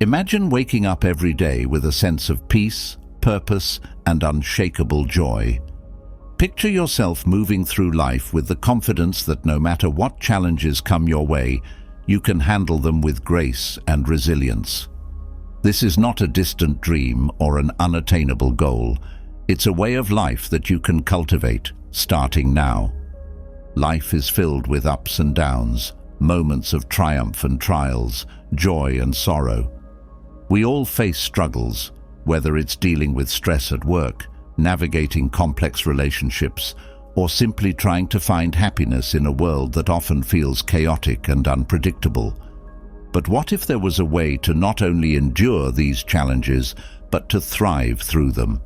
Imagine waking up every day with a sense of peace, purpose, and unshakable joy. Picture yourself moving through life with the confidence that no matter what challenges come your way, you can handle them with grace and resilience. This is not a distant dream or an unattainable goal. It's a way of life that you can cultivate, starting now. Life is filled with ups and downs, moments of triumph and trials, joy and sorrow. We all face struggles, whether it's dealing with stress at work, navigating complex relationships, or simply trying to find happiness in a world that often feels chaotic and unpredictable. But what if there was a way to not only endure these challenges, but to thrive through them?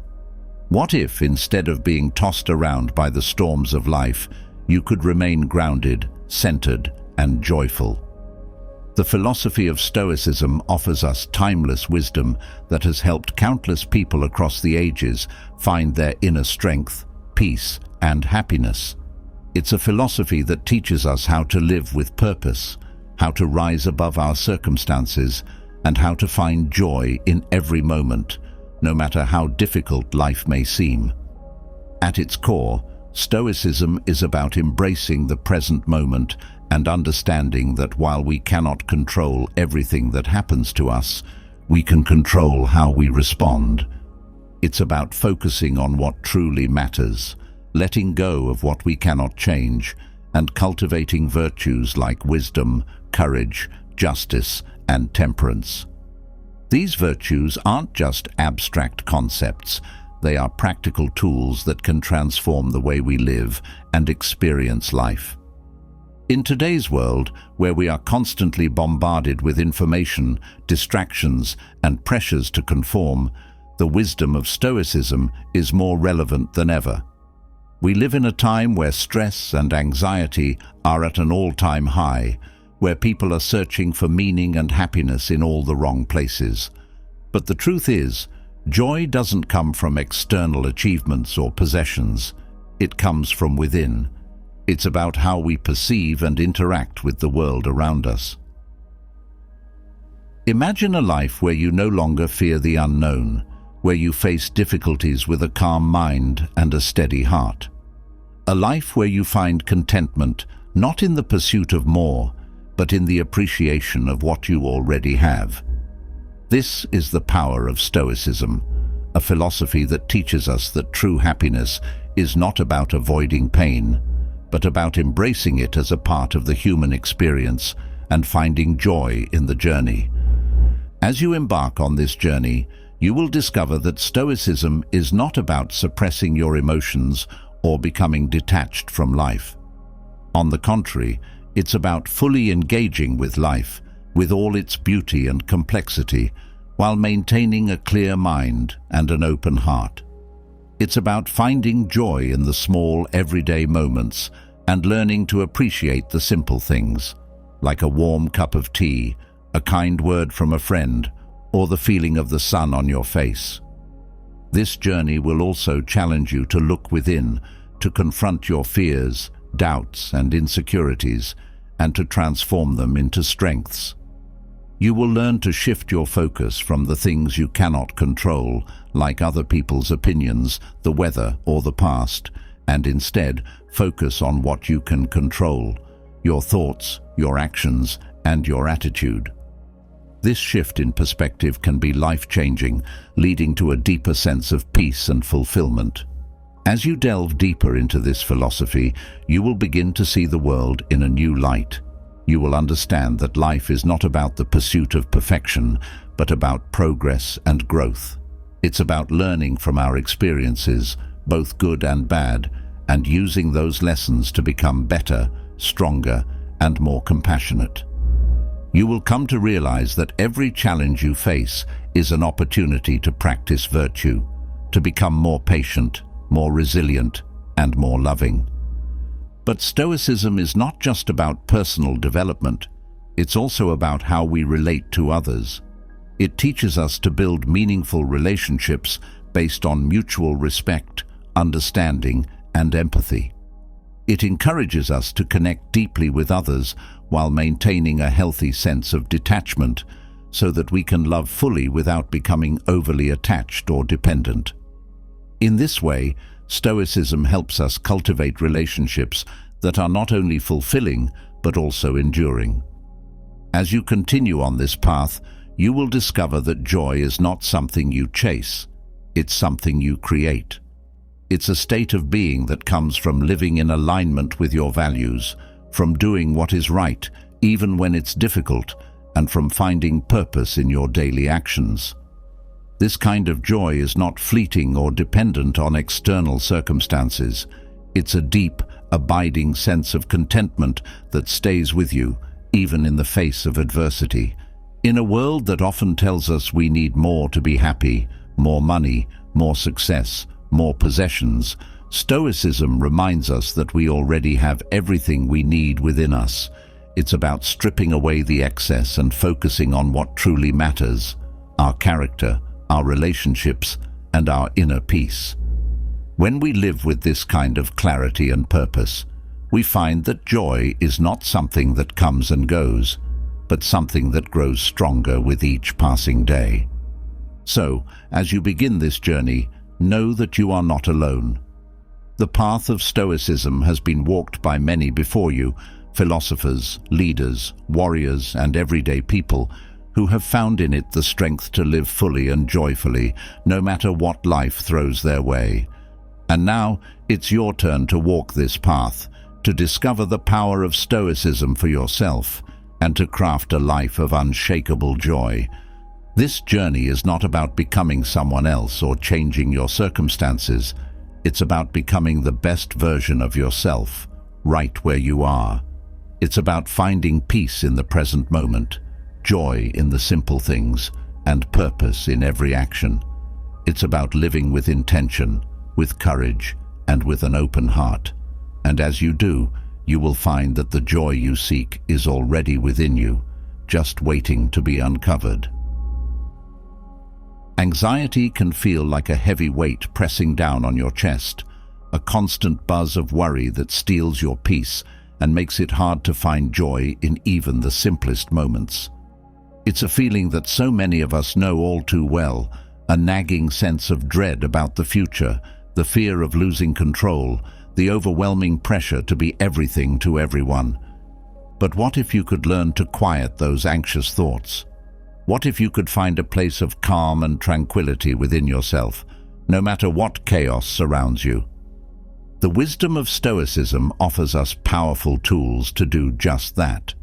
What if, instead of being tossed around by the storms of life, you could remain grounded, centered, and joyful? The philosophy of Stoicism offers us timeless wisdom that has helped countless people across the ages find their inner strength, peace, and happiness. It's a philosophy that teaches us how to live with purpose, how to rise above our circumstances, and how to find joy in every moment, no matter how difficult life may seem. At its core, Stoicism is about embracing the present moment and understanding that while we cannot control everything that happens to us, we can control how we respond. It's about focusing on what truly matters, letting go of what we cannot change, and cultivating virtues like wisdom, courage, justice, and temperance. These virtues aren't just abstract concepts. They are practical tools that can transform the way we live and experience life. In today's world, where we are constantly bombarded with information, distractions, and pressures to conform, the wisdom of Stoicism is more relevant than ever. We live in a time where stress and anxiety are at an all-time high, where people are searching for meaning and happiness in all the wrong places. But the truth is, joy doesn't come from external achievements or possessions. It comes from within. It's about how we perceive and interact with the world around us. Imagine a life where you no longer fear the unknown, where you face difficulties with a calm mind and a steady heart. A life where you find contentment, not in the pursuit of more, but in the appreciation of what you already have. This is the power of Stoicism, a philosophy that teaches us that true happiness is not about avoiding pain, but about embracing it as a part of the human experience and finding joy in the journey. As you embark on this journey, you will discover that Stoicism is not about suppressing your emotions or becoming detached from life. On the contrary, it's about fully engaging with life, with all its beauty and complexity, while maintaining a clear mind and an open heart. It's about finding joy in the small, everyday moments and learning to appreciate the simple things, like a warm cup of tea, a kind word from a friend, or the feeling of the sun on your face. This journey will also challenge you to look within, to confront your fears, doubts, and insecurities, and to transform them into strengths. You will learn to shift your focus from the things you cannot control, like other people's opinions, the weather, or the past, and instead focus on what you can control: your thoughts, your actions, and your attitude. This shift in perspective can be life-changing, leading to a deeper sense of peace and fulfillment. As you delve deeper into this philosophy, you will begin to see the world in a new light. You will understand that life is not about the pursuit of perfection, but about progress and growth. It's about learning from our experiences, both good and bad, and using those lessons to become better, stronger, and more compassionate. You will come to realize that every challenge you face is an opportunity to practice virtue, to become more patient, more resilient, and more loving. But Stoicism is not just about personal development. It's also about how we relate to others. It teaches us to build meaningful relationships based on mutual respect, understanding, and empathy. It encourages us to connect deeply with others while maintaining a healthy sense of detachment, so that we can love fully without becoming overly attached or dependent. In this way, Stoicism helps us cultivate relationships that are not only fulfilling but also enduring. As you continue on this path, you will discover that joy is not something you chase, it's something you create. It's a state of being that comes from living in alignment with your values, from doing what is right, even when it's difficult, and from finding purpose in your daily actions. This kind of joy is not fleeting or dependent on external circumstances. It's a deep, abiding sense of contentment that stays with you, even in the face of adversity. In a world that often tells us we need more to be happy, more money, more success, more possessions, Stoicism reminds us that we already have everything we need within us. It's about stripping away the excess and focusing on what truly matters: our character, our relationships, and our inner peace. When we live with this kind of clarity and purpose, we find that joy is not something that comes and goes, but something that grows stronger with each passing day. So, as you begin this journey, know that you are not alone. The path of Stoicism has been walked by many before you, philosophers, leaders, warriors, and everyday people who have found in it the strength to live fully and joyfully, no matter what life throws their way. And now, it's your turn to walk this path, to discover the power of Stoicism for yourself, and to craft a life of unshakable joy. This journey is not about becoming someone else or changing your circumstances. It's about becoming the best version of yourself, right where you are. It's about finding peace in the present moment, joy in the simple things, and purpose in every action. It's about living with intention, with courage, and with an open heart. And as you do, you will find that the joy you seek is already within you, just waiting to be uncovered. Anxiety can feel like a heavy weight pressing down on your chest, a constant buzz of worry that steals your peace and makes it hard to find joy in even the simplest moments. It's a feeling that so many of us know all too well, a nagging sense of dread about the future, the fear of losing control, the overwhelming pressure to be everything to everyone. But what if you could learn to quiet those anxious thoughts? What if you could find a place of calm and tranquility within yourself, no matter what chaos surrounds you? The wisdom of Stoicism offers us powerful tools to do just that.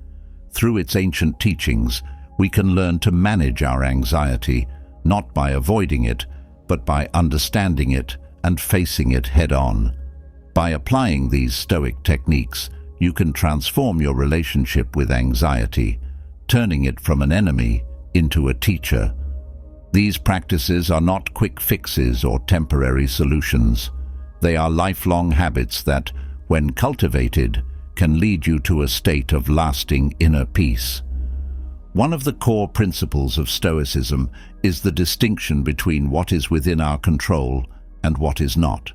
Through its ancient teachings, we can learn to manage our anxiety, not by avoiding it, but by understanding it and facing it head-on. By applying these Stoic techniques, you can transform your relationship with anxiety, turning it from an enemy into a teacher. These practices are not quick fixes or temporary solutions. They are lifelong habits that, when cultivated, can lead you to a state of lasting inner peace. One of the core principles of Stoicism is the distinction between what is within our control and what is not.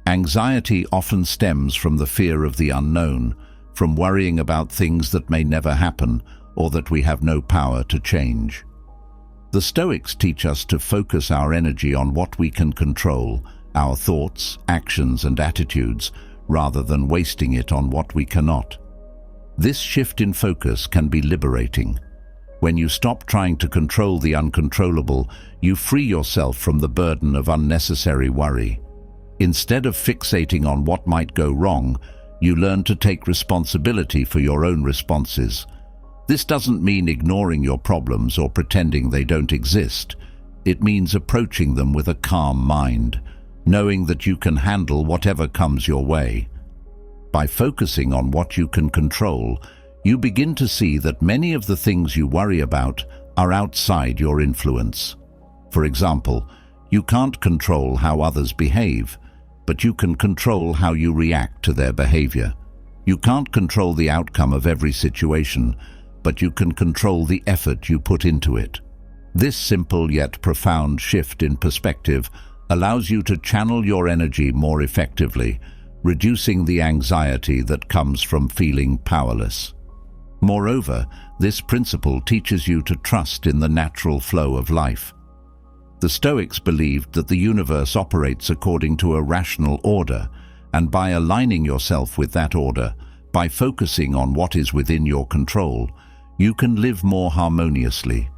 Anxiety often stems from the fear of the unknown, from worrying about things that may never happen or that we have no power to change. The Stoics teach us to focus our energy on what we can control, our thoughts, actions, and attitudes, rather than wasting it on what we cannot. This shift in focus can be liberating. When you stop trying to control the uncontrollable, you free yourself from the burden of unnecessary worry. Instead of fixating on what might go wrong, you learn to take responsibility for your own responses. This doesn't mean ignoring your problems or pretending they don't exist. It means approaching them with a calm mind, knowing that you can handle whatever comes your way. By focusing on what you can control, you begin to see that many of the things you worry about are outside your influence. For example, you can't control how others behave, but you can control how you react to their behavior. You can't control the outcome of every situation, but you can control the effort you put into it. This simple yet profound shift in perspective allows you to channel your energy more effectively, reducing the anxiety that comes from feeling powerless. Moreover, this principle teaches you to trust in the natural flow of life. The Stoics believed that the universe operates according to a rational order, and by aligning yourself with that order, by focusing on what is within your control, you can live more harmoniously.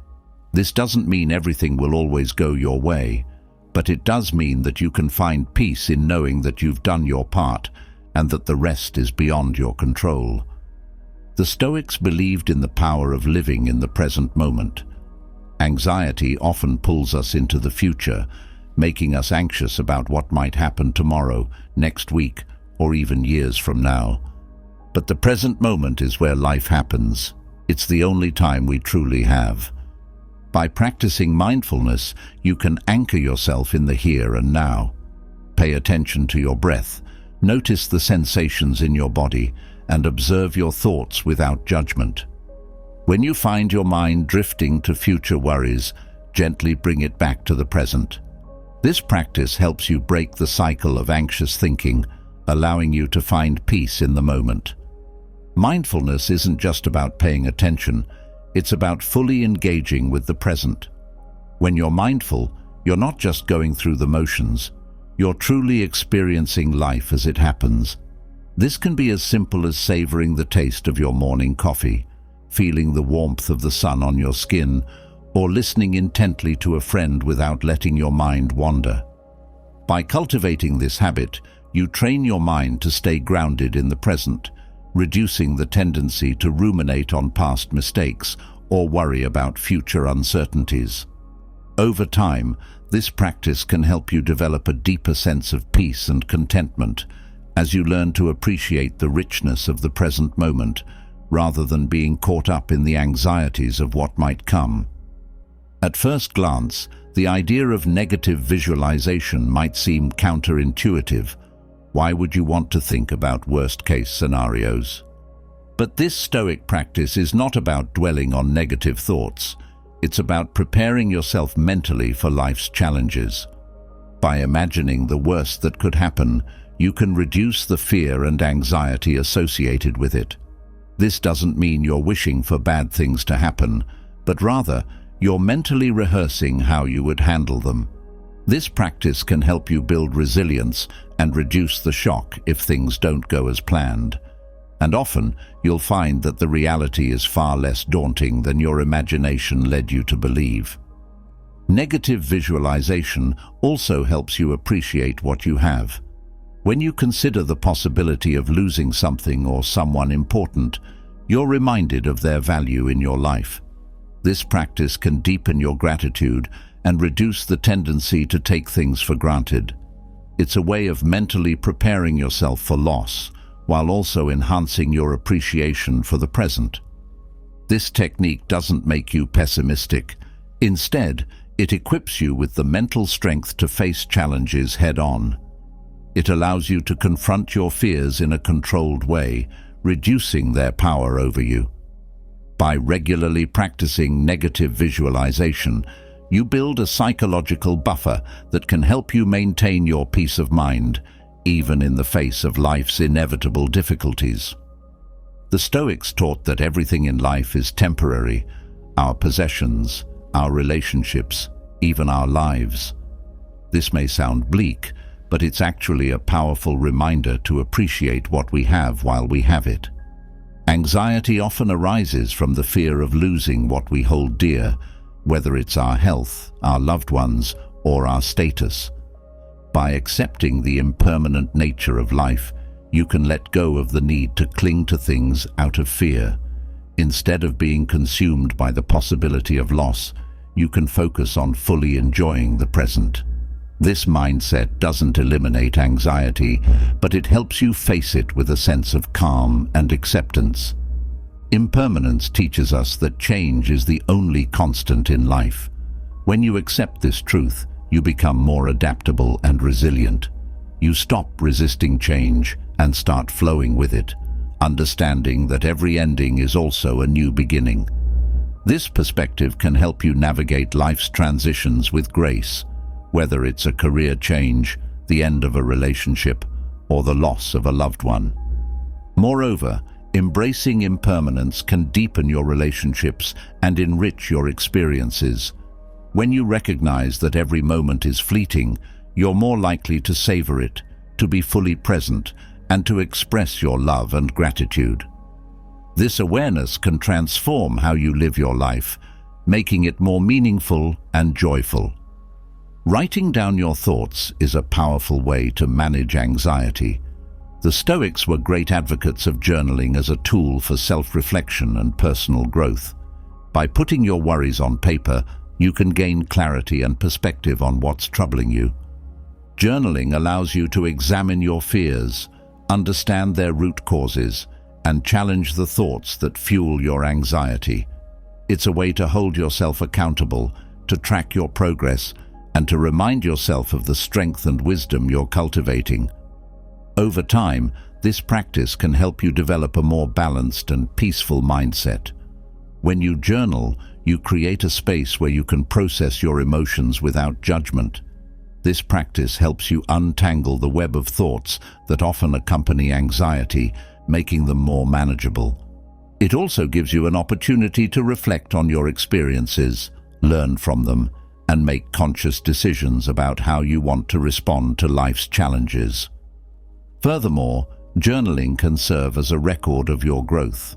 This doesn't mean everything will always go your way, but it does mean that you can find peace in knowing that you've done your part and that the rest is beyond your control. The Stoics believed in the power of living in the present moment. Anxiety often pulls us into the future, making us anxious about what might happen tomorrow, next week, or even years from now. But the present moment is where life happens. It's the only time we truly have. By practicing mindfulness, you can anchor yourself in the here and now. Pay attention to your breath, notice the sensations in your body, and observe your thoughts without judgment. When you find your mind drifting to future worries, gently bring it back to the present. This practice helps you break the cycle of anxious thinking, allowing you to find peace in the moment. Mindfulness isn't just about paying attention, it's about fully engaging with the present. When you're mindful, you're not just going through the motions, you're truly experiencing life as it happens. This can be as simple as savoring the taste of your morning coffee, feeling the warmth of the sun on your skin, or listening intently to a friend without letting your mind wander. By cultivating this habit, you train your mind to stay grounded in the present, reducing the tendency to ruminate on past mistakes or worry about future uncertainties. Over time, this practice can help you develop a deeper sense of peace and contentment as you learn to appreciate the richness of the present moment rather than being caught up in the anxieties of what might come. At first glance, the idea of negative visualization might seem counterintuitive. Why would you want to think about worst-case scenarios? But this Stoic practice is not about dwelling on negative thoughts. It's about preparing yourself mentally for life's challenges. By imagining the worst that could happen, you can reduce the fear and anxiety associated with it. This doesn't mean you're wishing for bad things to happen, but rather, you're mentally rehearsing how you would handle them. This practice can help you build resilience and reduce the shock if things don't go as planned. And often, you'll find that the reality is far less daunting than your imagination led you to believe. Negative visualization also helps you appreciate what you have. When you consider the possibility of losing something or someone important, you're reminded of their value in your life. This practice can deepen your gratitude and reduce the tendency to take things for granted. It's a way of mentally preparing yourself for loss, while also enhancing your appreciation for the present. This technique doesn't make you pessimistic. Instead, it equips you with the mental strength to face challenges head-on. It allows you to confront your fears in a controlled way, reducing their power over you. By regularly practicing negative visualization, you build a psychological buffer that can help you maintain your peace of mind, even in the face of life's inevitable difficulties. The Stoics taught that everything in life is temporary: our possessions, our relationships, even our lives. This may sound bleak, but it's actually a powerful reminder to appreciate what we have while we have it. Anxiety often arises from the fear of losing what we hold dear, whether it's our health, our loved ones, or our status. By accepting the impermanent nature of life, you can let go of the need to cling to things out of fear. Instead of being consumed by the possibility of loss, you can focus on fully enjoying the present. This mindset doesn't eliminate anxiety, but it helps you face it with a sense of calm and acceptance. Impermanence teaches us that change is the only constant in life. When you accept this truth, you become more adaptable and resilient. You stop resisting change and start flowing with it, understanding that every ending is also a new beginning. This perspective can help you navigate life's transitions with grace, whether it's a career change, the end of a relationship, or the loss of a loved one. Moreover, Embracing impermanence can deepen your relationships and enrich your experiences. When you recognize that every moment is fleeting, you're more likely to savor it, to be fully present, and to express your love and gratitude. This awareness can transform how you live your life, making it more meaningful and joyful. Writing down your thoughts is a powerful way to manage anxiety. The Stoics were great advocates of journaling as a tool for self-reflection and personal growth. By putting your worries on paper, you can gain clarity and perspective on what's troubling you. Journaling allows you to examine your fears, understand their root causes, and challenge the thoughts that fuel your anxiety. It's a way to hold yourself accountable, to track your progress, and to remind yourself of the strength and wisdom you're cultivating. Over time, this practice can help you develop a more balanced and peaceful mindset. When you journal, you create a space where you can process your emotions without judgment. This practice helps you untangle the web of thoughts that often accompany anxiety, making them more manageable. It also gives you an opportunity to reflect on your experiences, learn from them, and make conscious decisions about how you want to respond to life's challenges. Furthermore, journaling can serve as a record of your growth.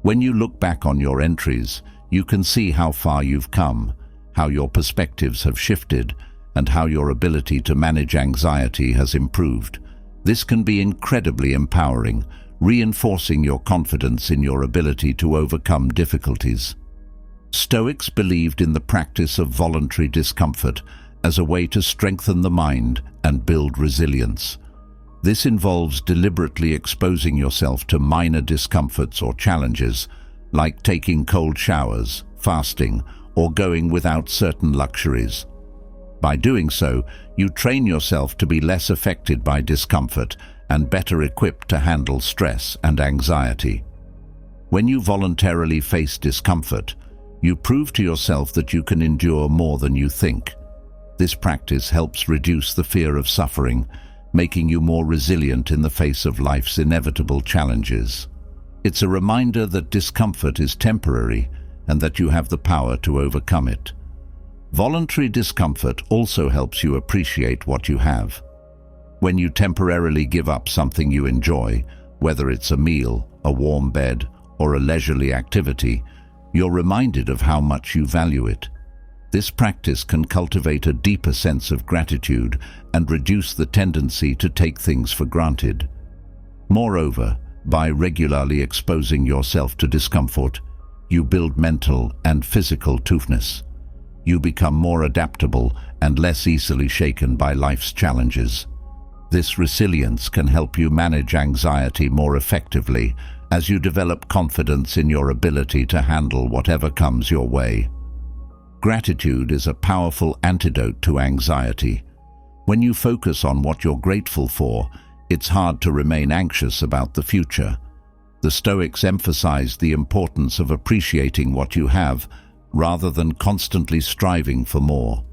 When you look back on your entries, you can see how far you've come, how your perspectives have shifted, and how your ability to manage anxiety has improved. This can be incredibly empowering, reinforcing your confidence in your ability to overcome difficulties. Stoics believed in the practice of voluntary discomfort as a way to strengthen the mind and build resilience. This involves deliberately exposing yourself to minor discomforts or challenges, like taking cold showers, fasting, or going without certain luxuries. By doing so, you train yourself to be less affected by discomfort and better equipped to handle stress and anxiety. When you voluntarily face discomfort, you prove to yourself that you can endure more than you think. This practice helps reduce the fear of suffering, making you more resilient in the face of life's inevitable challenges. It's a reminder that discomfort is temporary and that you have the power to overcome it. Voluntary discomfort also helps you appreciate what you have. When you temporarily give up something you enjoy, whether it's a meal, a warm bed, or a leisurely activity, you're reminded of how much you value it. This practice can cultivate a deeper sense of gratitude and reduce the tendency to take things for granted. Moreover, by regularly exposing yourself to discomfort, you build mental and physical toughness. You become more adaptable and less easily shaken by life's challenges. This resilience can help you manage anxiety more effectively as you develop confidence in your ability to handle whatever comes your way. Gratitude is a powerful antidote to anxiety. When you focus on what you're grateful for, it's hard to remain anxious about the future. The Stoics emphasized the importance of appreciating what you have rather than constantly striving for more.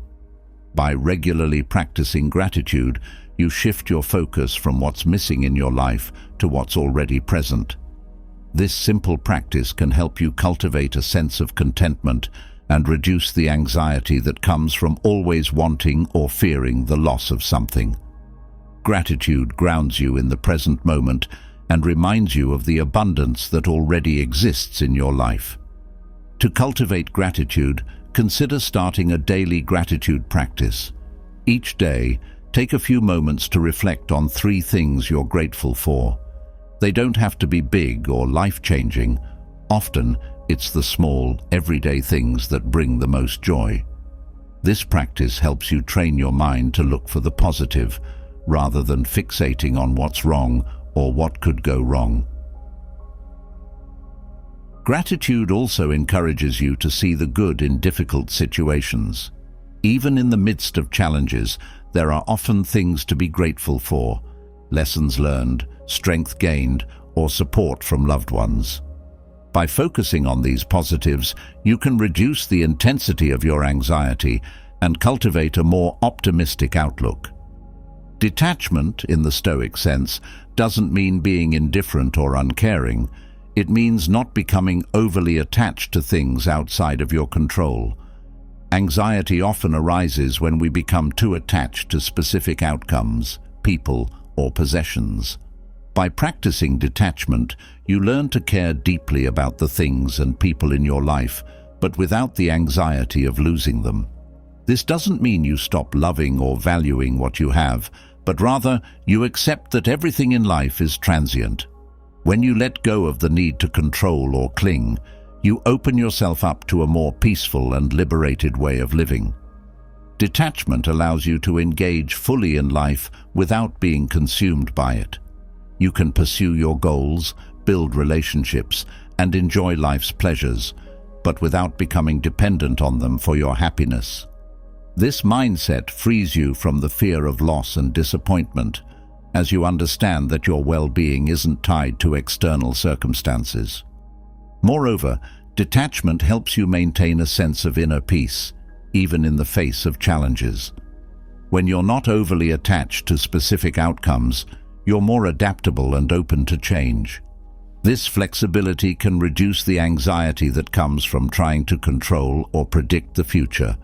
By regularly practicing gratitude, you shift your focus from what's missing in your life to what's already present. This simple practice can help you cultivate a sense of contentment and reduce the anxiety that comes from always wanting or fearing the loss of something. Gratitude grounds you in the present moment and reminds you of the abundance that already exists in your life. To cultivate gratitude, consider starting a daily gratitude practice. Each day, take a few moments to reflect on 3 things you're grateful for. They don't have to be big or life-changing. Often, it's the small, everyday things that bring the most joy. This practice helps you train your mind to look for the positive, rather than fixating on what's wrong or what could go wrong. Gratitude also encourages you to see the good in difficult situations. Even in the midst of challenges, there are often things to be grateful for: lessons learned, strength gained, or support from loved ones. By focusing on these positives, you can reduce the intensity of your anxiety and cultivate a more optimistic outlook. Detachment, in the Stoic sense, doesn't mean being indifferent or uncaring. It means not becoming overly attached to things outside of your control. Anxiety often arises when we become too attached to specific outcomes, people, or possessions. By practicing detachment, you learn to care deeply about the things and people in your life, but without the anxiety of losing them. This doesn't mean you stop loving or valuing what you have, but rather you accept that everything in life is transient. When you let go of the need to control or cling, you open yourself up to a more peaceful and liberated way of living. Detachment allows you to engage fully in life without being consumed by it. You can pursue your goals, build relationships, and enjoy life's pleasures, but without becoming dependent on them for your happiness. This mindset frees you from the fear of loss and disappointment, as you understand that your well-being isn't tied to external circumstances. Moreover, detachment helps you maintain a sense of inner peace, even in the face of challenges. When you're not overly attached to specific outcomes, you're more adaptable and open to change. This flexibility can reduce the anxiety that comes from trying to control or predict the future,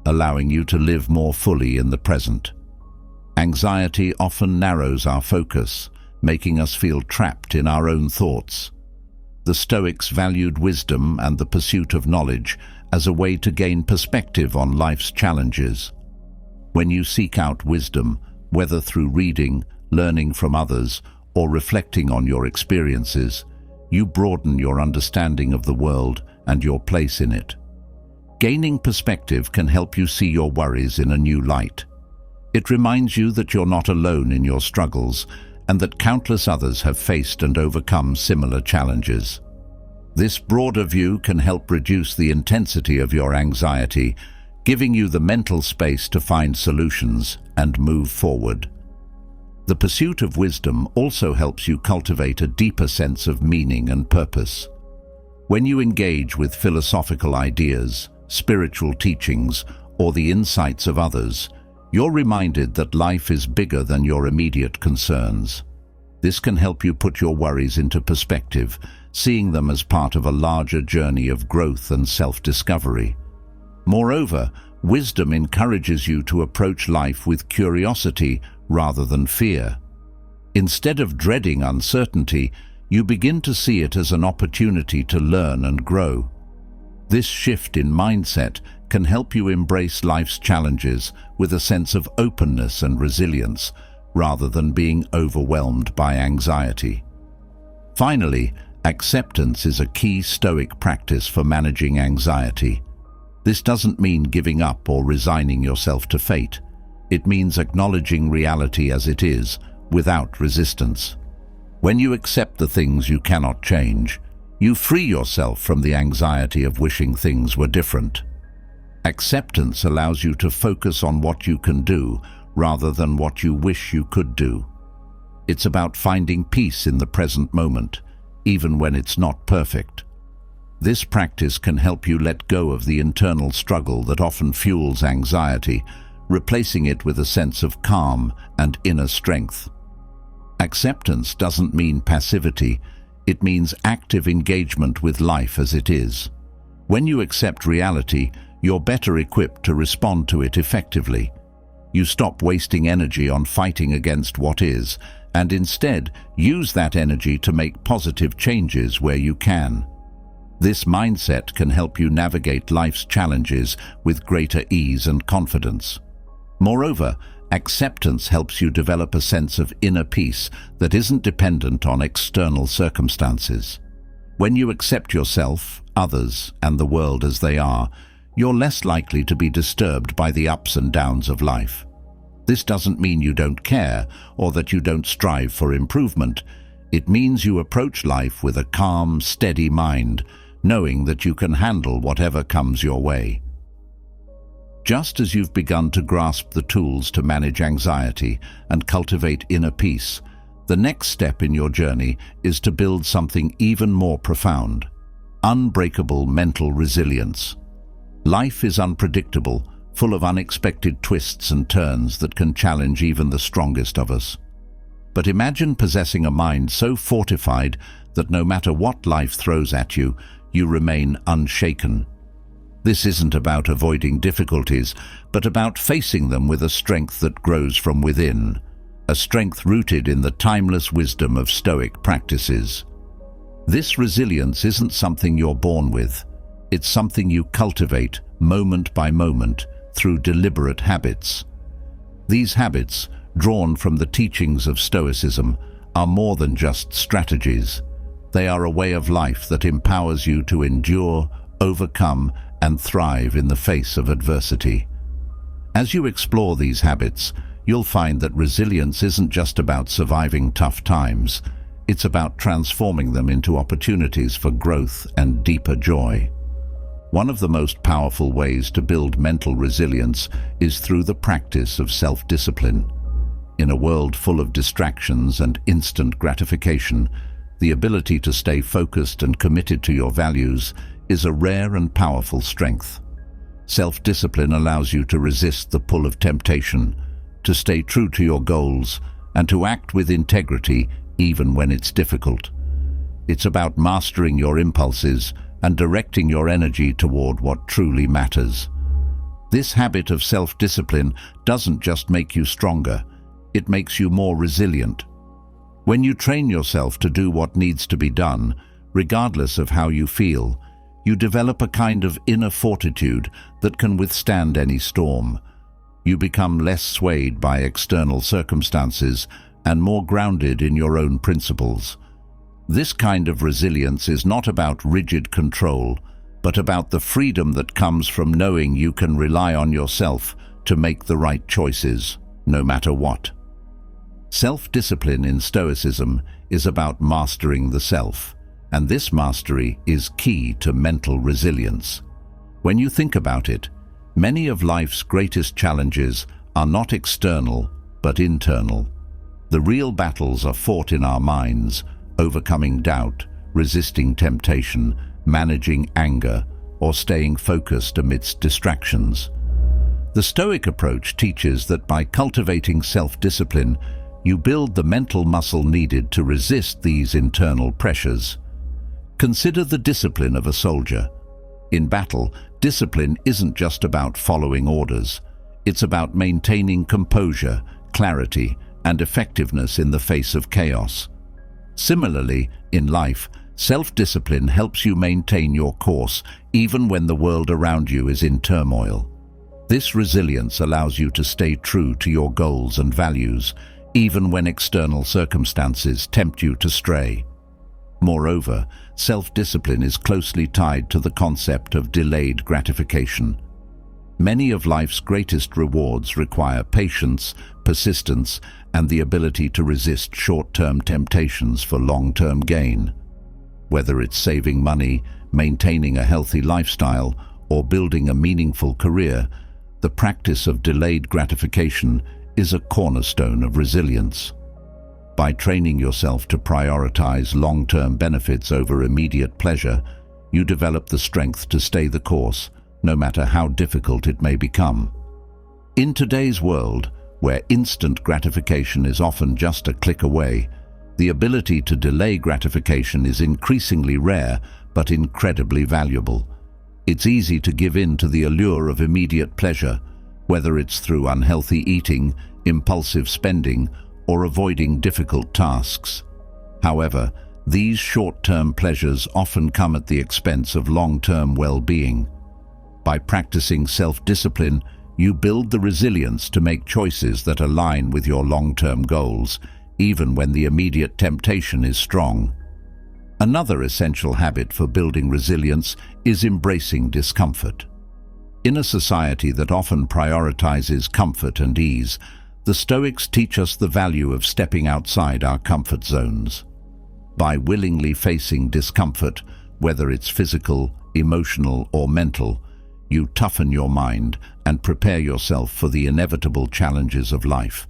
allowing you to live more fully in the present. Anxiety often narrows our focus, making us feel trapped in our own thoughts. The Stoics valued wisdom and the pursuit of knowledge as a way to gain perspective on life's challenges. When you seek out wisdom, whether through reading, learning from others, or reflecting on your experiences, you broaden your understanding of the world and your place in it. Gaining perspective can help you see your worries in a new light. It reminds you that you're not alone in your struggles and that countless others have faced and overcome similar challenges. This broader view can help reduce the intensity of your anxiety, giving you the mental space to find solutions and move forward. The pursuit of wisdom also helps you cultivate a deeper sense of meaning and purpose. When you engage with philosophical ideas, spiritual teachings, or the insights of others, you're reminded that life is bigger than your immediate concerns. This can help you put your worries into perspective, seeing them as part of a larger journey of growth and self-discovery. Moreover, wisdom encourages you to approach life with curiosity rather than fear. Instead of dreading uncertainty, you begin to see it as an opportunity to learn and grow. This shift in mindset can help you embrace life's challenges with a sense of openness and resilience, rather than being overwhelmed by anxiety. Finally, acceptance is a key Stoic practice for managing anxiety. This doesn't mean giving up or resigning yourself to fate. It means acknowledging reality as it is, without resistance. When you accept the things you cannot change, you free yourself from the anxiety of wishing things were different. Acceptance allows you to focus on what you can do rather than what you wish you could do. It's about finding peace in the present moment, even when it's not perfect. This practice can help you let go of the internal struggle that often fuels anxiety, replacing it with a sense of calm and inner strength. Acceptance doesn't mean passivity. It means active engagement with life as it is. When you accept reality, you're better equipped to respond to it effectively. You stop wasting energy on fighting against what is, and instead use that energy to make positive changes where you can. This mindset can help you navigate life's challenges with greater ease and confidence. Moreover, acceptance helps you develop a sense of inner peace that isn't dependent on external circumstances. When you accept yourself, others, and the world as they are, you're less likely to be disturbed by the ups and downs of life. This doesn't mean you don't care or that you don't strive for improvement. It means you approach life with a calm, steady mind, knowing that you can handle whatever comes your way. Just as you've begun to grasp the tools to manage anxiety and cultivate inner peace, the next step in your journey is to build something even more profound: unbreakable mental resilience. Life is unpredictable, full of unexpected twists and turns that can challenge even the strongest of us. But imagine possessing a mind so fortified that no matter what life throws at you, you remain unshaken. This isn't about avoiding difficulties, but about facing them with a strength that grows from within, a strength rooted in the timeless wisdom of Stoic practices. This resilience isn't something you're born with. It's something you cultivate moment by moment through deliberate habits. These habits, drawn from the teachings of Stoicism, are more than just strategies. They are a way of life that empowers you to endure, overcome, and thrive in the face of adversity. As you explore these habits, you'll find that resilience isn't just about surviving tough times. It's about transforming them into opportunities for growth and deeper joy. One of the most powerful ways to build mental resilience is through the practice of self-discipline. In a world full of distractions and instant gratification, the ability to stay focused and committed to your values is a rare and powerful strength. Self-discipline allows you to resist the pull of temptation, to stay true to your goals, and to act with integrity even when it's difficult. It's about mastering your impulses and directing your energy toward what truly matters. This habit of self-discipline doesn't just make you stronger, it makes you more resilient. When you train yourself to do what needs to be done, regardless of how you feel, you develop a kind of inner fortitude that can withstand any storm. You become less swayed by external circumstances and more grounded in your own principles. This kind of resilience is not about rigid control, but about the freedom that comes from knowing you can rely on yourself to make the right choices, no matter what. Self-discipline in Stoicism is about mastering the self, and this mastery is key to mental resilience. When you think about it, many of life's greatest challenges are not external, but internal. The real battles are fought in our minds, overcoming doubt, resisting temptation, managing anger, or staying focused amidst distractions. The Stoic approach teaches that by cultivating self-discipline, you build the mental muscle needed to resist these internal pressures. Consider the discipline of a soldier. In battle, discipline isn't just about following orders. It's about maintaining composure, clarity, and effectiveness in the face of chaos. Similarly, in life, self-discipline helps you maintain your course even when the world around you is in turmoil. This resilience allows you to stay true to your goals and values, even when external circumstances tempt you to stray. Moreover, self-discipline is closely tied to the concept of delayed gratification. Many of life's greatest rewards require patience, persistence, and the ability to resist short-term temptations for long-term gain. Whether it's saving money, maintaining a healthy lifestyle, or building a meaningful career, the practice of delayed gratification is a cornerstone of resilience. By training yourself to prioritize long-term benefits over immediate pleasure, you develop the strength to stay the course, no matter how difficult it may become. In today's world, where instant gratification is often just a click away, the ability to delay gratification is increasingly rare but incredibly valuable. It's easy to give in to the allure of immediate pleasure, whether it's through unhealthy eating, impulsive spending, or avoiding difficult tasks. However, these short-term pleasures often come at the expense of long-term well-being. By practicing self-discipline, you build the resilience to make choices that align with your long-term goals, even when the immediate temptation is strong. Another essential habit for building resilience is embracing discomfort. In a society that often prioritizes comfort and ease, the Stoics teach us the value of stepping outside our comfort zones. By willingly facing discomfort, whether it's physical, emotional, or mental, you toughen your mind and prepare yourself for the inevitable challenges of life.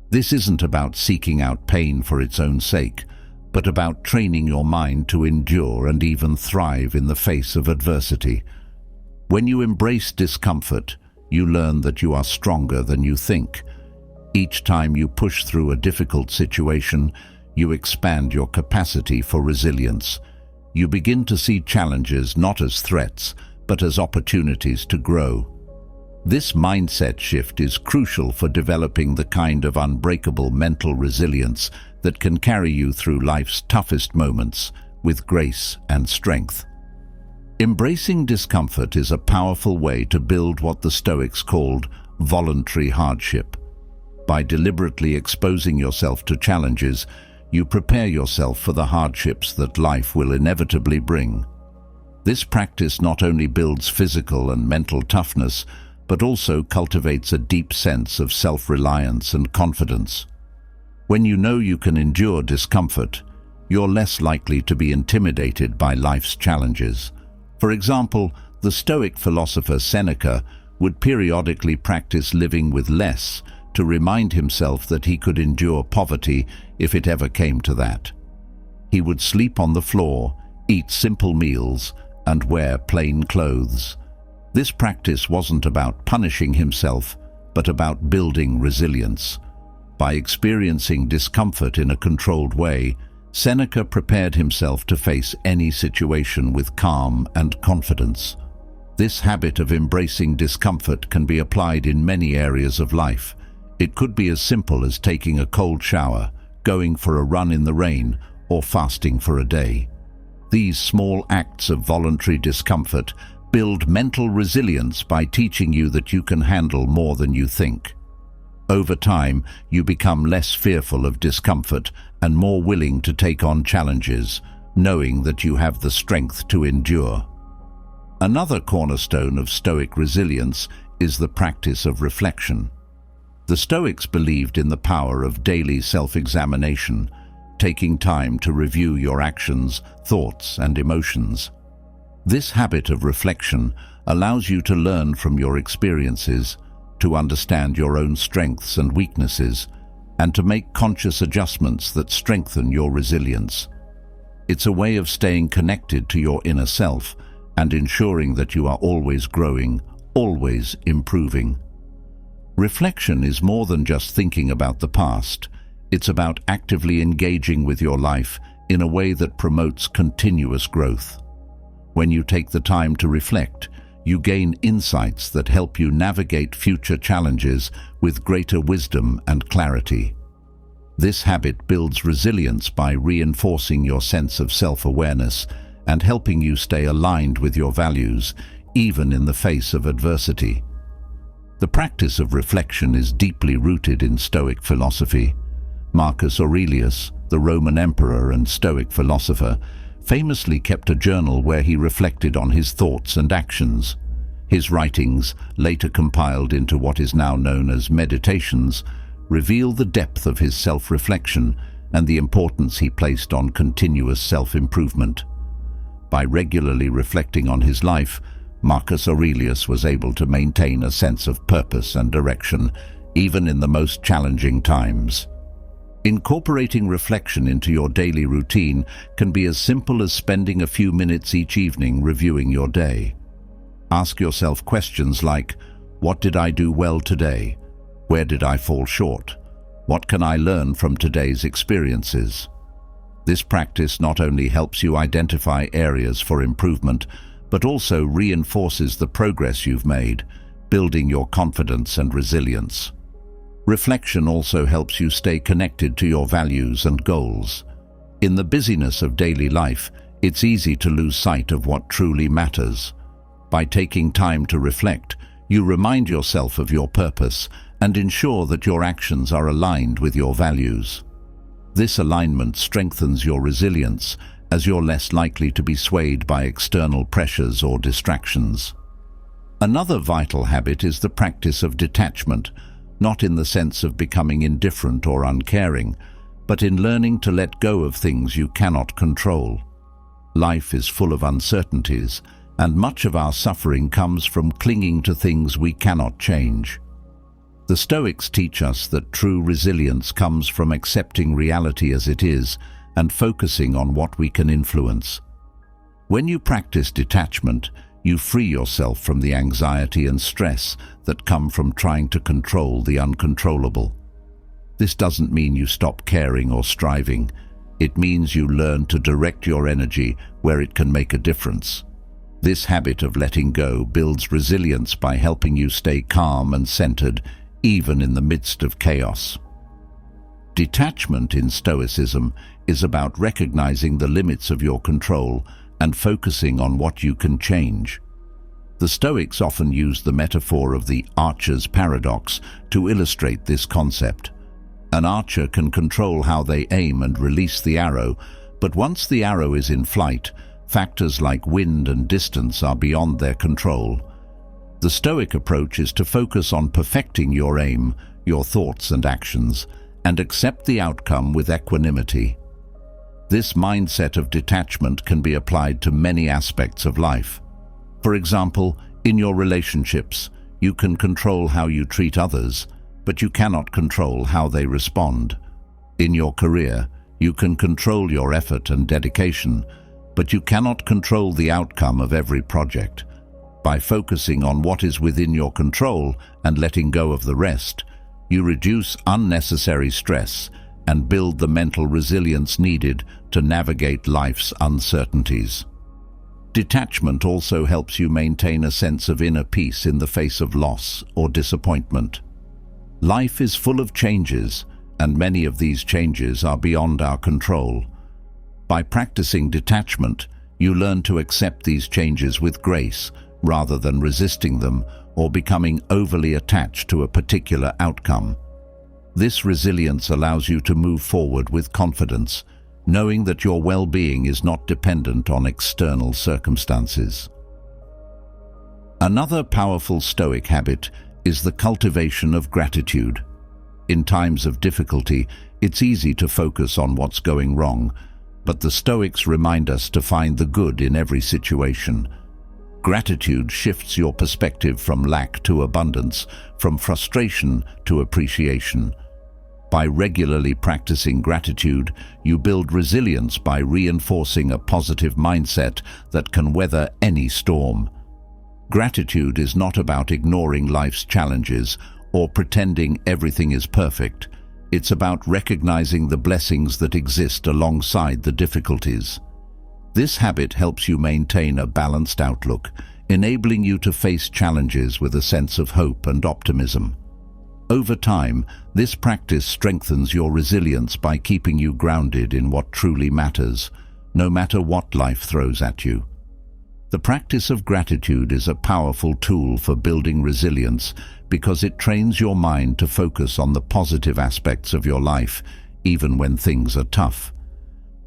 This isn't about seeking out pain for its own sake, but about training your mind to endure and even thrive in the face of adversity. When you embrace discomfort, you learn that you are stronger than you think. Each time you push through a difficult situation, you expand your capacity for resilience. You begin to see challenges not as threats, but as opportunities to grow. This mindset shift is crucial for developing the kind of unbreakable mental resilience that can carry you through life's toughest moments with grace and strength. Embracing discomfort is a powerful way to build what the Stoics called voluntary hardship. By deliberately exposing yourself to challenges, you prepare yourself for the hardships that life will inevitably bring. This practice not only builds physical and mental toughness, but also cultivates a deep sense of self-reliance and confidence. When you know you can endure discomfort, you're less likely to be intimidated by life's challenges. For example, the Stoic philosopher Seneca would periodically practice living with less to remind himself that he could endure poverty if it ever came to that. He would sleep on the floor, eat simple meals, and wear plain clothes. This practice wasn't about punishing himself, but about building resilience. By experiencing discomfort in a controlled way, Seneca prepared himself to face any situation with calm and confidence. This habit of embracing discomfort can be applied in many areas of life. It could be as simple as taking a cold shower, going for a run in the rain, or fasting for a day. These small acts of voluntary discomfort build mental resilience by teaching you that you can handle more than you think. Over time, you become less fearful of discomfort and more willing to take on challenges, knowing that you have the strength to endure. Another cornerstone of Stoic resilience is the practice of reflection. The Stoics believed in the power of daily self-examination, taking time to review your actions, thoughts, and emotions. This habit of reflection allows you to learn from your experiences, to understand your own strengths and weaknesses, and to make conscious adjustments that strengthen your resilience. It's a way of staying connected to your inner self and ensuring that you are always growing, always improving. Reflection is more than just thinking about the past. It's about actively engaging with your life in a way that promotes continuous growth. When you take the time to reflect, you gain insights that help you navigate future challenges with greater wisdom and clarity. This habit builds resilience by reinforcing your sense of self-awareness and helping you stay aligned with your values, even in the face of adversity. The practice of reflection is deeply rooted in Stoic philosophy. Marcus Aurelius, the Roman emperor and Stoic philosopher, famously kept a journal where he reflected on his thoughts and actions. His writings, later compiled into what is now known as Meditations, reveal the depth of his self-reflection and the importance he placed on continuous self-improvement. By regularly reflecting on his life, Marcus Aurelius was able to maintain a sense of purpose and direction, even in the most challenging times. Incorporating reflection into your daily routine can be as simple as spending a few minutes each evening reviewing your day. Ask yourself questions like, what did I do well today? Where did I fall short? What can I learn from today's experiences? This practice not only helps you identify areas for improvement, but also reinforces the progress you've made, building your confidence and resilience. Reflection also helps you stay connected to your values and goals. In the busyness of daily life, it's easy to lose sight of what truly matters. By taking time to reflect, you remind yourself of your purpose and ensure that your actions are aligned with your values. This alignment strengthens your resilience, as you're less likely to be swayed by external pressures or distractions. Another vital habit is the practice of detachment, not in the sense of becoming indifferent or uncaring, but in learning to let go of things you cannot control. Life is full of uncertainties, and much of our suffering comes from clinging to things we cannot change. The Stoics teach us that true resilience comes from accepting reality as it is and focusing on what we can influence. When you practice detachment, you free yourself from the anxiety and stress that come from trying to control the uncontrollable. This doesn't mean you stop caring or striving. It means you learn to direct your energy where it can make a difference. This habit of letting go builds resilience by helping you stay calm and centered, even in the midst of chaos. Detachment in Stoicism is about recognizing the limits of your control and focusing on what you can change. The Stoics often use the metaphor of the archer's paradox to illustrate this concept. An archer can control how they aim and release the arrow, but once the arrow is in flight, factors like wind and distance are beyond their control. The Stoic approach is to focus on perfecting your aim, your thoughts and actions, and accept the outcome with equanimity. This mindset of detachment can be applied to many aspects of life. For example, in your relationships, you can control how you treat others, but you cannot control how they respond. In your career, you can control your effort and dedication, but you cannot control the outcome of every project. By focusing on what is within your control and letting go of the rest, you reduce unnecessary stress and build the mental resilience needed to navigate life's uncertainties. Detachment also helps you maintain a sense of inner peace in the face of loss or disappointment. Life is full of changes, and many of these changes are beyond our control. By practicing detachment, you learn to accept these changes with grace, rather than resisting them or becoming overly attached to a particular outcome. This resilience allows you to move forward with confidence, knowing that your well-being is not dependent on external circumstances. Another powerful Stoic habit is the cultivation of gratitude. In times of difficulty, it's easy to focus on what's going wrong, but the Stoics remind us to find the good in every situation. Gratitude shifts your perspective from lack to abundance, from frustration to appreciation. By regularly practicing gratitude, you build resilience by reinforcing a positive mindset that can weather any storm. Gratitude is not about ignoring life's challenges or pretending everything is perfect. It's about recognizing the blessings that exist alongside the difficulties. This habit helps you maintain a balanced outlook, enabling you to face challenges with a sense of hope and optimism. Over time, this practice strengthens your resilience by keeping you grounded in what truly matters, no matter what life throws at you. The practice of gratitude is a powerful tool for building resilience because it trains your mind to focus on the positive aspects of your life, even when things are tough.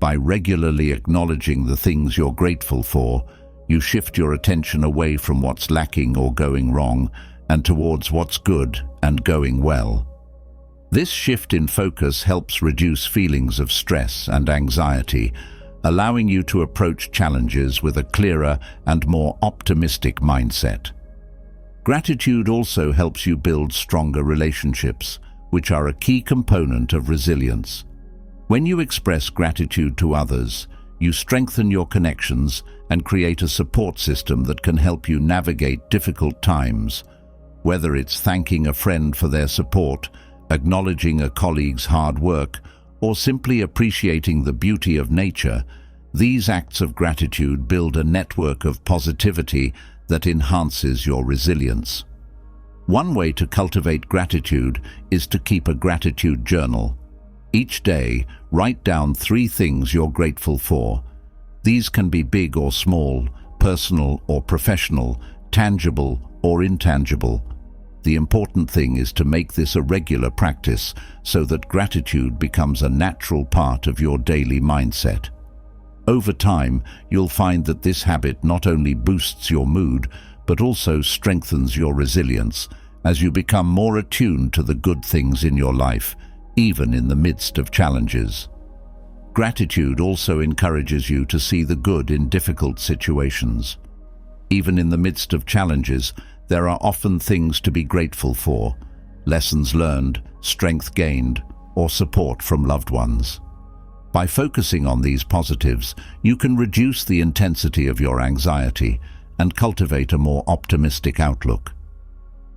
By regularly acknowledging the things you're grateful for, you shift your attention away from what's lacking or going wrong and towards what's good and going well. This shift in focus helps reduce feelings of stress and anxiety, allowing you to approach challenges with a clearer and more optimistic mindset. Gratitude also helps you build stronger relationships, which are a key component of resilience. When you express gratitude to others, you strengthen your connections and create a support system that can help you navigate difficult times. Whether it's thanking a friend for their support, acknowledging a colleague's hard work, or simply appreciating the beauty of nature, these acts of gratitude build a network of positivity that enhances your resilience. One way to cultivate gratitude is to keep a gratitude journal. Each day, write down 3 things you're grateful for. These can be big or small, personal or professional, tangible or intangible. The important thing is to make this a regular practice so that gratitude becomes a natural part of your daily mindset. Over time, you'll find that this habit not only boosts your mood, but also strengthens your resilience as you become more attuned to the good things in your life, even in the midst of challenges. Gratitude also encourages you to see the good in difficult situations. Even in the midst of challenges, there are often things to be grateful for: lessons learned, strength gained, or support from loved ones. By focusing on these positives, you can reduce the intensity of your anxiety and cultivate a more optimistic outlook.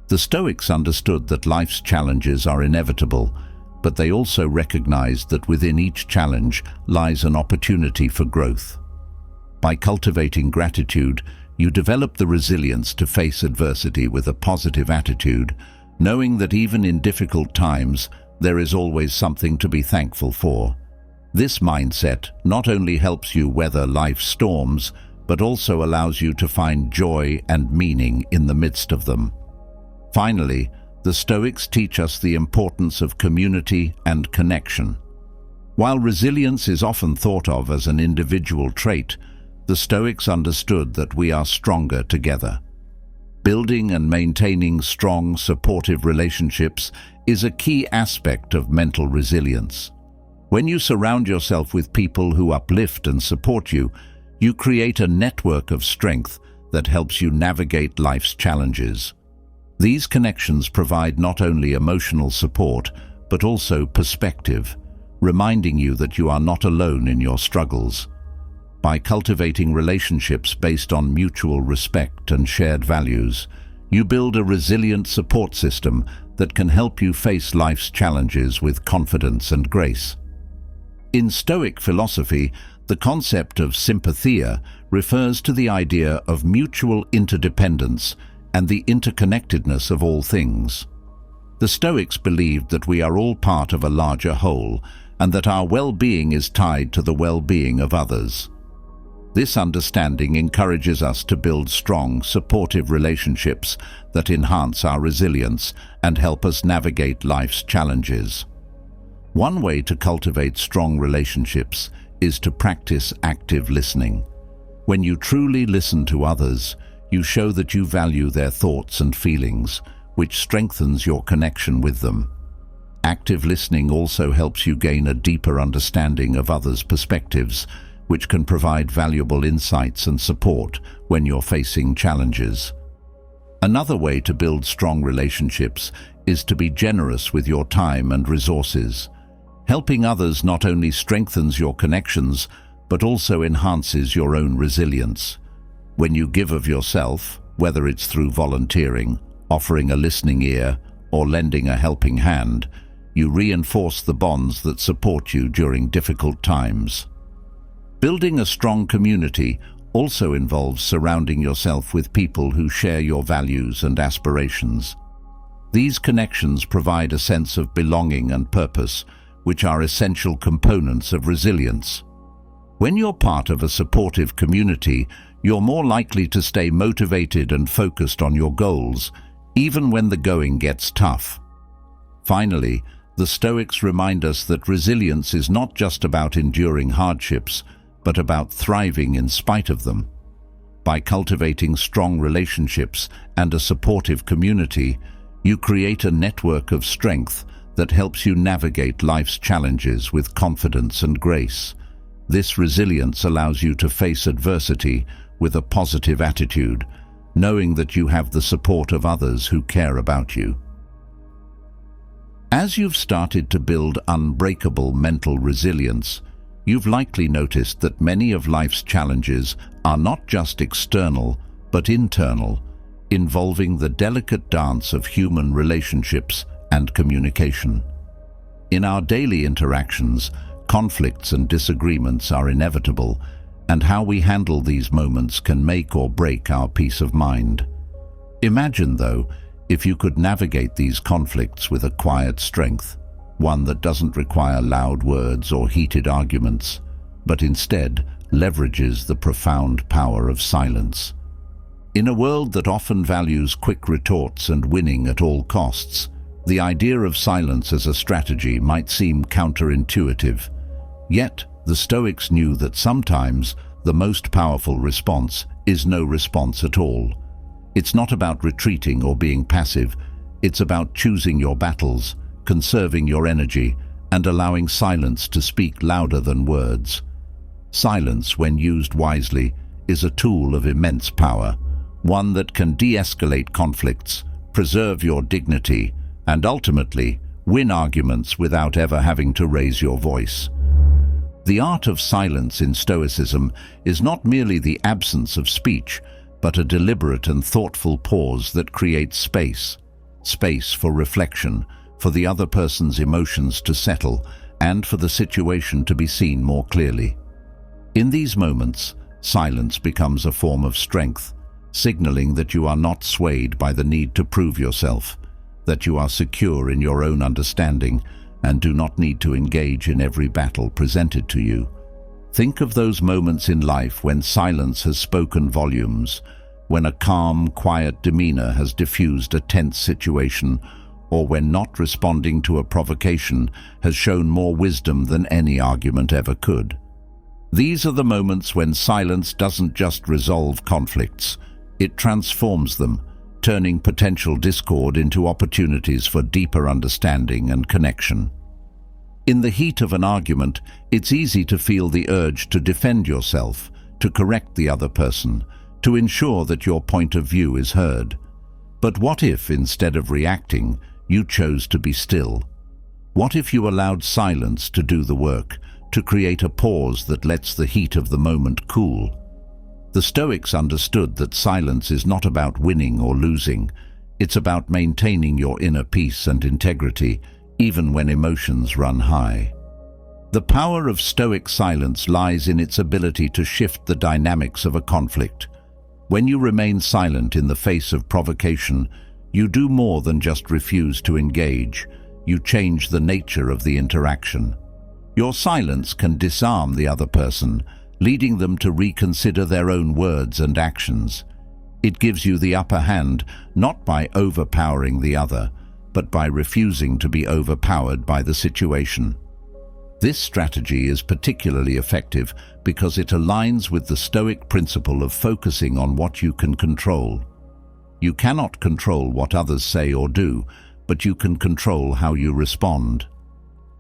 The Stoics understood that life's challenges are inevitable, but they also recognized that within each challenge lies an opportunity for growth. By cultivating gratitude, you develop the resilience to face adversity with a positive attitude, knowing that even in difficult times, there is always something to be thankful for. This mindset not only helps you weather life's storms, but also allows you to find joy and meaning in the midst of them. Finally, the Stoics teach us the importance of community and connection. While resilience is often thought of as an individual trait, the Stoics understood that we are stronger together. Building and maintaining strong, supportive relationships is a key aspect of mental resilience. When you surround yourself with people who uplift and support you, you create a network of strength that helps you navigate life's challenges. These connections provide not only emotional support, but also perspective, reminding you that you are not alone in your struggles. By cultivating relationships based on mutual respect and shared values, you build a resilient support system that can help you face life's challenges with confidence and grace. In Stoic philosophy, the concept of sympathia refers to the idea of mutual interdependence and the interconnectedness of all things. The Stoics believed that we are all part of a larger whole, and that our well-being is tied to the well-being of others. This understanding encourages us to build strong, supportive relationships that enhance our resilience and help us navigate life's challenges. One way to cultivate strong relationships is to practice active listening. When you truly listen to others, you show that you value their thoughts and feelings, which strengthens your connection with them. Active listening also helps you gain a deeper understanding of others' perspectives, which can provide valuable insights and support when you're facing challenges. Another way to build strong relationships is to be generous with your time and resources. Helping others not only strengthens your connections, but also enhances your own resilience. When you give of yourself, whether it's through volunteering, offering a listening ear, or lending a helping hand, you reinforce the bonds that support you during difficult times. Building a strong community also involves surrounding yourself with people who share your values and aspirations. These connections provide a sense of belonging and purpose, which are essential components of resilience. When you're part of a supportive community, you're more likely to stay motivated and focused on your goals, even when the going gets tough. Finally, the Stoics remind us that resilience is not just about enduring hardships, but about thriving in spite of them. By cultivating strong relationships and a supportive community, you create a network of strength that helps you navigate life's challenges with confidence and grace. This resilience allows you to face adversity with a positive attitude, knowing that you have the support of others who care about you. As you've started to build unbreakable mental resilience, you've likely noticed that many of life's challenges are not just external, but internal, involving the delicate dance of human relationships and communication. In our daily interactions, conflicts and disagreements are inevitable, and how we handle these moments can make or break our peace of mind. Imagine, though, if you could navigate these conflicts with a quiet strength, one that doesn't require loud words or heated arguments, but instead leverages the profound power of silence. In a world that often values quick retorts and winning at all costs, the idea of silence as a strategy might seem counterintuitive. Yet, the Stoics knew that sometimes the most powerful response is no response at all. It's not about retreating or being passive, it's about choosing your battles, conserving your energy, and allowing silence to speak louder than words. Silence, when used wisely, is a tool of immense power, one that can de-escalate conflicts, preserve your dignity, and ultimately win arguments without ever having to raise your voice. The art of silence in Stoicism is not merely the absence of speech, but a deliberate and thoughtful pause that creates space for reflection, for the other person's emotions to settle, and for the situation to be seen more clearly. In these moments, silence becomes a form of strength, signaling that you are not swayed by the need to prove yourself, that you are secure in your own understanding and do not need to engage in every battle presented to you. Think of those moments in life when silence has spoken volumes, when a calm, quiet demeanor has diffused a tense situation, or when not responding to a provocation has shown more wisdom than any argument ever could. These are the moments when silence doesn't just resolve conflicts, it transforms them, turning potential discord into opportunities for deeper understanding and connection. In the heat of an argument, it's easy to feel the urge to defend yourself, to correct the other person, to ensure that your point of view is heard. But what if, instead of reacting, you chose to be still? What if you allowed silence to do the work, to create a pause that lets the heat of the moment cool? The Stoics understood that silence is not about winning or losing. It's about maintaining your inner peace and integrity, even when emotions run high. The power of Stoic silence lies in its ability to shift the dynamics of a conflict. When you remain silent in the face of provocation, you do more than just refuse to engage. You change the nature of the interaction. Your silence can disarm the other person, leading them to reconsider their own words and actions. It gives you the upper hand, not by overpowering the other, but by refusing to be overpowered by the situation. This strategy is particularly effective because it aligns with the Stoic principle of focusing on what you can control. You cannot control what others say or do, but you can control how you respond.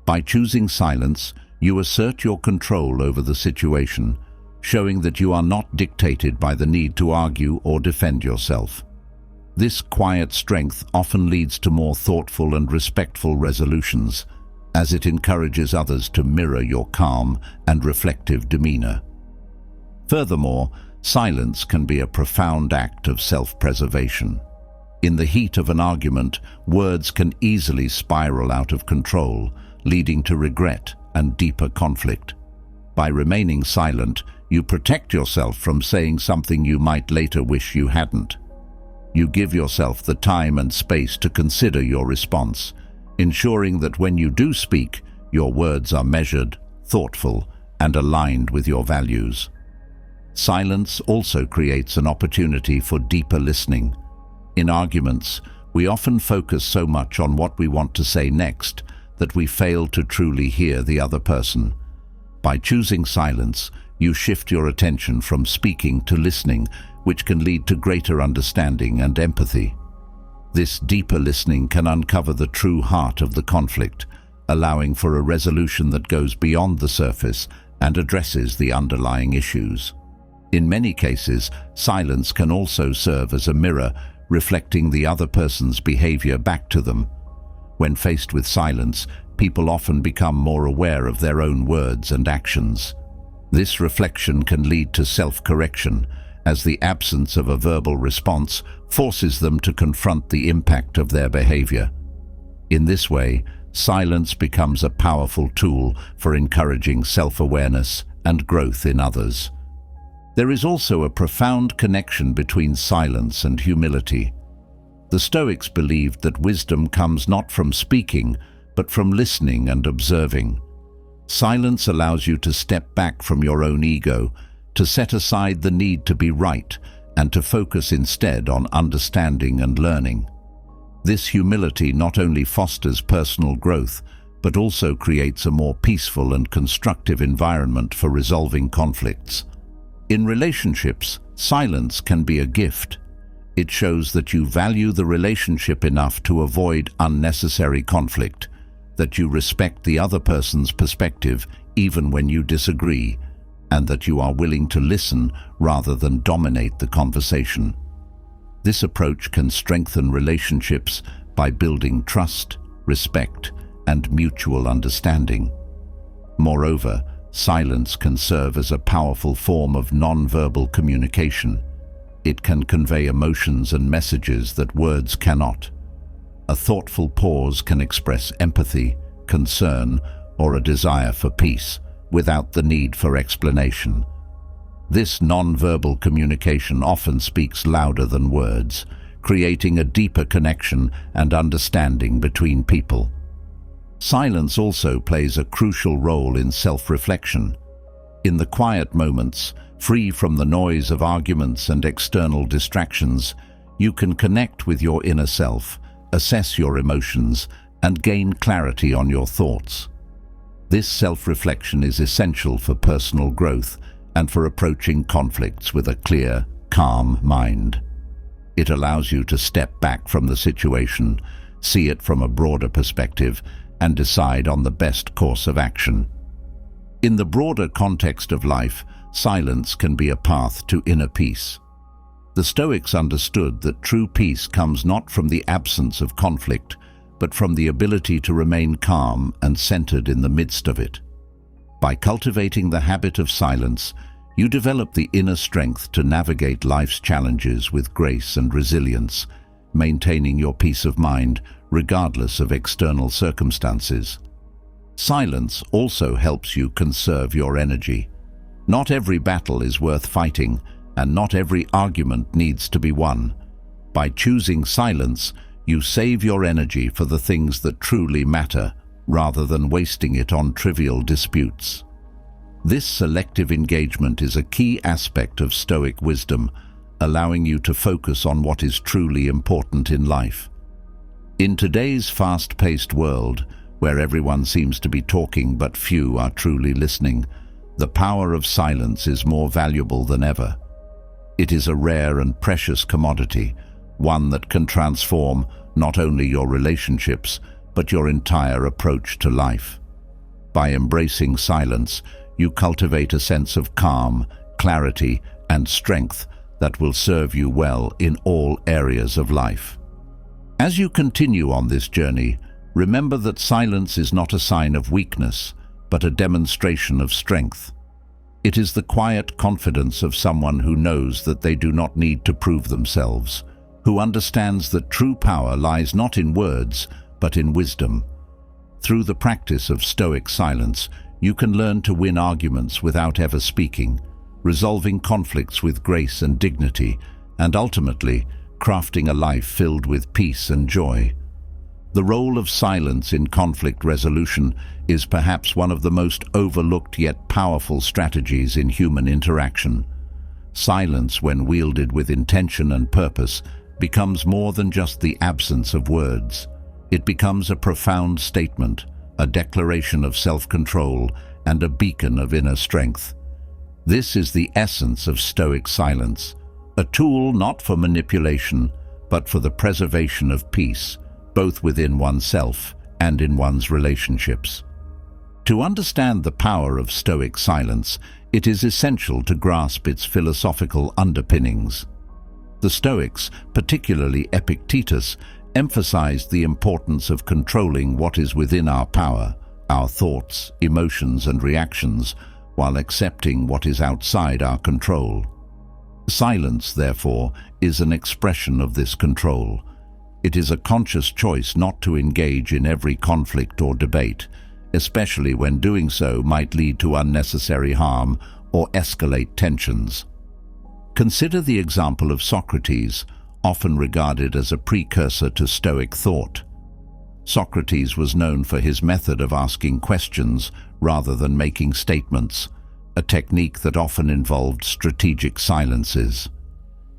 By choosing silence, you assert your control over the situation, showing that you are not dictated by the need to argue or defend yourself. This quiet strength often leads to more thoughtful and respectful resolutions, as it encourages others to mirror your calm and reflective demeanor. Furthermore, silence can be a profound act of self-preservation. In the heat of an argument, words can easily spiral out of control, leading to regret and deeper conflict. By remaining silent, you protect yourself from saying something you might later wish you hadn't. You give yourself the time and space to consider your response, ensuring that when you do speak, your words are measured, thoughtful, and aligned with your values. Silence also creates an opportunity for deeper listening. In arguments, we often focus so much on what we want to say next that we fail to truly hear the other person. By choosing silence, you shift your attention from speaking to listening, which can lead to greater understanding and empathy. This deeper listening can uncover the true heart of the conflict, allowing for a resolution that goes beyond the surface and addresses the underlying issues. In many cases, silence can also serve as a mirror, reflecting the other person's behavior back to them. When faced with silence, people often become more aware of their own words and actions. This reflection can lead to self-correction, as the absence of a verbal response forces them to confront the impact of their behavior. In this way, silence becomes a powerful tool for encouraging self-awareness and growth in others. There is also a profound connection between silence and humility. The Stoics believed that wisdom comes not from speaking, but from listening and observing. Silence allows you to step back from your own ego, to set aside the need to be right, and to focus instead on understanding and learning. This humility not only fosters personal growth, but also creates a more peaceful and constructive environment for resolving conflicts. In relationships, silence can be a gift. It shows that you value the relationship enough to avoid unnecessary conflict, that you respect the other person's perspective even when you disagree, and that you are willing to listen rather than dominate the conversation. This approach can strengthen relationships by building trust, respect, and mutual understanding. Moreover, silence can serve as a powerful form of non-verbal communication. It can convey emotions and messages that words cannot. A thoughtful pause can express empathy, concern, or a desire for peace, without the need for explanation. This non-verbal communication often speaks louder than words, creating a deeper connection and understanding between people. Silence also plays a crucial role in self-reflection. In the quiet moments, free from the noise of arguments and external distractions, you can connect with your inner self, assess your emotions, and gain clarity on your thoughts. This self-reflection is essential for personal growth and for approaching conflicts with a clear, calm mind. It allows you to step back from the situation, see it from a broader perspective, and decide on the best course of action. In the broader context of life, silence can be a path to inner peace. The Stoics understood that true peace comes not from the absence of conflict, but from the ability to remain calm and centered in the midst of it. By cultivating the habit of silence, you develop the inner strength to navigate life's challenges with grace and resilience, maintaining your peace of mind regardless of external circumstances. Silence also helps you conserve your energy. Not every battle is worth fighting, and not every argument needs to be won. By choosing silence, you save your energy for the things that truly matter, rather than wasting it on trivial disputes. This selective engagement is a key aspect of Stoic wisdom, allowing you to focus on what is truly important in life. In today's fast-paced world, where everyone seems to be talking but few are truly listening, the power of silence is more valuable than ever. It is a rare and precious commodity, one that can transform not only your relationships, but your entire approach to life. By embracing silence, you cultivate a sense of calm, clarity, and strength that will serve you well in all areas of life. As you continue on this journey, remember that silence is not a sign of weakness, but a demonstration of strength. It is the quiet confidence of someone who knows that they do not need to prove themselves, who understands that true power lies not in words, but in wisdom. Through the practice of Stoic silence, you can learn to win arguments without ever speaking, resolving conflicts with grace and dignity, and ultimately, crafting a life filled with peace and joy. The role of silence in conflict resolution is perhaps one of the most overlooked yet powerful strategies in human interaction. Silence, when wielded with intention and purpose, becomes more than just the absence of words. It becomes a profound statement, a declaration of self-control, and a beacon of inner strength. This is the essence of Stoic silence, a tool not for manipulation, but for the preservation of peace, both within oneself and in one's relationships. To understand the power of Stoic silence, it is essential to grasp its philosophical underpinnings. The Stoics, particularly Epictetus, emphasized the importance of controlling what is within our power, our thoughts, emotions, and reactions, while accepting what is outside our control. Silence, therefore, is an expression of this control. It is a conscious choice not to engage in every conflict or debate, especially when doing so might lead to unnecessary harm or escalate tensions. Consider the example of Socrates, often regarded as a precursor to Stoic thought. Socrates was known for his method of asking questions rather than making statements, a technique that often involved strategic silences.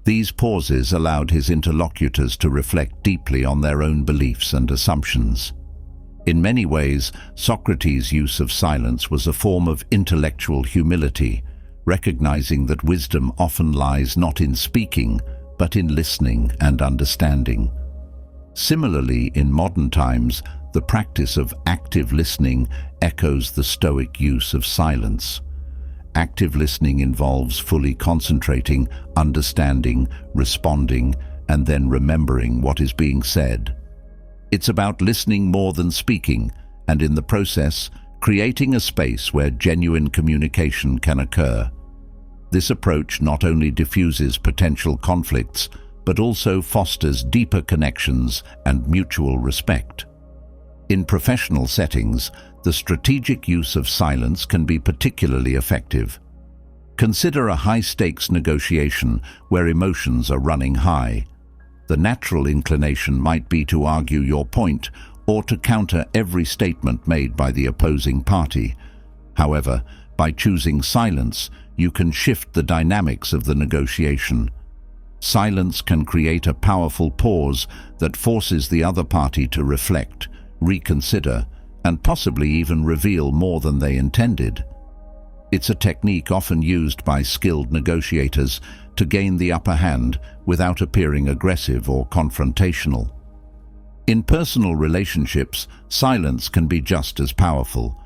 These pauses allowed his interlocutors to reflect deeply on their own beliefs and assumptions. In many ways, Socrates' use of silence was a form of intellectual humility, recognizing that wisdom often lies not in speaking, but in listening and understanding. Similarly, in modern times, the practice of active listening echoes the Stoic use of silence. Active listening involves fully concentrating, understanding, responding, and then remembering what is being said. It's about listening more than speaking, and in the process, creating a space where genuine communication can occur. This approach not only diffuses potential conflicts, but also fosters deeper connections and mutual respect. In professional settings, the strategic use of silence can be particularly effective. Consider a high-stakes negotiation where emotions are running high. The natural inclination might be to argue your point or to counter every statement made by the opposing party. However, by choosing silence, you can shift the dynamics of the negotiation. Silence can create a powerful pause that forces the other party to reflect, reconsider, and possibly even reveal more than they intended. It's a technique often used by skilled negotiators to gain the upper hand without appearing aggressive or confrontational. In personal relationships, silence can be just as powerful.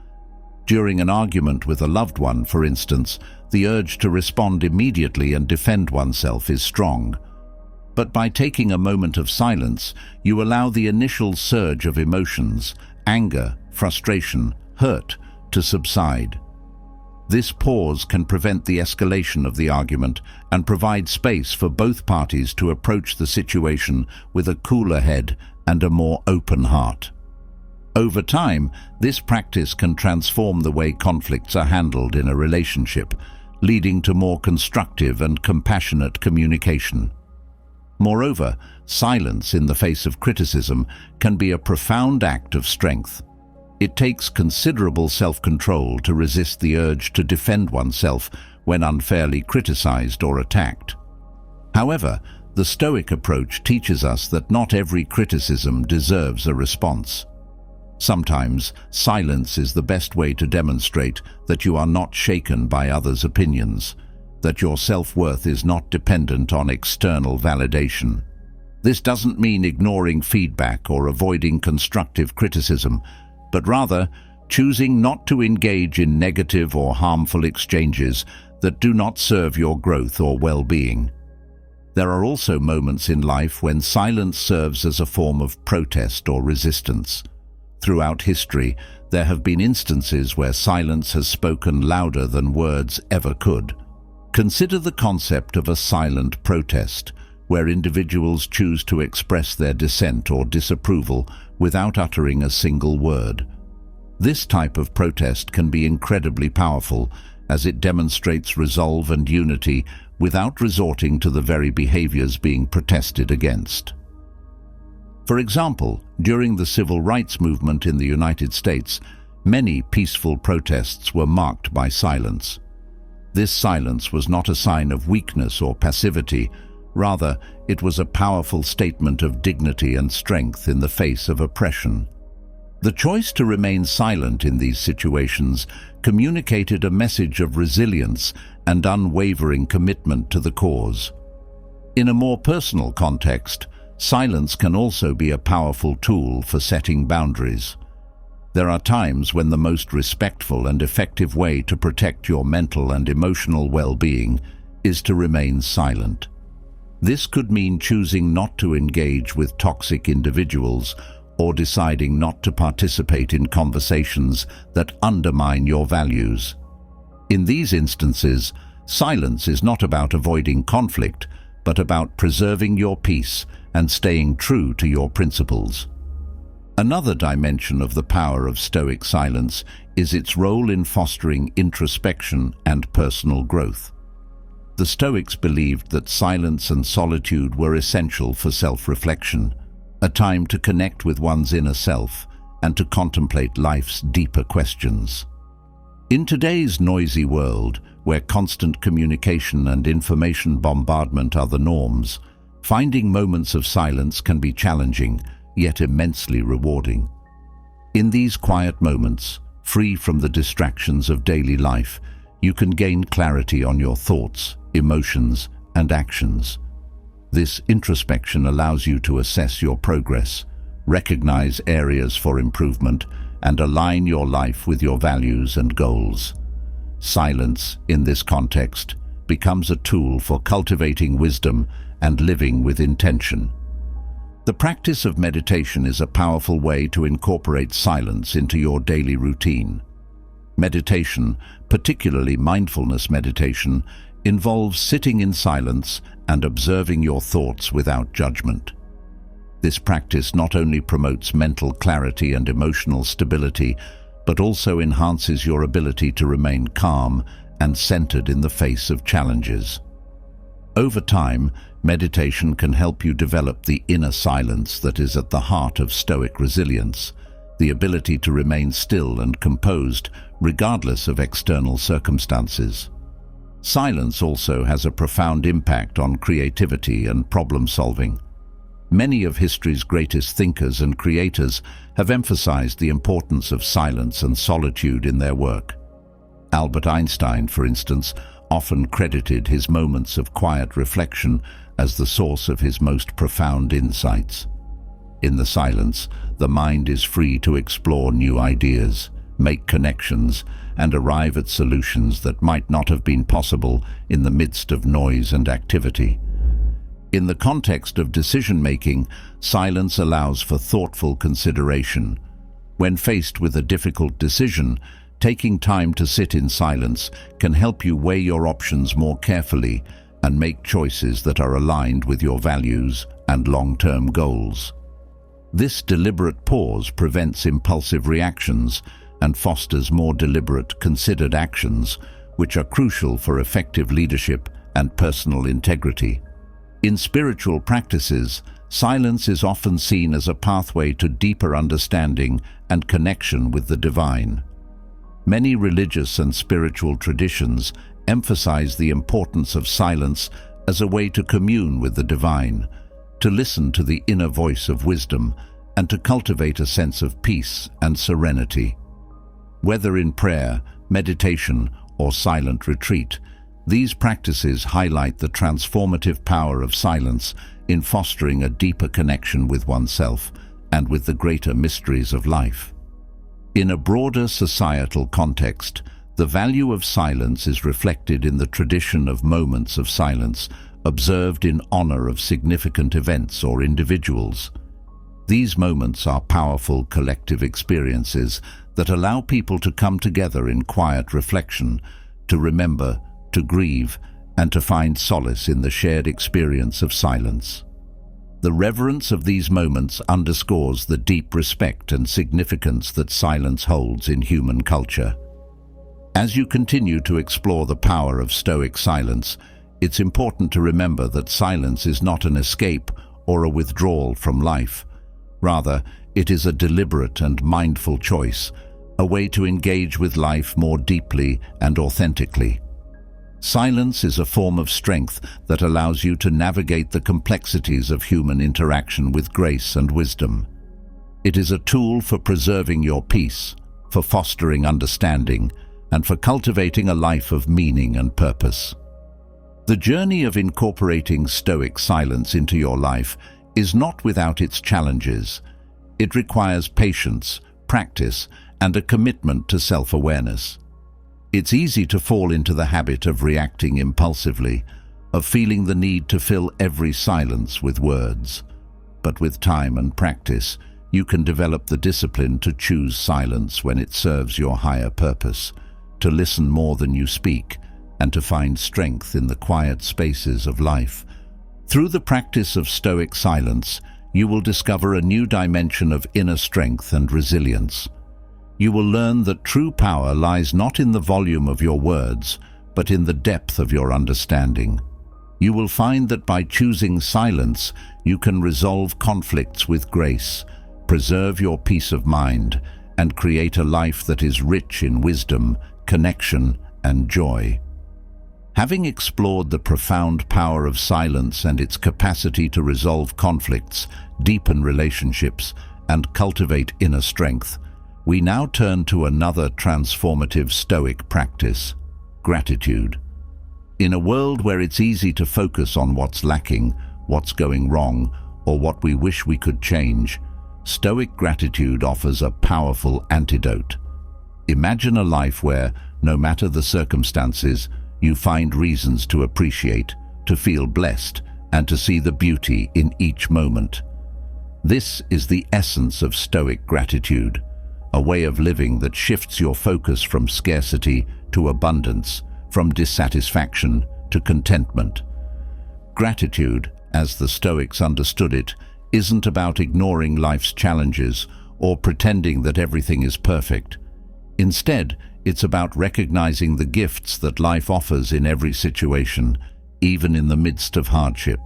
During an argument with a loved one, for instance, the urge to respond immediately and defend oneself is strong. But by taking a moment of silence, you allow the initial surge of emotions, anger, frustration, hurt, to subside. This pause can prevent the escalation of the argument and provide space for both parties to approach the situation with a cooler head and a more open heart. Over time, this practice can transform the way conflicts are handled in a relationship, leading to more constructive and compassionate communication. Moreover, silence in the face of criticism can be a profound act of strength. It takes considerable self-control to resist the urge to defend oneself when unfairly criticized or attacked. However, the Stoic approach teaches us that not every criticism deserves a response. Sometimes, silence is the best way to demonstrate that you are not shaken by others' opinions, that your self-worth is not dependent on external validation. This doesn't mean ignoring feedback or avoiding constructive criticism, but rather choosing not to engage in negative or harmful exchanges that do not serve your growth or well-being. There are also moments in life when silence serves as a form of protest or resistance. Throughout history, there have been instances where silence has spoken louder than words ever could. Consider the concept of a silent protest, where individuals choose to express their dissent or disapproval without uttering a single word. This type of protest can be incredibly powerful, as it demonstrates resolve and unity without resorting to the very behaviors being protested against. For example, during the civil rights movement in the United States, many peaceful protests were marked by silence. This silence was not a sign of weakness or passivity. Rather, it was a powerful statement of dignity and strength in the face of oppression. The choice to remain silent in these situations communicated a message of resilience and unwavering commitment to the cause. In a more personal context, silence can also be a powerful tool for setting boundaries. There are times when the most respectful and effective way to protect your mental and emotional well-being is to remain silent. This could mean choosing not to engage with toxic individuals or deciding not to participate in conversations that undermine your values. In these instances, silence is not about avoiding conflict, but about preserving your peace and staying true to your principles. Another dimension of the power of Stoic silence is its role in fostering introspection and personal growth. The Stoics believed that silence and solitude were essential for self-reflection, a time to connect with one's inner self and to contemplate life's deeper questions. In today's noisy world, where constant communication and information bombardment are the norms, finding moments of silence can be challenging, yet immensely rewarding. In these quiet moments, free from the distractions of daily life, you can gain clarity on your thoughts, emotions, and actions. This introspection allows you to assess your progress, recognize areas for improvement, and align your life with your values and goals. Silence, in this context, becomes a tool for cultivating wisdom and living with intention. The practice of meditation is a powerful way to incorporate silence into your daily routine. Meditation, particularly mindfulness meditation, involves sitting in silence and observing your thoughts without judgment. This practice not only promotes mental clarity and emotional stability, but also enhances your ability to remain calm and centered in the face of challenges. Over time, meditation can help you develop the inner silence that is at the heart of Stoic resilience, the ability to remain still and composed regardless of external circumstances. Silence also has a profound impact on creativity and problem-solving. Many of history's greatest thinkers and creators have emphasized the importance of silence and solitude in their work. Albert Einstein, for instance, often credited his moments of quiet reflection as the source of his most profound insights. In the silence, the mind is free to explore new ideas, make connections, and arrive at solutions that might not have been possible in the midst of noise and activity. In the context of decision-making, silence allows for thoughtful consideration. When faced with a difficult decision, taking time to sit in silence can help you weigh your options more carefully and make choices that are aligned with your values and long-term goals. This deliberate pause prevents impulsive reactions and fosters more deliberate, considered actions, which are crucial for effective leadership and personal integrity. In spiritual practices, silence is often seen as a pathway to deeper understanding and connection with the divine. Many religious and spiritual traditions emphasize the importance of silence as a way to commune with the divine, to listen to the inner voice of wisdom, and to cultivate a sense of peace and serenity. Whether in prayer, meditation, or silent retreat, these practices highlight the transformative power of silence in fostering a deeper connection with oneself and with the greater mysteries of life. In a broader societal context, the value of silence is reflected in the tradition of moments of silence observed in honor of significant events or individuals. These moments are powerful collective experiences that allow people to come together in quiet reflection, to remember, to grieve, and to find solace in the shared experience of silence. The reverence of these moments underscores the deep respect and significance that silence holds in human culture. As you continue to explore the power of Stoic silence, it's important to remember that silence is not an escape or a withdrawal from life. Rather, it is a deliberate and mindful choice, a way to engage with life more deeply and authentically. Silence is a form of strength that allows you to navigate the complexities of human interaction with grace and wisdom. It is a tool for preserving your peace, for fostering understanding, and for cultivating a life of meaning and purpose. The journey of incorporating Stoic silence into your life is not without its challenges. It requires patience, practice, and a commitment to self-awareness. It's easy to fall into the habit of reacting impulsively, of feeling the need to fill every silence with words. But with time and practice, you can develop the discipline to choose silence when it serves your higher purpose, to listen more than you speak, and to find strength in the quiet spaces of life. Through the practice of Stoic silence, you will discover a new dimension of inner strength and resilience. You will learn that true power lies not in the volume of your words, but in the depth of your understanding. You will find that by choosing silence, you can resolve conflicts with grace, preserve your peace of mind, and create a life that is rich in wisdom, connection, and joy. Having explored the profound power of silence and its capacity to resolve conflicts, deepen relationships, and cultivate inner strength, we now turn to another transformative Stoic practice: gratitude. In a world where it's easy to focus on what's lacking, what's going wrong, or what we wish we could change, Stoic gratitude offers a powerful antidote. Imagine a life where, no matter the circumstances, you find reasons to appreciate, to feel blessed, and to see the beauty in each moment. This is the essence of Stoic gratitude, a way of living that shifts your focus from scarcity to abundance, from dissatisfaction to contentment. Gratitude, as the Stoics understood it, isn't about ignoring life's challenges or pretending that everything is perfect. Instead, it's about recognizing the gifts that life offers in every situation, even in the midst of hardship.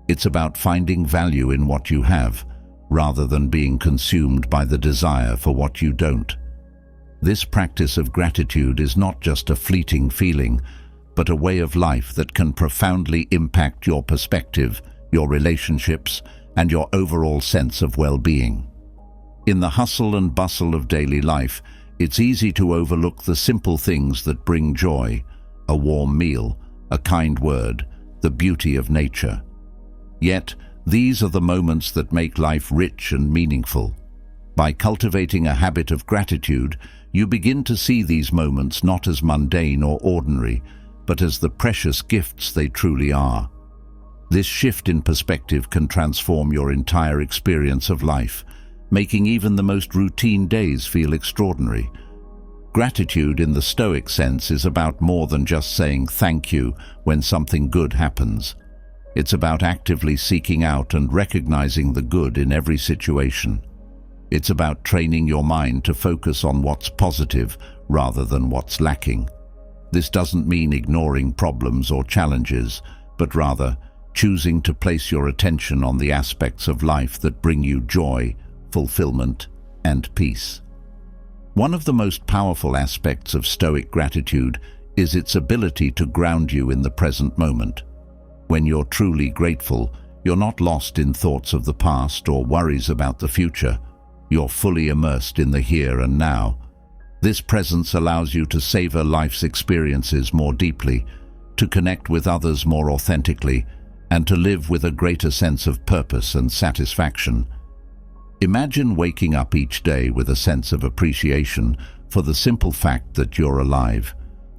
It's about finding value in what you have, rather than being consumed by the desire for what you don't. This practice of gratitude is not just a fleeting feeling, but a way of life that can profoundly impact your perspective, your relationships, and your overall sense of well-being. In the hustle and bustle of daily life, it's easy to overlook the simple things that bring joy: a warm meal, a kind word, the beauty of nature. Yet, these are the moments that make life rich and meaningful. By cultivating a habit of gratitude, you begin to see these moments not as mundane or ordinary, but as the precious gifts they truly are. This shift in perspective can transform your entire experience of life, making even the most routine days feel extraordinary. Gratitude in the Stoic sense is about more than just saying thank you when something good happens. It's about actively seeking out and recognizing the good in every situation. It's about training your mind to focus on what's positive rather than what's lacking. This doesn't mean ignoring problems or challenges, but rather choosing to place your attention on the aspects of life that bring you joy, fulfillment, and peace. One of the most powerful aspects of Stoic gratitude is its ability to ground you in the present moment. When you're truly grateful, you're not lost in thoughts of the past or worries about the future. You're fully immersed in the here and now. This presence allows you to savor life's experiences more deeply, to connect with others more authentically, and to live with a greater sense of purpose and satisfaction. Imagine waking up each day with a sense of appreciation for the simple fact that you're alive,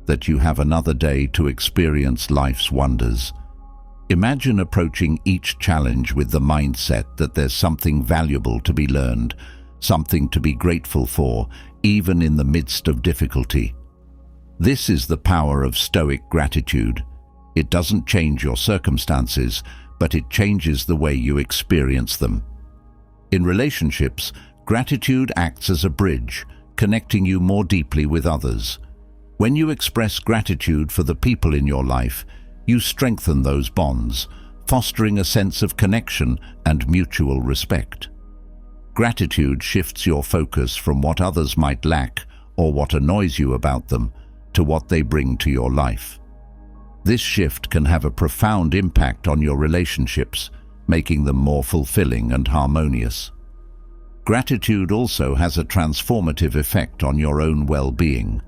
that you have another day to experience life's wonders. Imagine approaching each challenge with the mindset that there's something valuable to be learned, something to be grateful for, even in the midst of difficulty. This is the power of Stoic gratitude. It doesn't change your circumstances, but it changes the way you experience them. In relationships, gratitude acts as a bridge, connecting you more deeply with others. When you express gratitude for the people in your life, you strengthen those bonds, fostering a sense of connection and mutual respect. Gratitude shifts your focus from what others might lack or what annoys you about them to what they bring to your life. This shift can have a profound impact on your relationships, making them more fulfilling and harmonious. Gratitude also has a transformative effect on your own well-being.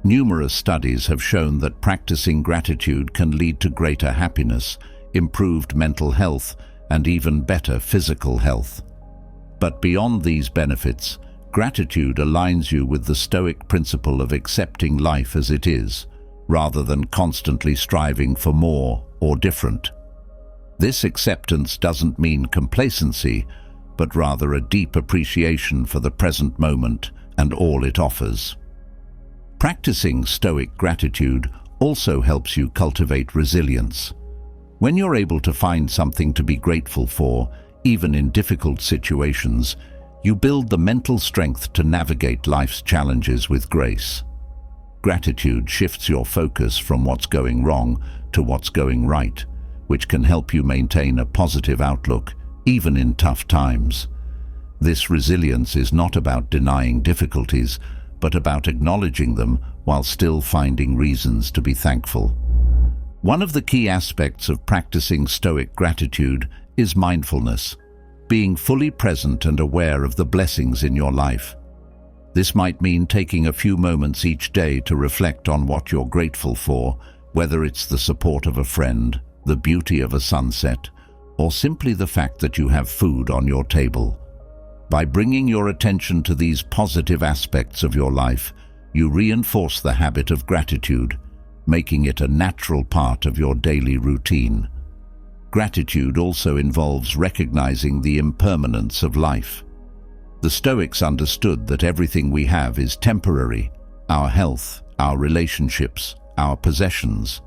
Numerous studies have shown that practicing gratitude can lead to greater happiness, improved mental health, and even better physical health. But beyond these benefits, gratitude aligns you with the Stoic principle of accepting life as it is, rather than constantly striving for more or different. This acceptance doesn't mean complacency, but rather a deep appreciation for the present moment and all it offers. Practicing Stoic gratitude also helps you cultivate resilience. When you're able to find something to be grateful for, even in difficult situations, you build the mental strength to navigate life's challenges with grace. Gratitude shifts your focus from what's going wrong to what's going right, which can help you maintain a positive outlook, even in tough times. This resilience is not about denying difficulties, but about acknowledging them while still finding reasons to be thankful. One of the key aspects of practicing Stoic gratitude is mindfulness, being fully present and aware of the blessings in your life. This might mean taking a few moments each day to reflect on what you're grateful for, whether it's the support of a friend, the beauty of a sunset, or simply the fact that you have food on your table. By bringing your attention to these positive aspects of your life, you reinforce the habit of gratitude, making it a natural part of your daily routine. Gratitude also involves recognizing the impermanence of life. The Stoics understood that everything we have is temporary: our health, our relationships, our possessions.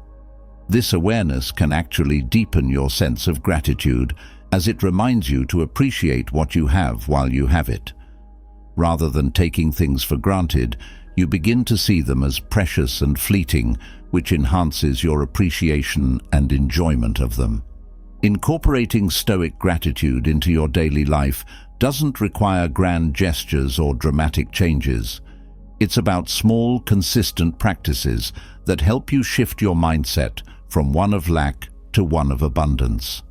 This awareness can actually deepen your sense of gratitude, as it reminds you to appreciate what you have while you have it. Rather than taking things for granted, you begin to see them as precious and fleeting, which enhances your appreciation and enjoyment of them. Incorporating Stoic gratitude into your daily life doesn't require grand gestures or dramatic changes. It's about small, consistent practices that help you shift your mindset from one of lack to one of abundance.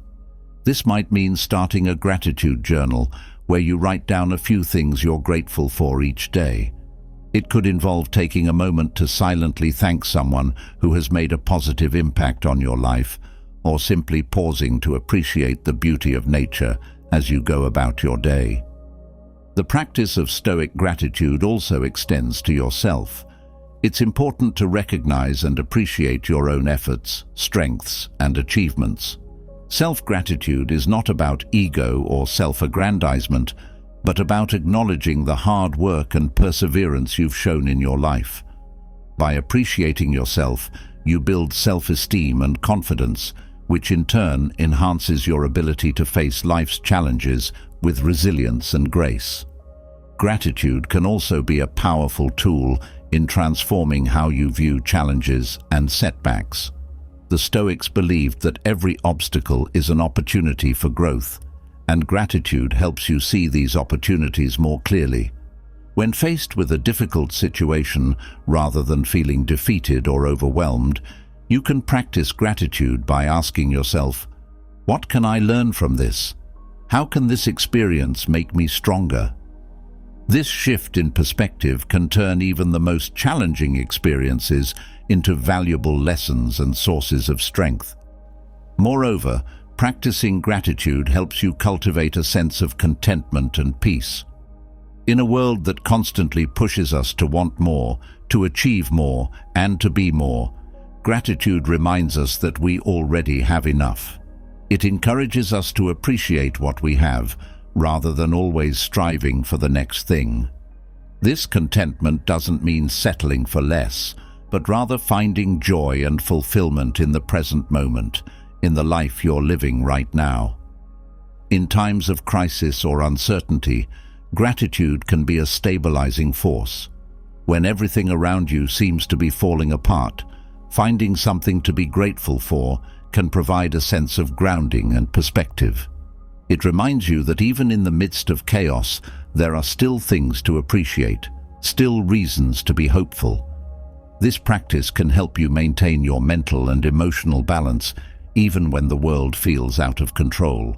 This might mean starting a gratitude journal where you write down a few things you're grateful for each day. It could involve taking a moment to silently thank someone who has made a positive impact on your life, or simply pausing to appreciate the beauty of nature as you go about your day. The practice of Stoic gratitude also extends to yourself. It's important to recognize and appreciate your own efforts, strengths, and achievements. Self-gratitude is not about ego or self-aggrandizement, but about acknowledging the hard work and perseverance you've shown in your life. By appreciating yourself, you build self-esteem and confidence, which in turn enhances your ability to face life's challenges with resilience and grace. Gratitude can also be a powerful tool in transforming how you view challenges and setbacks. The Stoics believed that every obstacle is an opportunity for growth, and gratitude helps you see these opportunities more clearly. When faced with a difficult situation, rather than feeling defeated or overwhelmed, you can practice gratitude by asking yourself, "What can I learn from this? How can this experience make me stronger?" This shift in perspective can turn even the most challenging experiences into valuable lessons and sources of strength. Moreover, practicing gratitude helps you cultivate a sense of contentment and peace. In a world that constantly pushes us to want more, to achieve more, and to be more, gratitude reminds us that we already have enough. It encourages us to appreciate what we have, rather than always striving for the next thing. This contentment doesn't mean settling for less, but rather finding joy and fulfillment in the present moment, in the life you're living right now. In times of crisis or uncertainty, gratitude can be a stabilizing force. When everything around you seems to be falling apart, finding something to be grateful for can provide a sense of grounding and perspective. It reminds you that even in the midst of chaos, there are still things to appreciate, still reasons to be hopeful. This practice can help you maintain your mental and emotional balance even when the world feels out of control.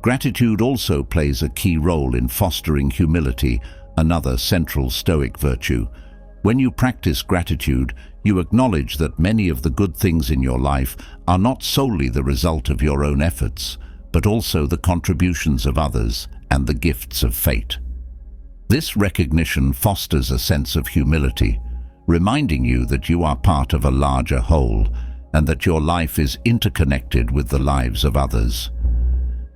Gratitude also plays a key role in fostering humility, another central Stoic virtue. When you practice gratitude, you acknowledge that many of the good things in your life are not solely the result of your own efforts, but also the contributions of others and the gifts of fate. This recognition fosters a sense of humility, reminding you that you are part of a larger whole and that your life is interconnected with the lives of others.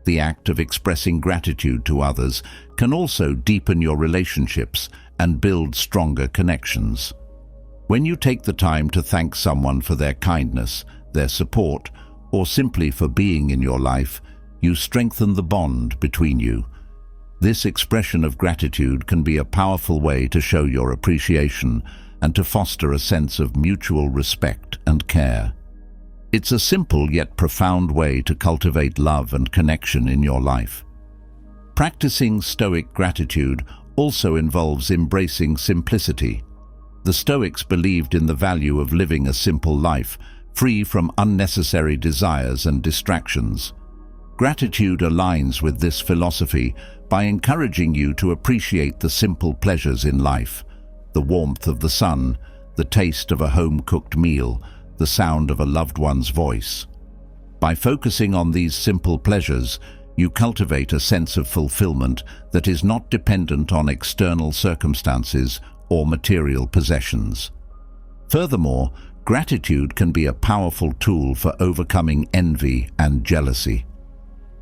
The act of expressing gratitude to others can also deepen your relationships and build stronger connections. When you take the time to thank someone for their kindness, their support, or simply for being in your life, you strengthen the bond between you. This expression of gratitude can be a powerful way to show your appreciation and to foster a sense of mutual respect and care. It's a simple yet profound way to cultivate love and connection in your life. Practicing Stoic gratitude also involves embracing simplicity. The Stoics believed in the value of living a simple life, free from unnecessary desires and distractions. Gratitude aligns with this philosophy by encouraging you to appreciate the simple pleasures in life: the warmth of the sun, the taste of a home-cooked meal, the sound of a loved one's voice. By focusing on these simple pleasures, you cultivate a sense of fulfillment that is not dependent on external circumstances or material possessions. Furthermore, gratitude can be a powerful tool for overcoming envy and jealousy.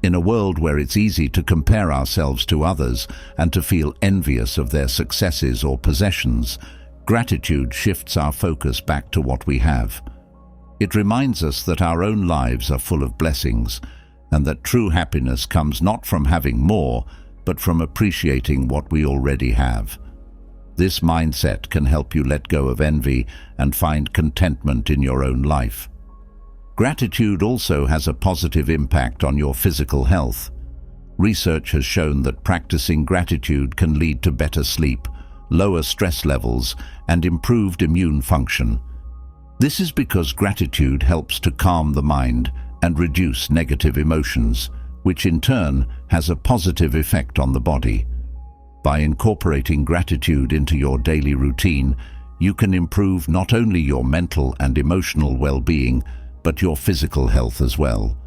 In a world where it's easy to compare ourselves to others and to feel envious of their successes or possessions, gratitude shifts our focus back to what we have. It reminds us that our own lives are full of blessings, and that true happiness comes not from having more, but from appreciating what we already have. This mindset can help you let go of envy and find contentment in your own life. Gratitude also has a positive impact on your physical health. Research has shown that practicing gratitude can lead to better sleep, lower stress levels, and improved immune function. This is because gratitude helps to calm the mind and reduce negative emotions, which in turn has a positive effect on the body. By incorporating gratitude into your daily routine, you can improve not only your mental and emotional well-being, but your physical health as well.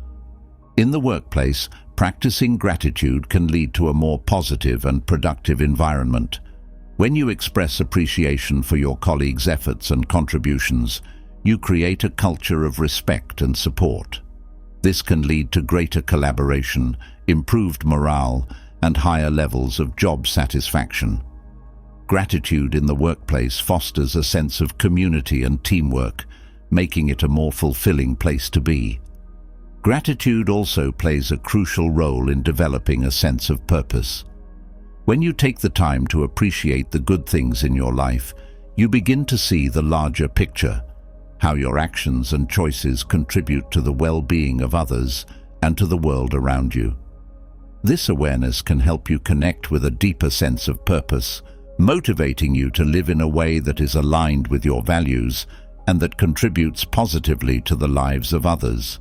In the workplace, practicing gratitude can lead to a more positive and productive environment. When you express appreciation for your colleagues' efforts and contributions, you create a culture of respect and support. This can lead to greater collaboration, improved morale, and higher levels of job satisfaction. Gratitude in the workplace fosters a sense of community and teamwork, making it a more fulfilling place to be. Gratitude also plays a crucial role in developing a sense of purpose. When you take the time to appreciate the good things in your life, you begin to see the larger picture, how your actions and choices contribute to the well-being of others and to the world around you. This awareness can help you connect with a deeper sense of purpose, motivating you to live in a way that is aligned with your values and that contributes positively to the lives of others.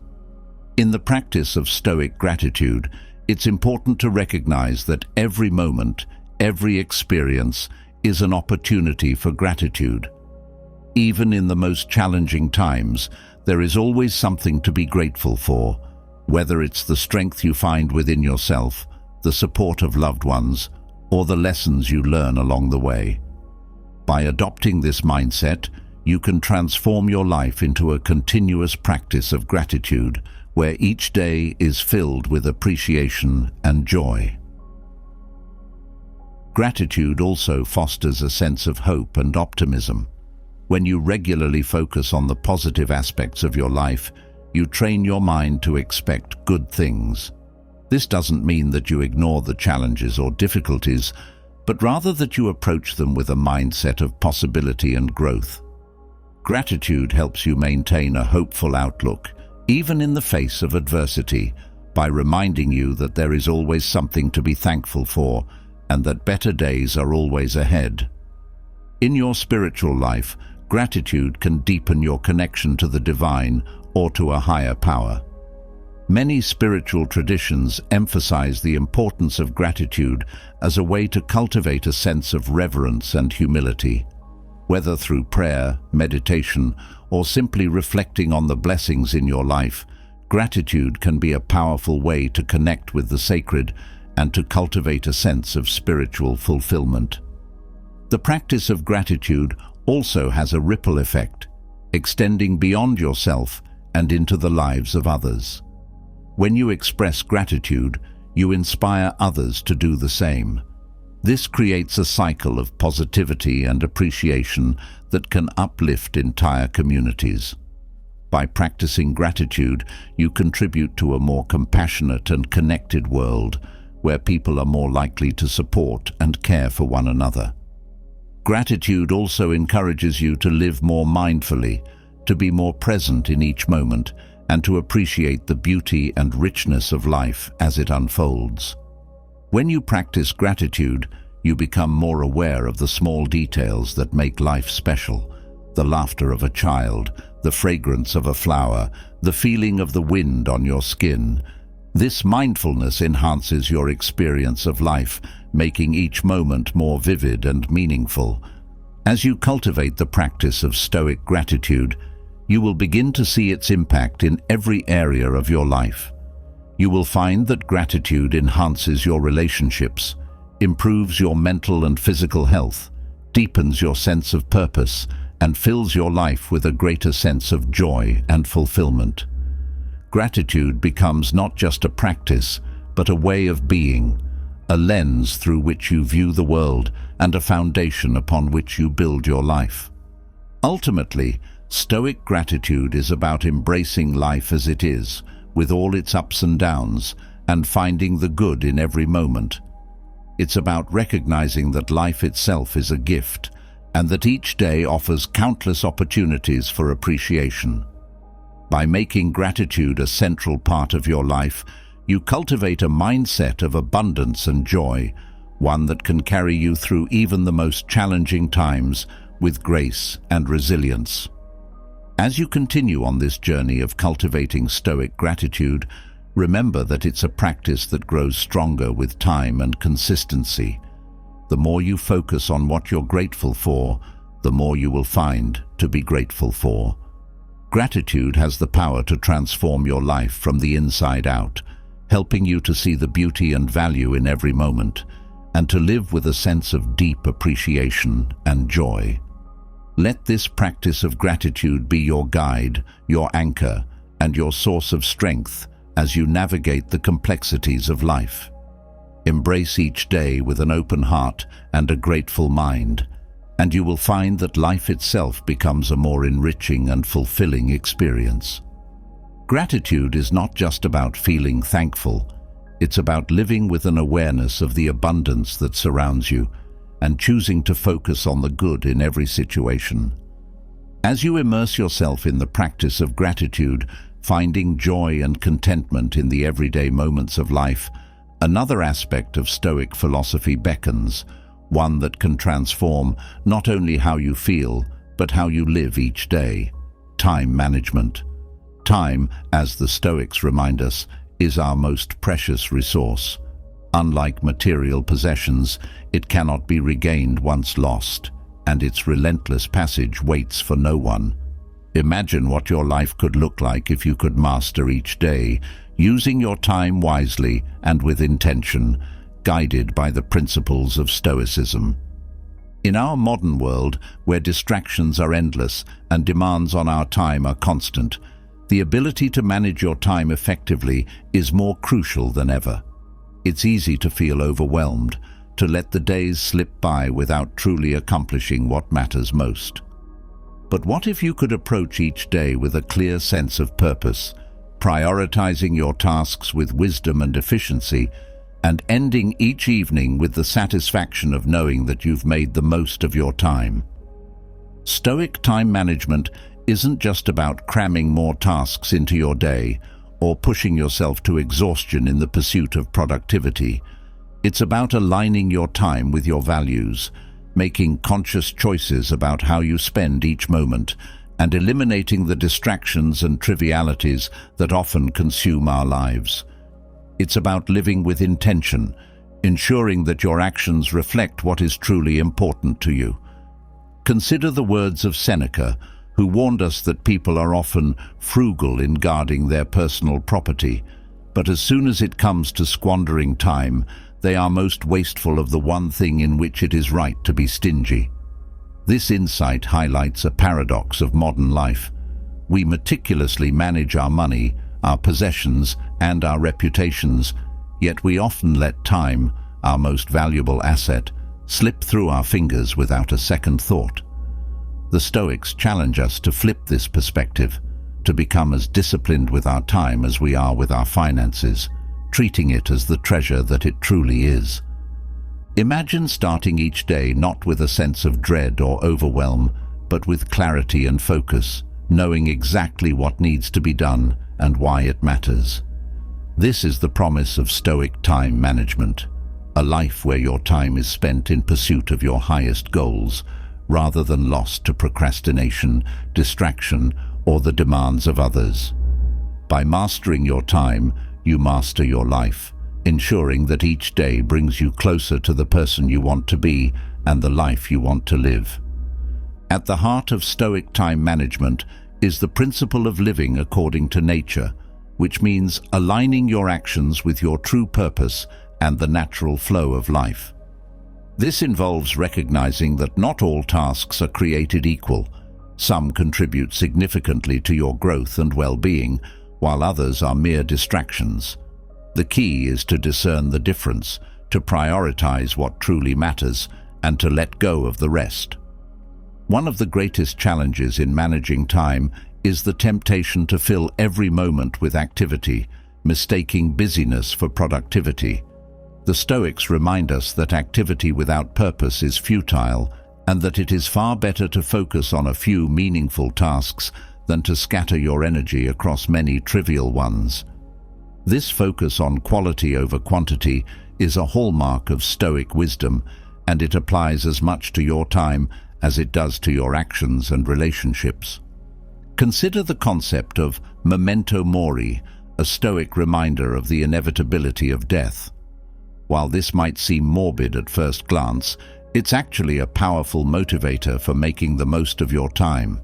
In the practice of Stoic gratitude, it's important to recognize that every moment, every experience is an opportunity for gratitude. Even in the most challenging times, there is always something to be grateful for, whether it's the strength you find within yourself, the support of loved ones, or the lessons you learn along the way. By adopting this mindset, you can transform your life into a continuous practice of gratitude, where each day is filled with appreciation and joy. Gratitude also fosters a sense of hope and optimism. When you regularly focus on the positive aspects of your life, you train your mind to expect good things. This doesn't mean that you ignore the challenges or difficulties, but rather that you approach them with a mindset of possibility and growth. Gratitude helps you maintain a hopeful outlook, even in the face of adversity, by reminding you that there is always something to be thankful for and that better days are always ahead. In your spiritual life, gratitude can deepen your connection to the divine or to a higher power. Many spiritual traditions emphasize the importance of gratitude as a way to cultivate a sense of reverence and humility. Whether through prayer, meditation, or simply reflecting on the blessings in your life, gratitude can be a powerful way to connect with the sacred and to cultivate a sense of spiritual fulfillment. The practice of gratitude also has a ripple effect, extending beyond yourself and into the lives of others. When you express gratitude, you inspire others to do the same. This creates a cycle of positivity and appreciation that can uplift entire communities. By practicing gratitude, you contribute to a more compassionate and connected world, where people are more likely to support and care for one another. Gratitude also encourages you to live more mindfully, to be more present in each moment, and to appreciate the beauty and richness of life as it unfolds. When you practice gratitude, you become more aware of the small details that make life special: the laughter of a child, the fragrance of a flower, the feeling of the wind on your skin. This mindfulness enhances your experience of life, making each moment more vivid and meaningful. As you cultivate the practice of Stoic gratitude, you will begin to see its impact in every area of your life. You will find that gratitude enhances your relationships, improves your mental and physical health, deepens your sense of purpose, and fills your life with a greater sense of joy and fulfillment. Gratitude becomes not just a practice, but a way of being, a lens through which you view the world and a foundation upon which you build your life. Ultimately, Stoic gratitude is about embracing life as it is, with all its ups and downs, and finding the good in every moment. It's about recognizing that life itself is a gift, and that each day offers countless opportunities for appreciation. By making gratitude a central part of your life, you cultivate a mindset of abundance and joy, one that can carry you through even the most challenging times with grace and resilience. As you continue on this journey of cultivating Stoic gratitude, remember that it's a practice that grows stronger with time and consistency. The more you focus on what you're grateful for, the more you will find to be grateful for. Gratitude has the power to transform your life from the inside out, helping you to see the beauty and value in every moment, and to live with a sense of deep appreciation and joy. Let this practice of gratitude be your guide, your anchor, and your source of strength as you navigate the complexities of life. Embrace each day with an open heart and a grateful mind, and you will find that life itself becomes a more enriching and fulfilling experience. Gratitude is not just about feeling thankful, it's about living with an awareness of the abundance that surrounds you and choosing to focus on the good in every situation. As you immerse yourself in the practice of gratitude, finding joy and contentment in the everyday moments of life, another aspect of Stoic philosophy beckons, one that can transform not only how you feel, but how you live each day: time management. Time, as the Stoics remind us, is our most precious resource. Unlike material possessions, it cannot be regained once lost, and its relentless passage waits for no one. Imagine what your life could look like if you could master each day, using your time wisely and with intention, guided by the principles of Stoicism. In our modern world, where distractions are endless and demands on our time are constant, the ability to manage your time effectively is more crucial than ever. It's easy to feel overwhelmed, to let the days slip by without truly accomplishing what matters most. But what if you could approach each day with a clear sense of purpose, prioritizing your tasks with wisdom and efficiency, and ending each evening with the satisfaction of knowing that you've made the most of your time? Stoic time management isn't just about cramming more tasks into your day or pushing yourself to exhaustion in the pursuit of productivity. It's about aligning your time with your values, making conscious choices about how you spend each moment, and eliminating the distractions and trivialities that often consume our lives. It's about living with intention, ensuring that your actions reflect what is truly important to you. Consider the words of Seneca, who warned us that people are often frugal in guarding their personal property, but as soon as it comes to squandering time, they are most wasteful of the one thing in which it is right to be stingy. This insight highlights a paradox of modern life. We meticulously manage our money, our possessions, and our reputations, yet we often let time, our most valuable asset, slip through our fingers without a second thought. The Stoics challenge us to flip this perspective, to become as disciplined with our time as we are with our finances, treating it as the treasure that it truly is. Imagine starting each day not with a sense of dread or overwhelm, but with clarity and focus, knowing exactly what needs to be done and why it matters. This is the promise of Stoic time management, a life where your time is spent in pursuit of your highest goals, rather than lost to procrastination, distraction, or the demands of others. By mastering your time, you master your life, ensuring that each day brings you closer to the person you want to be and the life you want to live. At the heart of Stoic time management is the principle of living according to nature, which means aligning your actions with your true purpose and the natural flow of life. This involves recognizing that not all tasks are created equal. Some contribute significantly to your growth and well-being, while others are mere distractions. The key is to discern the difference, to prioritize what truly matters, and to let go of the rest. One of the greatest challenges in managing time is the temptation to fill every moment with activity, mistaking busyness for productivity. The Stoics remind us that activity without purpose is futile, and that it is far better to focus on a few meaningful tasks than to scatter your energy across many trivial ones. This focus on quality over quantity is a hallmark of Stoic wisdom, and it applies as much to your time as it does to your actions and relationships. Consider the concept of memento mori, a Stoic reminder of the inevitability of death. While this might seem morbid at first glance, it's actually a powerful motivator for making the most of your time.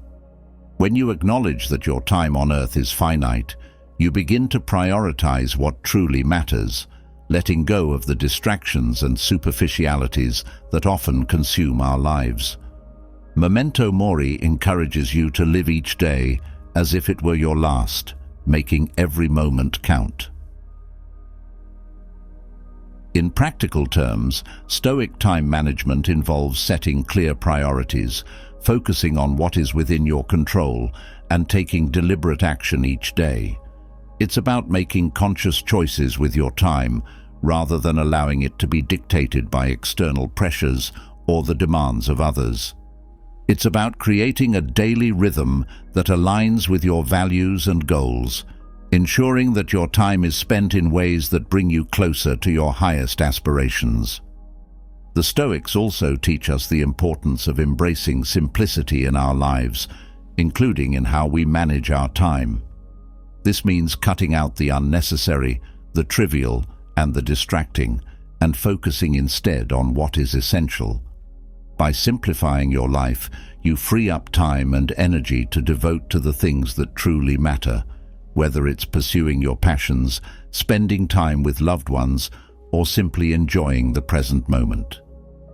When you acknowledge that your time on earth is finite, you begin to prioritize what truly matters, letting go of the distractions and superficialities that often consume our lives. Memento mori encourages you to live each day as if it were your last, making every moment count. In practical terms, Stoic time management involves setting clear priorities, focusing on what is within your control, and taking deliberate action each day. It's about making conscious choices with your time, rather than allowing it to be dictated by external pressures or the demands of others. It's about creating a daily rhythm that aligns with your values and goals, ensuring that your time is spent in ways that bring you closer to your highest aspirations. The Stoics also teach us the importance of embracing simplicity in our lives, including in how we manage our time. This means cutting out the unnecessary, the trivial, and the distracting, and focusing instead on what is essential. By simplifying your life, you free up time and energy to devote to the things that truly matter, whether it's pursuing your passions, spending time with loved ones, or simply enjoying the present moment.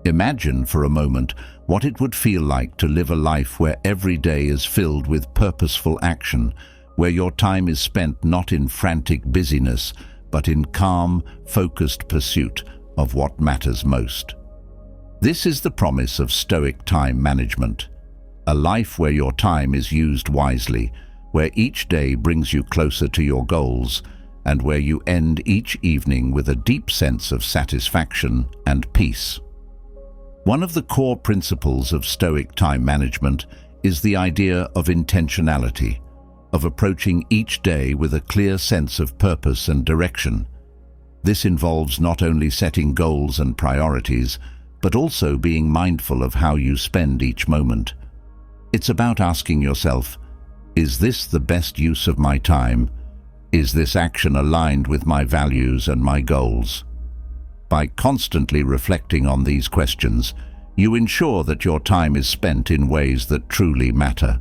Imagine for a moment what it would feel like to live a life where every day is filled with purposeful action, where your time is spent not in frantic busyness, but in calm, focused pursuit of what matters most. This is the promise of Stoic time management, a life where your time is used wisely, where each day brings you closer to your goals, and where you end each evening with a deep sense of satisfaction and peace. One of the core principles of Stoic time management is the idea of intentionality, of approaching each day with a clear sense of purpose and direction. This involves not only setting goals and priorities, but also being mindful of how you spend each moment. It's about asking yourself, is this the best use of my time? Is this action aligned with my values and my goals? By constantly reflecting on these questions, you ensure that your time is spent in ways that truly matter.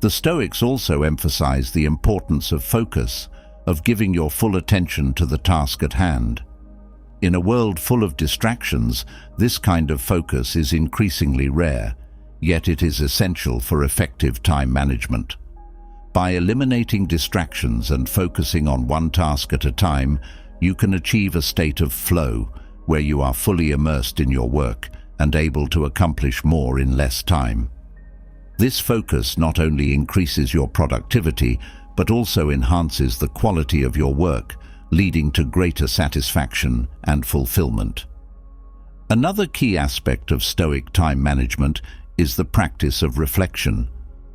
The Stoics also emphasize the importance of focus, of giving your full attention to the task at hand. In a world full of distractions, this kind of focus is increasingly rare, yet it is essential for effective time management. By eliminating distractions and focusing on one task at a time, you can achieve a state of flow, where you are fully immersed in your work and able to accomplish more in less time. This focus not only increases your productivity, but also enhances the quality of your work, leading to greater satisfaction and fulfillment. Another key aspect of Stoic time management is the practice of reflection,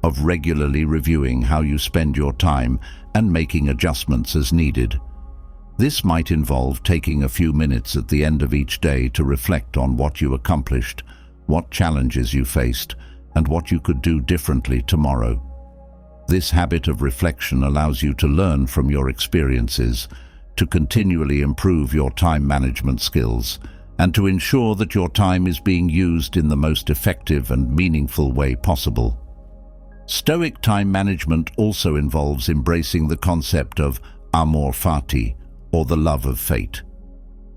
of regularly reviewing how you spend your time and making adjustments as needed. This might involve taking a few minutes at the end of each day to reflect on what you accomplished, what challenges you faced, and what you could do differently tomorrow. This habit of reflection allows you to learn from your experiences, to continually improve your time management skills, and to ensure that your time is being used in the most effective and meaningful way possible. Stoic time management also involves embracing the concept of amor fati, or the love of fate.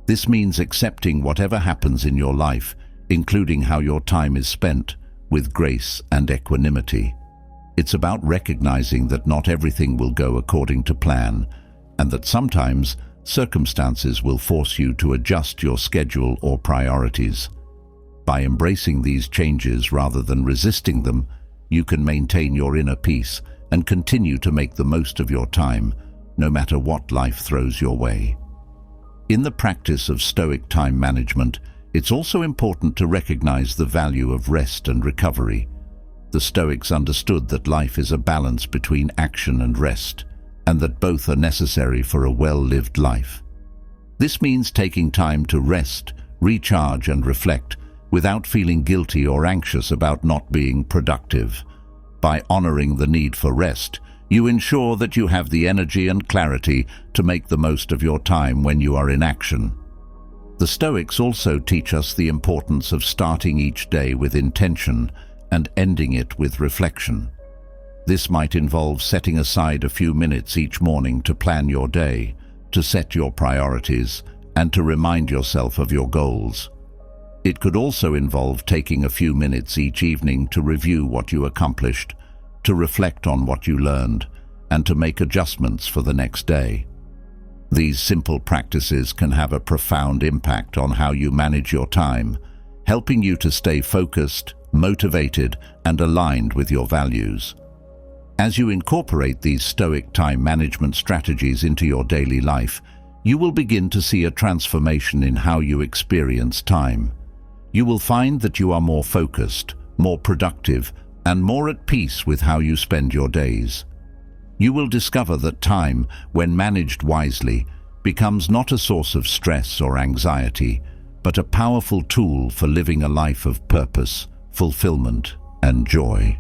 This means accepting whatever happens in your life, including how your time is spent, with grace and equanimity. It's about recognizing that not everything will go according to plan, and that sometimes circumstances will force you to adjust your schedule or priorities. By embracing these changes rather than resisting them, you can maintain your inner peace and continue to make the most of your time, no matter what life throws your way. In the practice of Stoic time management, it's also important to recognize the value of rest and recovery. The Stoics understood that life is a balance between action and rest, and that both are necessary for a well-lived life. This means taking time to rest, recharge, and reflect without feeling guilty or anxious about not being productive. By honoring the need for rest, you ensure that you have the energy and clarity to make the most of your time when you are in action. The Stoics also teach us the importance of starting each day with intention and ending it with reflection. This might involve setting aside a few minutes each morning to plan your day, to set your priorities, and to remind yourself of your goals. It could also involve taking a few minutes each evening to review what you accomplished, to reflect on what you learned, and to make adjustments for the next day. These simple practices can have a profound impact on how you manage your time, helping you to stay focused, motivated, and aligned with your values. As you incorporate these Stoic time management strategies into your daily life, you will begin to see a transformation in how you experience time. You will find that you are more focused, more productive, and more at peace with how you spend your days. You will discover that time, when managed wisely, becomes not a source of stress or anxiety, but a powerful tool for living a life of purpose, fulfillment, and joy.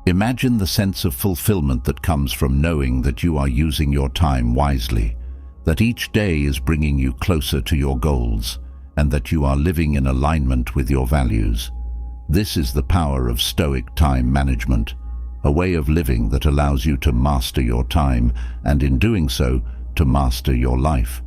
Imagine the sense of fulfillment that comes from knowing that you are using your time wisely, that each day is bringing you closer to your goals, and that you are living in alignment with your values. This is the power of Stoic time management, a way of living that allows you to master your time, and in doing so, to master your life.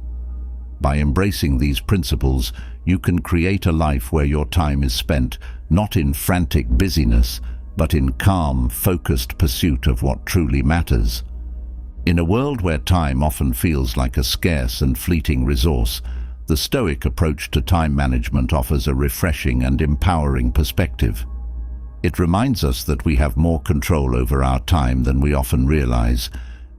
By embracing these principles, you can create a life where your time is spent not in frantic busyness, but in calm, focused pursuit of what truly matters. In a world where time often feels like a scarce and fleeting resource, the Stoic approach to time management offers a refreshing and empowering perspective. It reminds us that we have more control over our time than we often realize,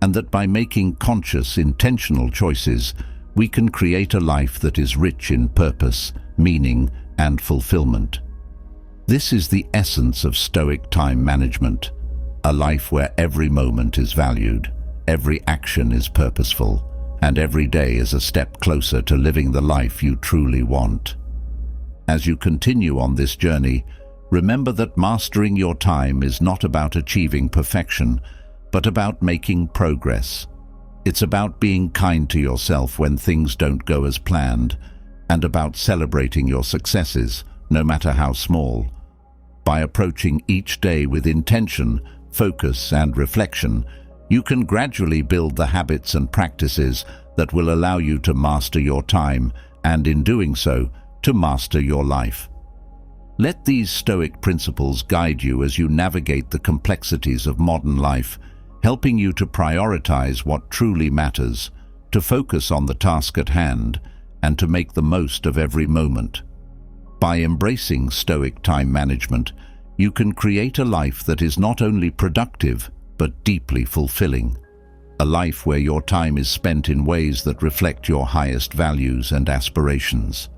and that by making conscious, intentional choices, we can create a life that is rich in purpose, meaning, and fulfillment. This is the essence of Stoic time management, a life where every moment is valued, every action is purposeful, and every day is a step closer to living the life you truly want. As you continue on this journey, remember that mastering your time is not about achieving perfection, but about making progress. It's about being kind to yourself when things don't go as planned, and about celebrating your successes, no matter how small. By approaching each day with intention, focus, and reflection, you can gradually build the habits and practices that will allow you to master your time, and in doing so, to master your life. Let these Stoic principles guide you as you navigate the complexities of modern life, helping you to prioritize what truly matters, to focus on the task at hand, and to make the most of every moment. By embracing Stoic time management, you can create a life that is not only productive, but deeply fulfilling. A life where your time is spent in ways that reflect your highest values and aspirations.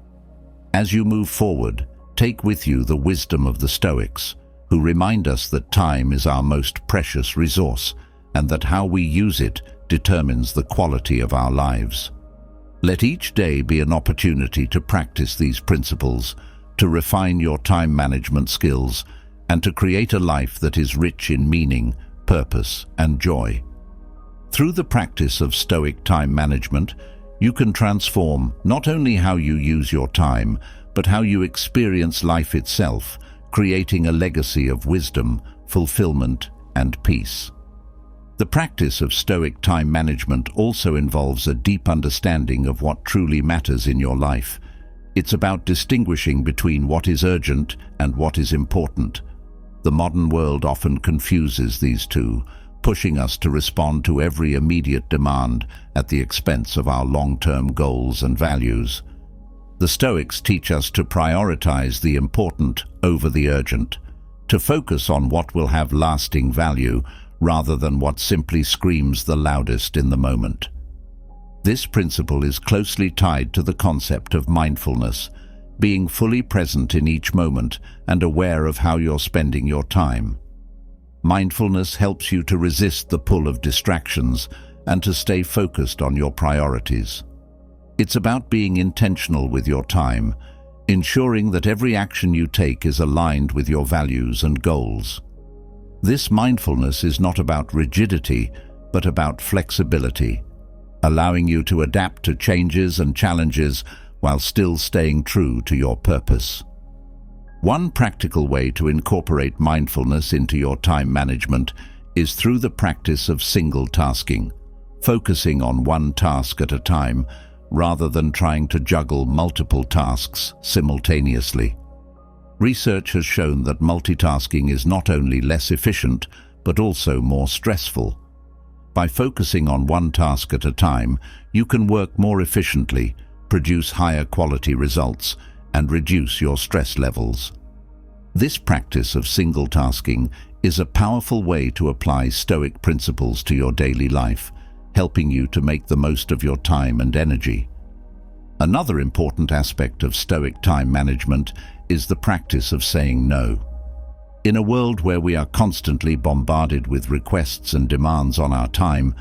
As you move forward, take with you the wisdom of the Stoics, who remind us that time is our most precious resource, and that how we use it determines the quality of our lives. Let each day be an opportunity to practice these principles, to refine your time management skills, and to create a life that is rich in meaning, purpose, and joy. Through the practice of Stoic time management, you can transform not only how you use your time, but how you experience life itself, creating a legacy of wisdom, fulfillment, and peace. The practice of Stoic time management also involves a deep understanding of what truly matters in your life. It's about distinguishing between what is urgent and what is important. The modern world often confuses these two, pushing us to respond to every immediate demand at the expense of our long-term goals and values. The Stoics teach us to prioritize the important over the urgent, to focus on what will have lasting value rather than what simply screams the loudest in the moment. This principle is closely tied to the concept of mindfulness, being fully present in each moment and aware of how you're spending your time. Mindfulness helps you to resist the pull of distractions and to stay focused on your priorities. It's about being intentional with your time, ensuring that every action you take is aligned with your values and goals. This mindfulness is not about rigidity, but about flexibility, allowing you to adapt to changes and challenges while still staying true to your purpose. One practical way to incorporate mindfulness into your time management is through the practice of single tasking, focusing on one task at a time rather than trying to juggle multiple tasks simultaneously. Research has shown that multitasking is not only less efficient, but also more stressful. By focusing on one task at a time, you can work more efficiently, produce higher quality results, and reduce your stress levels. This practice of single tasking is a powerful way to apply Stoic principles to your daily life, helping you to make the most of your time and energy. Another important aspect of Stoic time management is the practice of saying no. In a world where we are constantly bombarded with requests and demands on our time,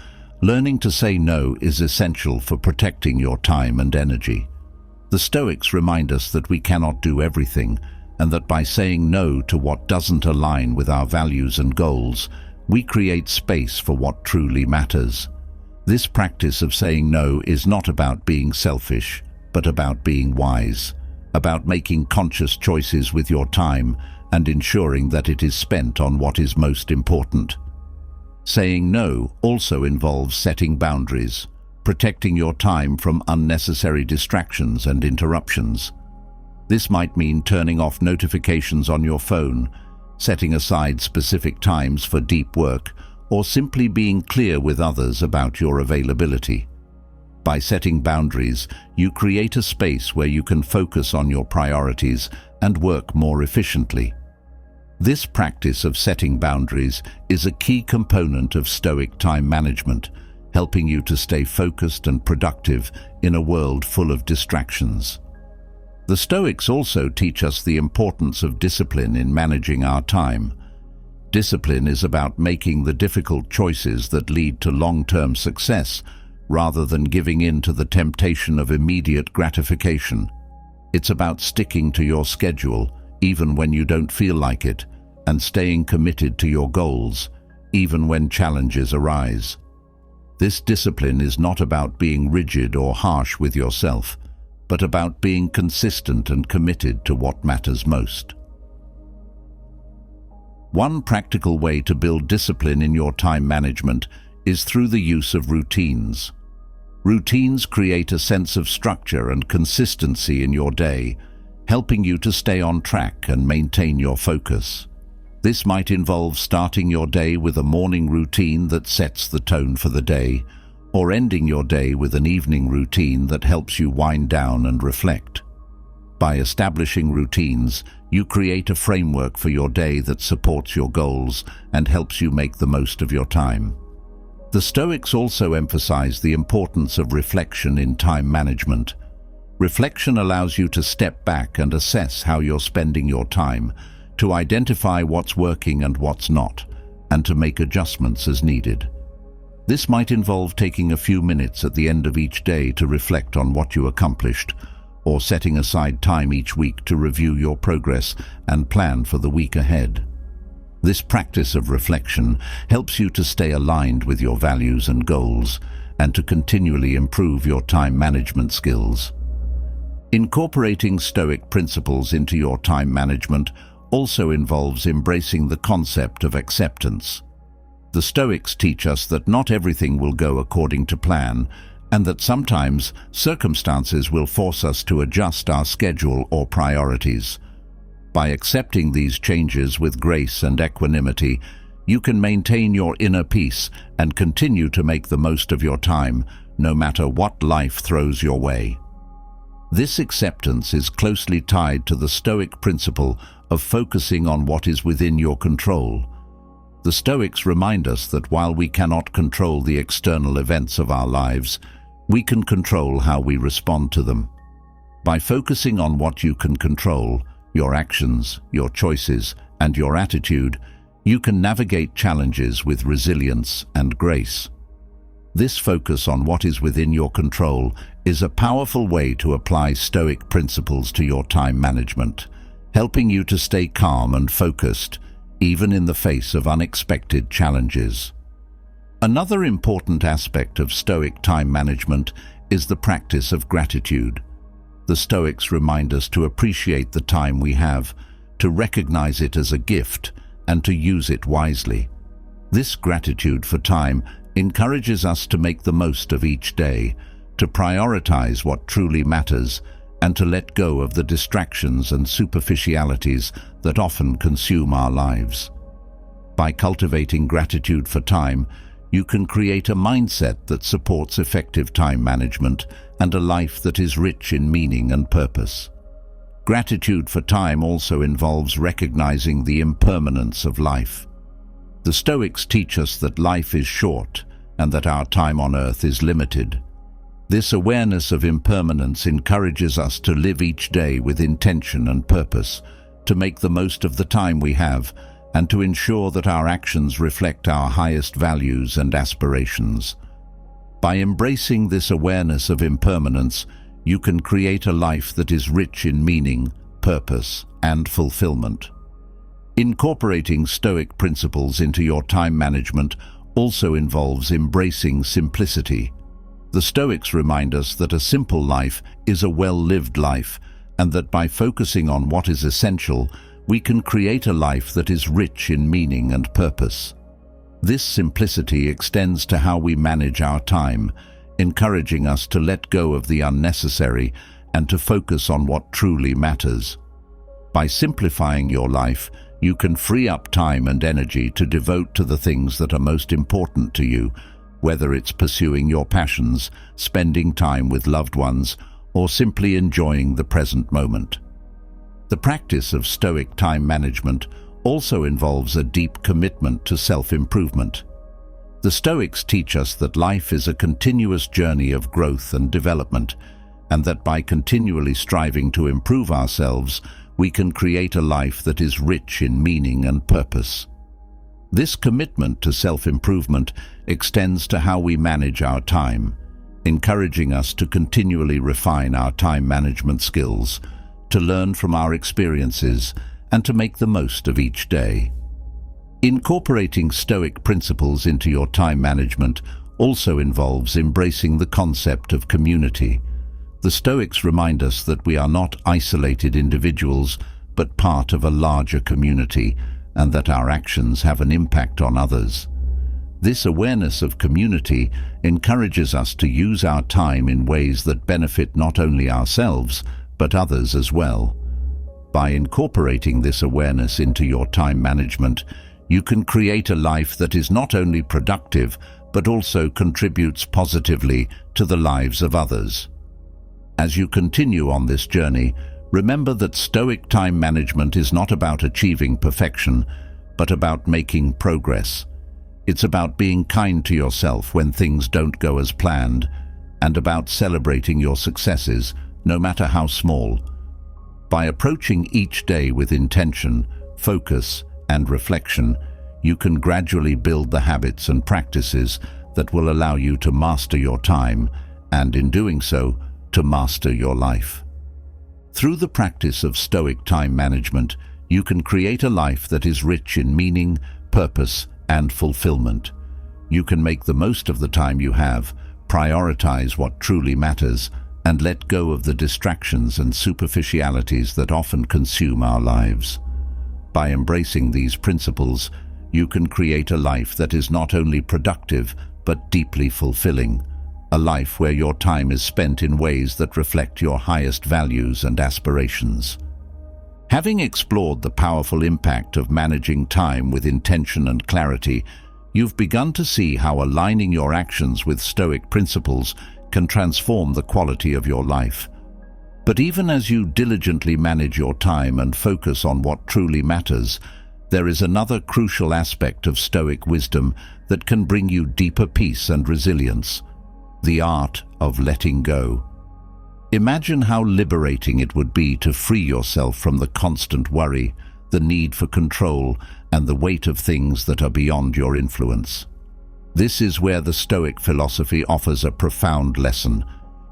learning to say no is essential for protecting your time and energy. The Stoics remind us that we cannot do everything, and that by saying no to what doesn't align with our values and goals, we create space for what truly matters. This practice of saying no is not about being selfish, but about being wise, about making conscious choices with your time and ensuring that it is spent on what is most important. Saying no also involves setting boundaries, protecting your time from unnecessary distractions and interruptions. This might mean turning off notifications on your phone, setting aside specific times for deep work, or simply being clear with others about your availability. By setting boundaries, you create a space where you can focus on your priorities and work more efficiently. This practice of setting boundaries is a key component of Stoic time management, helping you to stay focused and productive in a world full of distractions. The Stoics also teach us the importance of discipline in managing our time. Discipline is about making the difficult choices that lead to long-term success, rather than giving in to the temptation of immediate gratification. It's about sticking to your schedule, even when you don't feel like it, and staying committed to your goals, even when challenges arise. This discipline is not about being rigid or harsh with yourself, but about being consistent and committed to what matters most. One practical way to build discipline in your time management is through the use of routines. Routines create a sense of structure and consistency in your day, helping you to stay on track and maintain your focus. This might involve starting your day with a morning routine that sets the tone for the day, or ending your day with an evening routine that helps you wind down and reflect. By establishing routines, you create a framework for your day that supports your goals and helps you make the most of your time. The Stoics also emphasize the importance of reflection in time management. Reflection allows you to step back and assess how you're spending your time, to identify what's working and what's not, and to make adjustments as needed. This might involve taking a few minutes at the end of each day to reflect on what you accomplished, or setting aside time each week to review your progress and plan for the week ahead. This practice of reflection helps you to stay aligned with your values and goals, and to continually improve your time management skills. Incorporating Stoic principles into your time management also involves embracing the concept of acceptance. The Stoics teach us that not everything will go according to plan, and that sometimes circumstances will force us to adjust our schedule or priorities. By accepting these changes with grace and equanimity, you can maintain your inner peace and continue to make the most of your time, no matter what life throws your way. This acceptance is closely tied to the Stoic principle of focusing on what is within your control. The Stoics remind us that while we cannot control the external events of our lives, we can control how we respond to them. By focusing on what you can control, your actions, your choices, and your attitude, you can navigate challenges with resilience and grace. This focus on what is within your control is a powerful way to apply Stoic principles to your time management, helping you to stay calm and focused, even in the face of unexpected challenges. Another important aspect of Stoic time management is the practice of gratitude. The Stoics remind us to appreciate the time we have, to recognize it as a gift, and to use it wisely. This gratitude for time encourages us to make the most of each day, to prioritize what truly matters, and to let go of the distractions and superficialities that often consume our lives. By cultivating gratitude for time, you can create a mindset that supports effective time management and a life that is rich in meaning and purpose. Gratitude for time also involves recognizing the impermanence of life. The Stoics teach us that life is short and that our time on earth is limited. This awareness of impermanence encourages us to live each day with intention and purpose, to make the most of the time we have, and to ensure that our actions reflect our highest values and aspirations. By embracing this awareness of impermanence, you can create a life that is rich in meaning, purpose, and fulfillment. Incorporating Stoic principles into your time management also involves embracing simplicity. The Stoics remind us that a simple life is a well-lived life, and that by focusing on what is essential, we can create a life that is rich in meaning and purpose. This simplicity extends to how we manage our time, encouraging us to let go of the unnecessary and to focus on what truly matters. By simplifying your life, you can free up time and energy to devote to the things that are most important to you, whether it's pursuing your passions, spending time with loved ones, or simply enjoying the present moment. The practice of Stoic time management also involves a deep commitment to self-improvement. The Stoics teach us that life is a continuous journey of growth and development, and that by continually striving to improve ourselves, we can create a life that is rich in meaning and purpose. This commitment to self-improvement extends to how we manage our time, encouraging us to continually refine our time management skills, to learn from our experiences, and to make the most of each day. Incorporating Stoic principles into your time management also involves embracing the concept of community. The Stoics remind us that we are not isolated individuals, but part of a larger community, and that our actions have an impact on others. This awareness of community encourages us to use our time in ways that benefit not only ourselves, but others as well. By incorporating this awareness into your time management, you can create a life that is not only productive, but also contributes positively to the lives of others. As you continue on this journey, remember that Stoic time management is not about achieving perfection, but about making progress. It's about being kind to yourself when things don't go as planned, and about celebrating your successes, no matter how small. By approaching each day with intention, focus, and reflection, you can gradually build the habits and practices that will allow you to master your time, and in doing so, to master your life. Through the practice of Stoic time management, you can create a life that is rich in meaning, purpose, and fulfillment. You can make the most of the time you have, prioritize what truly matters, and let go of the distractions and superficialities that often consume our lives. By embracing these principles, you can create a life that is not only productive, but deeply fulfilling. A life where your time is spent in ways that reflect your highest values and aspirations. Having explored the powerful impact of managing time with intention and clarity, you've begun to see how aligning your actions with Stoic principles can transform the quality of your life. But even as you diligently manage your time and focus on what truly matters, there is another crucial aspect of Stoic wisdom that can bring you deeper peace and resilience: the art of letting go. Imagine how liberating it would be to free yourself from the constant worry, the need for control, and the weight of things that are beyond your influence. This is where the Stoic philosophy offers a profound lesson: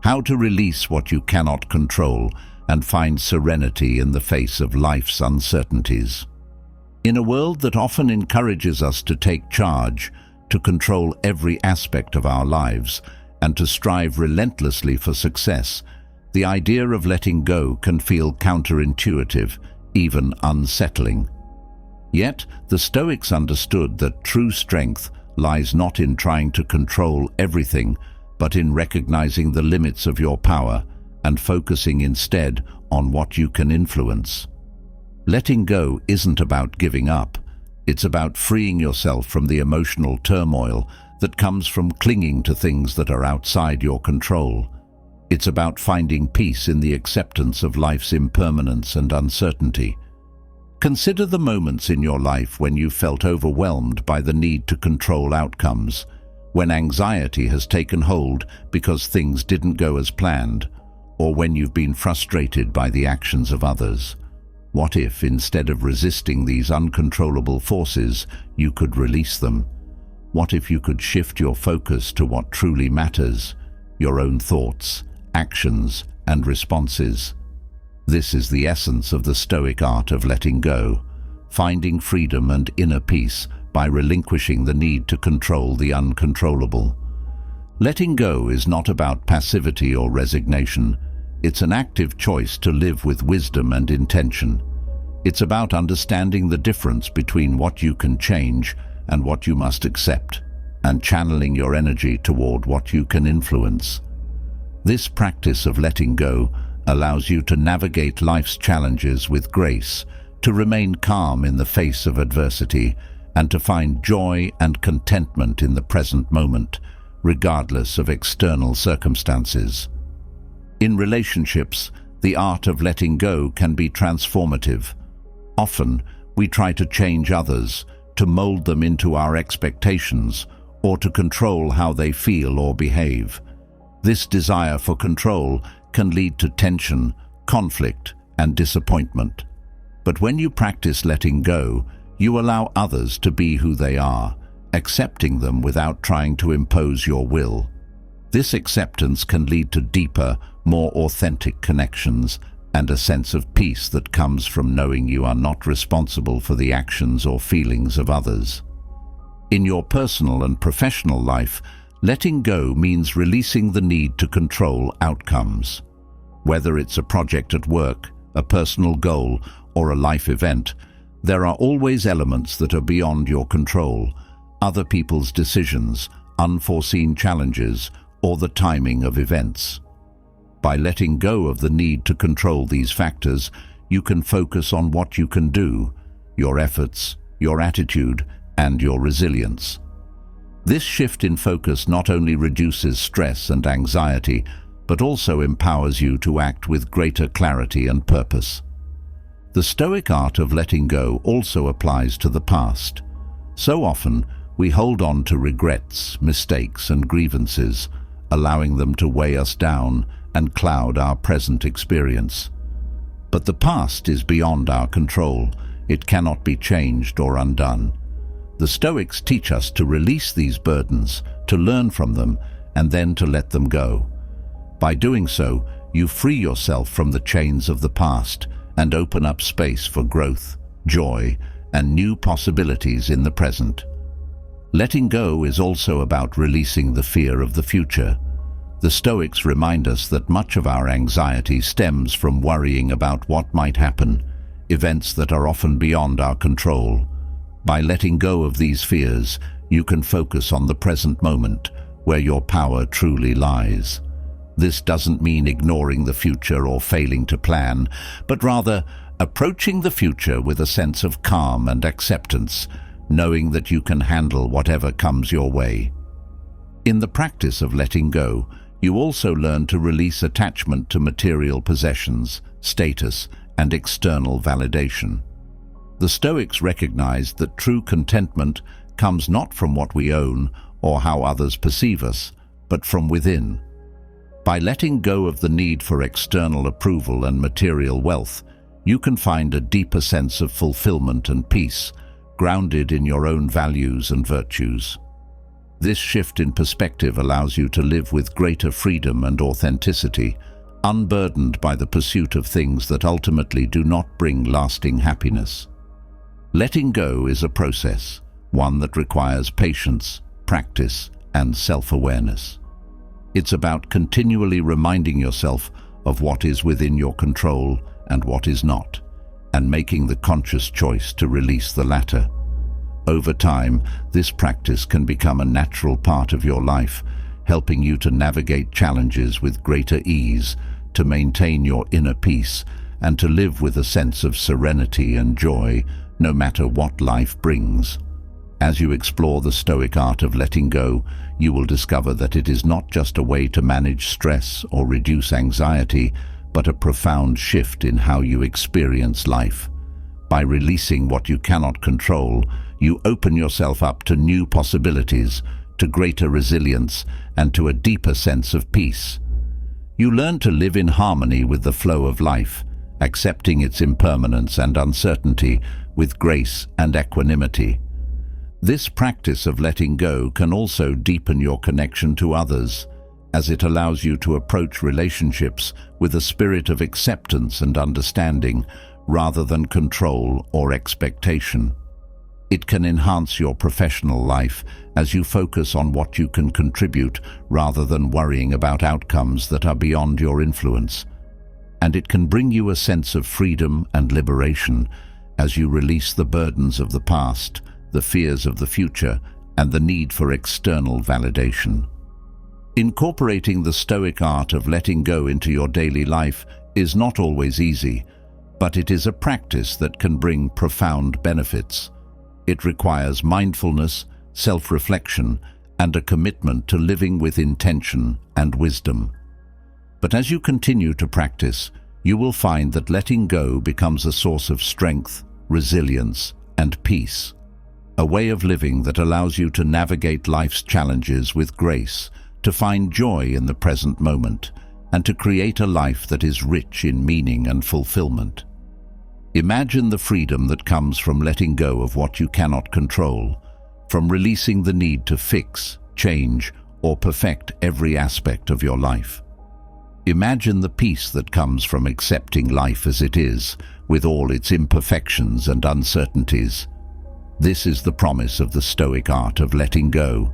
how to release what you cannot control and find serenity in the face of life's uncertainties. In a world that often encourages us to take charge, to control every aspect of our lives, and to strive relentlessly for success, the idea of letting go can feel counterintuitive, even unsettling. Yet, the Stoics understood that true strength lies not in trying to control everything, but in recognizing the limits of your power and focusing instead on what you can influence. Letting go isn't about giving up. It's about freeing yourself from the emotional turmoil that comes from clinging to things that are outside your control. It's about finding peace in the acceptance of life's impermanence and uncertainty. Consider the moments in your life when you felt overwhelmed by the need to control outcomes, when anxiety has taken hold because things didn't go as planned, or when you've been frustrated by the actions of others. What if, instead of resisting these uncontrollable forces, you could release them? What if you could shift your focus to what truly matters: your own thoughts, actions, and responses? This is the essence of the Stoic art of letting go, finding freedom and inner peace by relinquishing the need to control the uncontrollable. Letting go is not about passivity or resignation. It's an active choice to live with wisdom and intention. It's about understanding the difference between what you can change and what you must accept, and channeling your energy toward what you can influence. This practice of letting go allows you to navigate life's challenges with grace, to remain calm in the face of adversity, and to find joy and contentment in the present moment, regardless of external circumstances. In relationships, the art of letting go can be transformative. Often, we try to change others, to mold them into our expectations, or to control how they feel or behave. This desire for control can lead to tension, conflict, and disappointment. But when you practice letting go, you allow others to be who they are, accepting them without trying to impose your will. This acceptance can lead to deeper, more authentic connections and a sense of peace that comes from knowing you are not responsible for the actions or feelings of others. In your personal and professional life, letting go means releasing the need to control outcomes. Whether it's a project at work, a personal goal, or a life event, there are always elements that are beyond your control: other people's decisions, unforeseen challenges, or the timing of events. By letting go of the need to control these factors, you can focus on what you can do, your efforts, your attitude, and your resilience. This shift in focus not only reduces stress and anxiety, but also empowers you to act with greater clarity and purpose. The Stoic art of letting go also applies to the past. So often, we hold on to regrets, mistakes, and grievances, allowing them to weigh us down and cloud our present experience. But the past is beyond our control. It cannot be changed or undone. The Stoics teach us to release these burdens, to learn from them, and then to let them go. By doing so, you free yourself from the chains of the past and open up space for growth, joy, and new possibilities in the present. Letting go is also about releasing the fear of the future. The Stoics remind us that much of our anxiety stems from worrying about what might happen, events that are often beyond our control. By letting go of these fears, you can focus on the present moment, where your power truly lies. This doesn't mean ignoring the future or failing to plan, but rather approaching the future with a sense of calm and acceptance, knowing that you can handle whatever comes your way. In the practice of letting go, You also learn to release attachment to material possessions, status, and external validation. The Stoics recognized that true contentment comes not from what we own or how others perceive us, but from within. By letting go of the need for external approval and material wealth, you can find a deeper sense of fulfillment and peace, grounded in your own values and virtues. This shift in perspective allows you to live with greater freedom and authenticity, unburdened by the pursuit of things that ultimately do not bring lasting happiness. Letting go is a process, one that requires patience, practice, and self-awareness. It's about continually reminding yourself of what is within your control and what is not, and making the conscious choice to release the latter. Over time, this practice can become a natural part of your life, helping you to navigate challenges with greater ease, to maintain your inner peace, and to live with a sense of serenity and joy, no matter what life brings. As you explore the Stoic art of letting go, you will discover that it is not just a way to manage stress or reduce anxiety, but a profound shift in how you experience life. By releasing what you cannot control, you open yourself up to new possibilities, to greater resilience, and to a deeper sense of peace. You learn to live in harmony with the flow of life, accepting its impermanence and uncertainty with grace and equanimity. This practice of letting go can also deepen your connection to others, as it allows you to approach relationships with a spirit of acceptance and understanding rather than control or expectation. It can enhance your professional life as you focus on what you can contribute rather than worrying about outcomes that are beyond your influence. And it can bring you a sense of freedom and liberation as you release the burdens of the past, the fears of the future, and the need for external validation. Incorporating the Stoic art of letting go into your daily life is not always easy, but it is a practice that can bring profound benefits. It requires mindfulness, self-reflection, and a commitment to living with intention and wisdom. But as you continue to practice, you will find that letting go becomes a source of strength, resilience, and peace. A way of living that allows you to navigate life's challenges with grace, to find joy in the present moment, and to create a life that is rich in meaning and fulfillment. Imagine the freedom that comes from letting go of what you cannot control, from releasing the need to fix, change, or perfect every aspect of your life. Imagine the peace that comes from accepting life as it is, with all its imperfections and uncertainties. This is the promise of the Stoic art of letting go,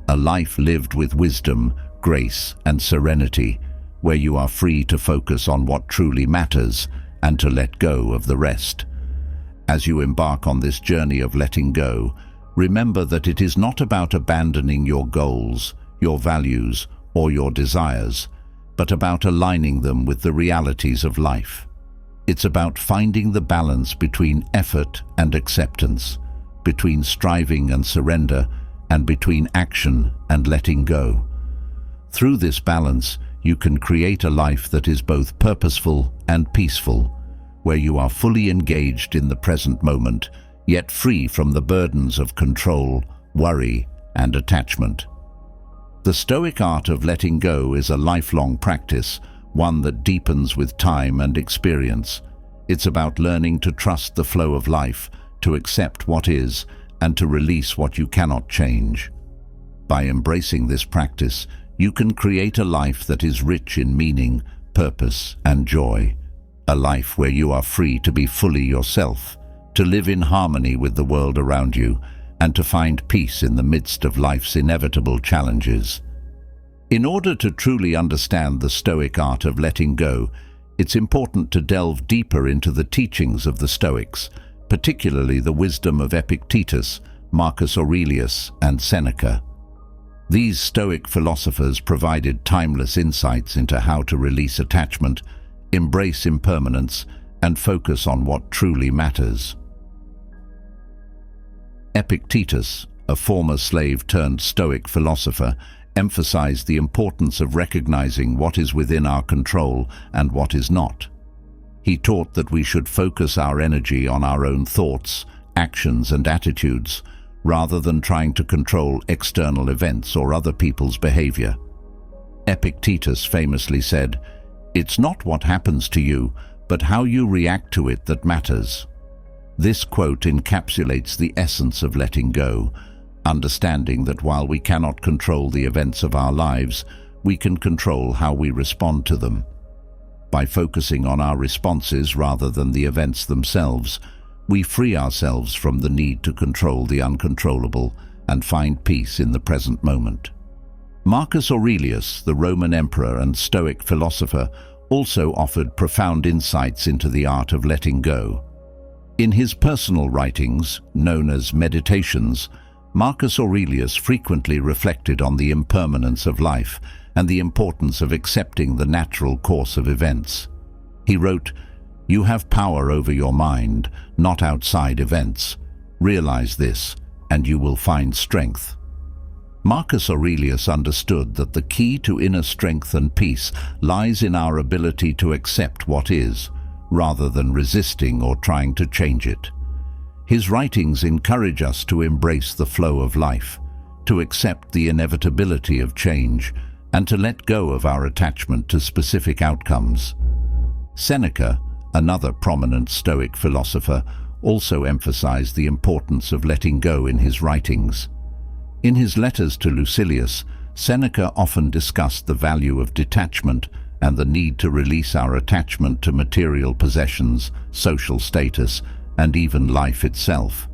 a life lived with wisdom, grace, and serenity, where you are free to focus on what truly matters and to let go of the rest. As you embark on this journey of letting go, remember that it is not about abandoning your goals, your values, or your desires, but about aligning them with the realities of life. It's about finding the balance between effort and acceptance, between striving and surrender, and between action and letting go. Through this balance, you can create a life that is both purposeful and peaceful, where you are fully engaged in the present moment, yet free from the burdens of control, worry, and attachment. The Stoic art of letting go is a lifelong practice, one that deepens with time and experience. It's about learning to trust the flow of life, to accept what is, and to release what you cannot change. By embracing this practice, you can create a life that is rich in meaning, purpose, and joy. A life where you are free to be fully yourself, to live in harmony with the world around you, and to find peace in the midst of life's inevitable challenges. In order to truly understand the Stoic art of letting go, it's important to delve deeper into the teachings of the Stoics, particularly the wisdom of Epictetus, Marcus Aurelius, and Seneca. These Stoic philosophers provided timeless insights into how to release attachment, embrace impermanence, and focus on what truly matters. Epictetus, a former slave-turned Stoic philosopher, emphasized the importance of recognizing what is within our control and what is not. He taught that we should focus our energy on our own thoughts, actions, and attitudes, rather than trying to control external events or other people's behavior. Epictetus famously said, "It's not what happens to you, but how you react to it that matters." This quote encapsulates the essence of letting go, understanding that while we cannot control the events of our lives, we can control how we respond to them. By focusing on our responses rather than the events themselves, we free ourselves from the need to control the uncontrollable and find peace in the present moment. Marcus Aurelius, the Roman emperor and Stoic philosopher, also offered profound insights into the art of letting go. In his personal writings, known as Meditations, Marcus Aurelius frequently reflected on the impermanence of life and the importance of accepting the natural course of events. He wrote, "You have power over your mind, not outside events. Realize this, and you will find strength." Marcus Aurelius understood that the key to inner strength and peace lies in our ability to accept what is, rather than resisting or trying to change it. His writings encourage us to embrace the flow of life, to accept the inevitability of change, and to let go of our attachment to specific outcomes. Seneca, another prominent Stoic philosopher, also emphasized the importance of letting go in his writings. In his letters to Lucilius, Seneca often discussed the value of detachment and the need to release our attachment to material possessions, social status, and even life itself.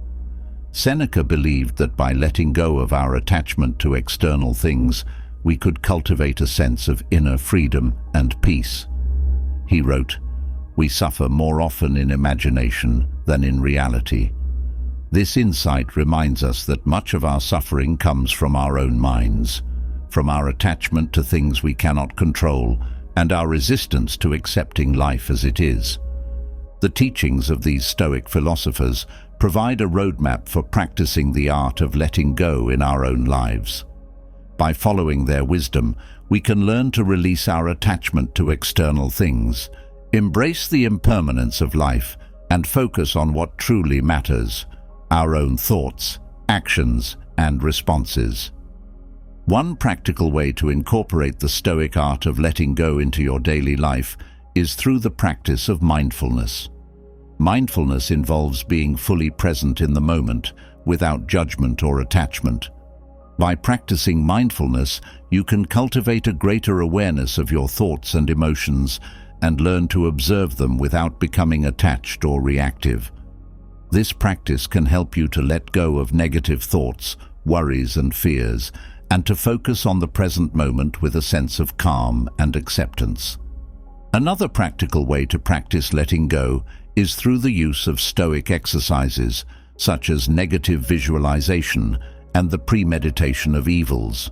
Seneca believed that by letting go of our attachment to external things, we could cultivate a sense of inner freedom and peace. He wrote, "We suffer more often in imagination than in reality." This insight reminds us that much of our suffering comes from our own minds, from our attachment to things we cannot control, and our resistance to accepting life as it is. The teachings of these Stoic philosophers provide a roadmap for practicing the art of letting go in our own lives. By following their wisdom, we can learn to release our attachment to external things, embrace the impermanence of life, and focus on what truly matters: our own thoughts, actions, and responses. One practical way to incorporate the Stoic art of letting go into your daily life is through the practice of mindfulness. Mindfulness involves being fully present in the moment, without judgment or attachment. By practicing mindfulness, you can cultivate a greater awareness of your thoughts and emotions and learn to observe them without becoming attached or reactive. This practice can help you to let go of negative thoughts, worries, and fears, and to focus on the present moment with a sense of calm and acceptance. Another practical way to practice letting go is through the use of Stoic exercises, such as negative visualization and the premeditation of evils.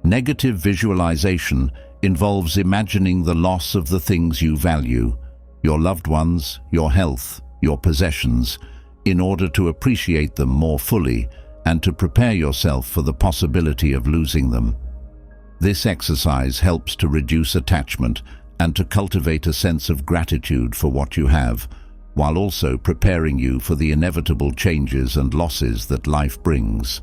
Negative visualization involves imagining the loss of the things you value, your loved ones, your health, your possessions, in order to appreciate them more fully and to prepare yourself for the possibility of losing them. This exercise helps to reduce attachment and to cultivate a sense of gratitude for what you have, while also preparing you for the inevitable changes and losses that life brings.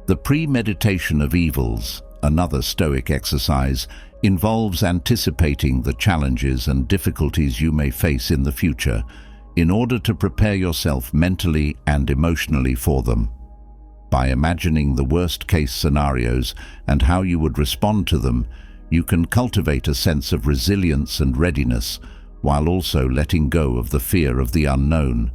The premeditation of evils, another Stoic exercise, involves anticipating the challenges and difficulties you may face in the future in order to prepare yourself mentally and emotionally for them. By imagining the worst-case scenarios and how you would respond to them, you can cultivate a sense of resilience and readiness, while also letting go of the fear of the unknown.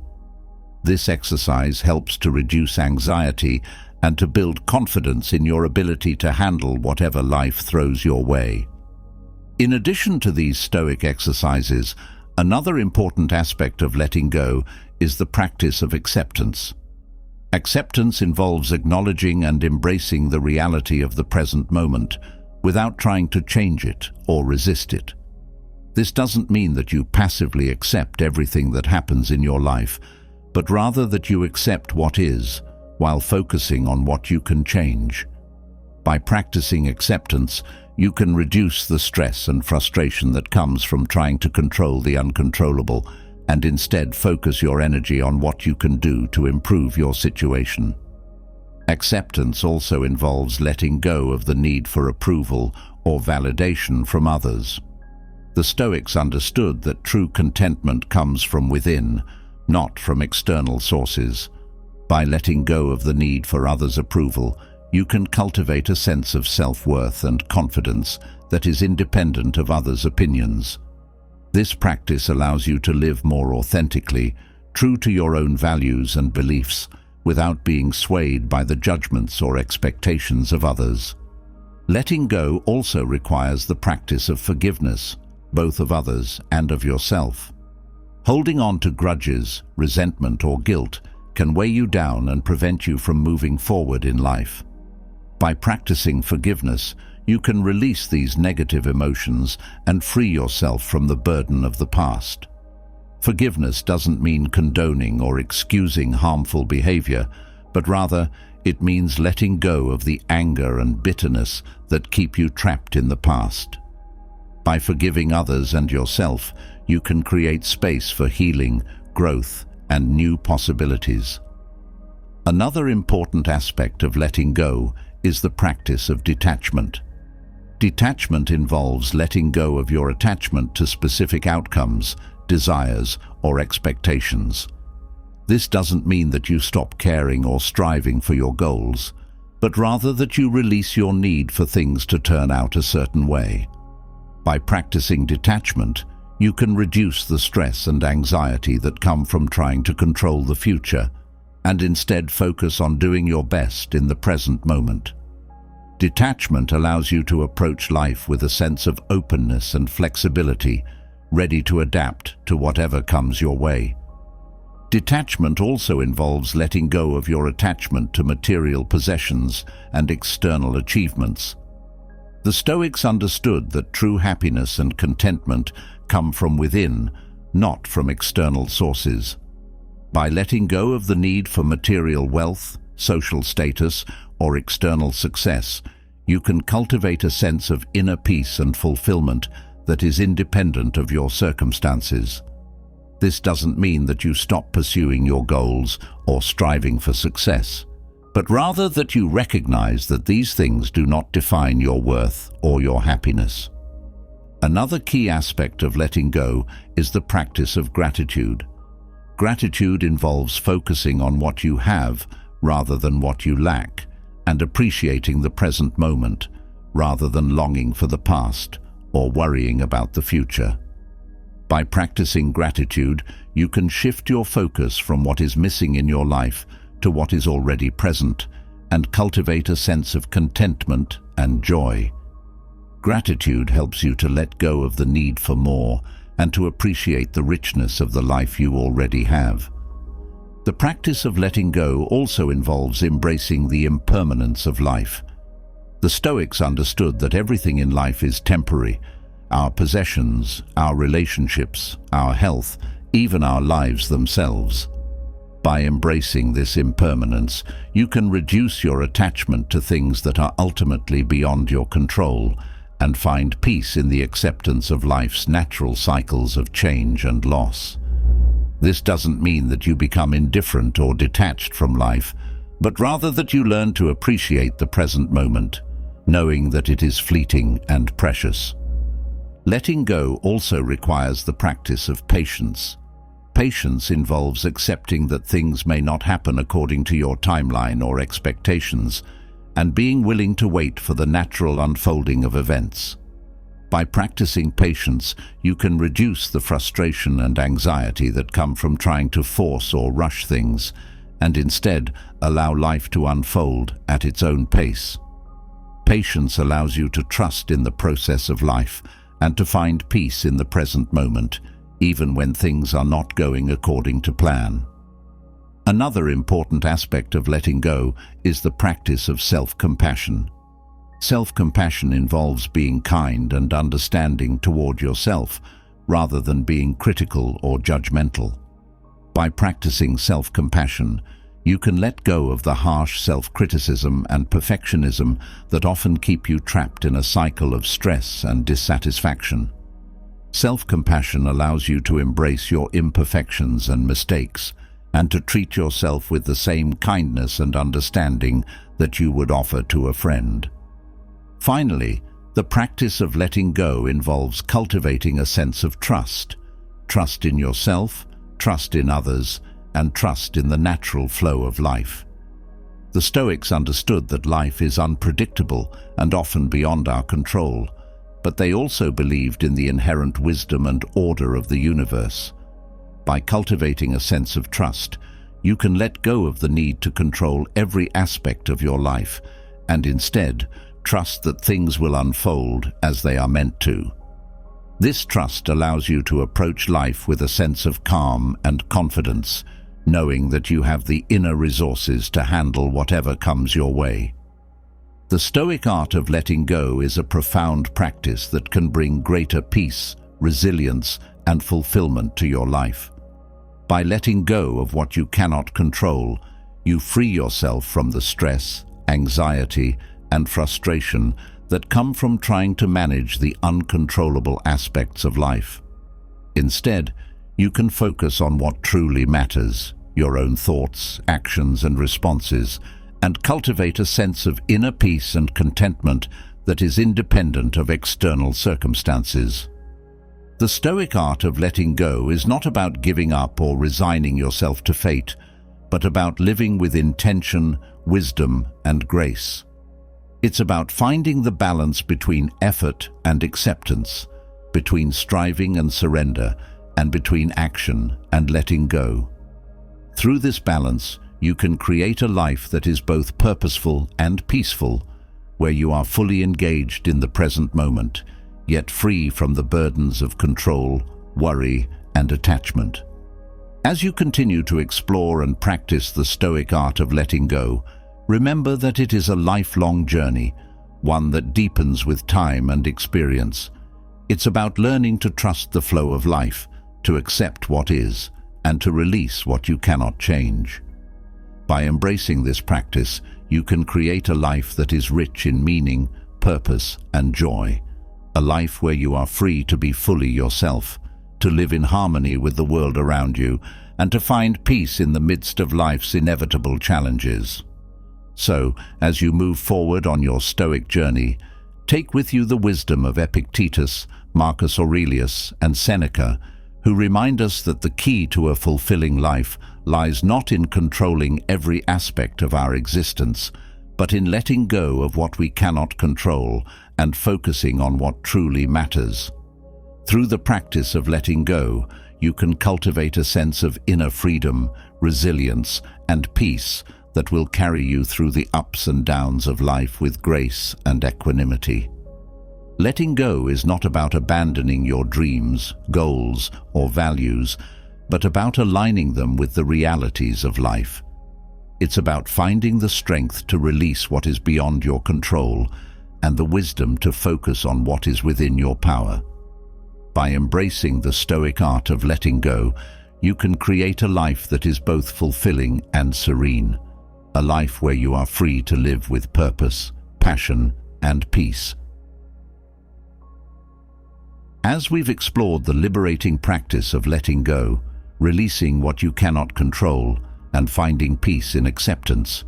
This exercise helps to reduce anxiety and to build confidence in your ability to handle whatever life throws your way. In addition to these Stoic exercises, another important aspect of letting go is the practice of acceptance. Acceptance involves acknowledging and embracing the reality of the present moment without trying to change it or resist it. This doesn't mean that you passively accept everything that happens in your life, but rather that you accept what is, while focusing on what you can change. By practicing acceptance, you can reduce the stress and frustration that comes from trying to control the uncontrollable and instead focus your energy on what you can do to improve your situation. Acceptance also involves letting go of the need for approval or validation from others. The Stoics understood that true contentment comes from within, not from external sources. By letting go of the need for others' approval, you can cultivate a sense of self-worth and confidence that is independent of others' opinions. This practice allows you to live more authentically, true to your own values and beliefs, without being swayed by the judgments or expectations of others. Letting go also requires the practice of forgiveness, both of others and of yourself. Holding on to grudges, resentment, or guilt can weigh you down and prevent you from moving forward in life. By practicing forgiveness, you can release these negative emotions and free yourself from the burden of the past. Forgiveness doesn't mean condoning or excusing harmful behavior, but rather it means letting go of the anger and bitterness that keep you trapped in the past. By forgiving others and yourself, you can create space for healing, growth, and new possibilities. Another important aspect of letting go is the practice of detachment. Detachment involves letting go of your attachment to specific outcomes, desires, or expectations. This doesn't mean that you stop caring or striving for your goals, but rather that you release your need for things to turn out a certain way. By practicing detachment, you can reduce the stress and anxiety that come from trying to control the future, and instead focus on doing your best in the present moment. Detachment allows you to approach life with a sense of openness and flexibility, ready to adapt to whatever comes your way. Detachment also involves letting go of your attachment to material possessions and external achievements. The Stoics understood that true happiness and contentment come from within, not from external sources. By letting go of the need for material wealth, social status, or external success, you can cultivate a sense of inner peace and fulfillment that is independent of your circumstances. This doesn't mean that you stop pursuing your goals or striving for success, but rather that you recognize that these things do not define your worth or your happiness. Another key aspect of letting go is the practice of gratitude. Gratitude involves focusing on what you have rather than what you lack, and appreciating the present moment rather than longing for the past or worrying about the future. By practicing gratitude, you can shift your focus from what is missing in your life to what is already present and cultivate a sense of contentment and joy. Gratitude helps you to let go of the need for more and to appreciate the richness of the life you already have. The practice of letting go also involves embracing the impermanence of life. The Stoics understood that everything in life is temporary: our possessions, our relationships, our health, even our lives themselves. By embracing this impermanence, you can reduce your attachment to things that are ultimately beyond your control and find peace in the acceptance of life's natural cycles of change and loss. This doesn't mean that you become indifferent or detached from life, but rather that you learn to appreciate the present moment, knowing that it is fleeting and precious. Letting go also requires the practice of patience. Patience involves accepting that things may not happen according to your timeline or expectations, and being willing to wait for the natural unfolding of events. By practicing patience, you can reduce the frustration and anxiety that come from trying to force or rush things, and instead allow life to unfold at its own pace. Patience allows you to trust in the process of life and to find peace in the present moment, even when things are not going according to plan. Another important aspect of letting go is the practice of self-compassion. Self-compassion involves being kind and understanding toward yourself, rather than being critical or judgmental. By practicing self-compassion, You can let go of the harsh self-criticism and perfectionism that often keep you trapped in a cycle of stress and dissatisfaction. Self-compassion allows you to embrace your imperfections and mistakes, and to treat yourself with the same kindness and understanding that you would offer to a friend. Finally, the practice of letting go involves cultivating a sense of trust. Trust in yourself, trust in others, and trust in the natural flow of life. The Stoics understood that life is unpredictable and often beyond our control, but they also believed in the inherent wisdom and order of the universe. By cultivating a sense of trust, you can let go of the need to control every aspect of your life and instead trust that things will unfold as they are meant to. This trust allows you to approach life with a sense of calm and confidence, knowing that you have the inner resources to handle whatever comes your way. The Stoic art of letting go is a profound practice that can bring greater peace, resilience, and fulfillment to your life. By letting go of what you cannot control, you free yourself from the stress, anxiety, and frustration that come from trying to manage the uncontrollable aspects of life. Instead, you can focus on what truly matters, your own thoughts, actions, and responses, and cultivate a sense of inner peace and contentment that is independent of external circumstances. The Stoic art of letting go is not about giving up or resigning yourself to fate, but about living with intention, wisdom, and grace. It's about finding the balance between effort and acceptance, between striving and surrender, and between action and letting go. Through this balance, you can create a life that is both purposeful and peaceful, where you are fully engaged in the present moment, yet free from the burdens of control, worry, and attachment. As you continue to explore and practice the Stoic art of letting go, remember that it is a lifelong journey, one that deepens with time and experience. It's about learning to trust the flow of life, to accept what is, and to release what you cannot change. By embracing this practice, you can create a life that is rich in meaning, purpose, and joy. A life where you are free to be fully yourself, to live in harmony with the world around you, and to find peace in the midst of life's inevitable challenges. So, as you move forward on your Stoic journey, take with you the wisdom of Epictetus, Marcus Aurelius, and Seneca, who remind us that the key to a fulfilling life lies not in controlling every aspect of our existence, but in letting go of what we cannot control and focusing on what truly matters. Through the practice of letting go, you can cultivate a sense of inner freedom, resilience, and peace that will carry you through the ups and downs of life with grace and equanimity. Letting go is not about abandoning your dreams, goals, or values, but about aligning them with the realities of life. It's about finding the strength to release what is beyond your control and the wisdom to focus on what is within your power. By embracing the Stoic art of letting go, you can create a life that is both fulfilling and serene. A life where you are free to live with purpose, passion, and peace. As we've explored the liberating practice of letting go, releasing what you cannot control, and finding peace in acceptance,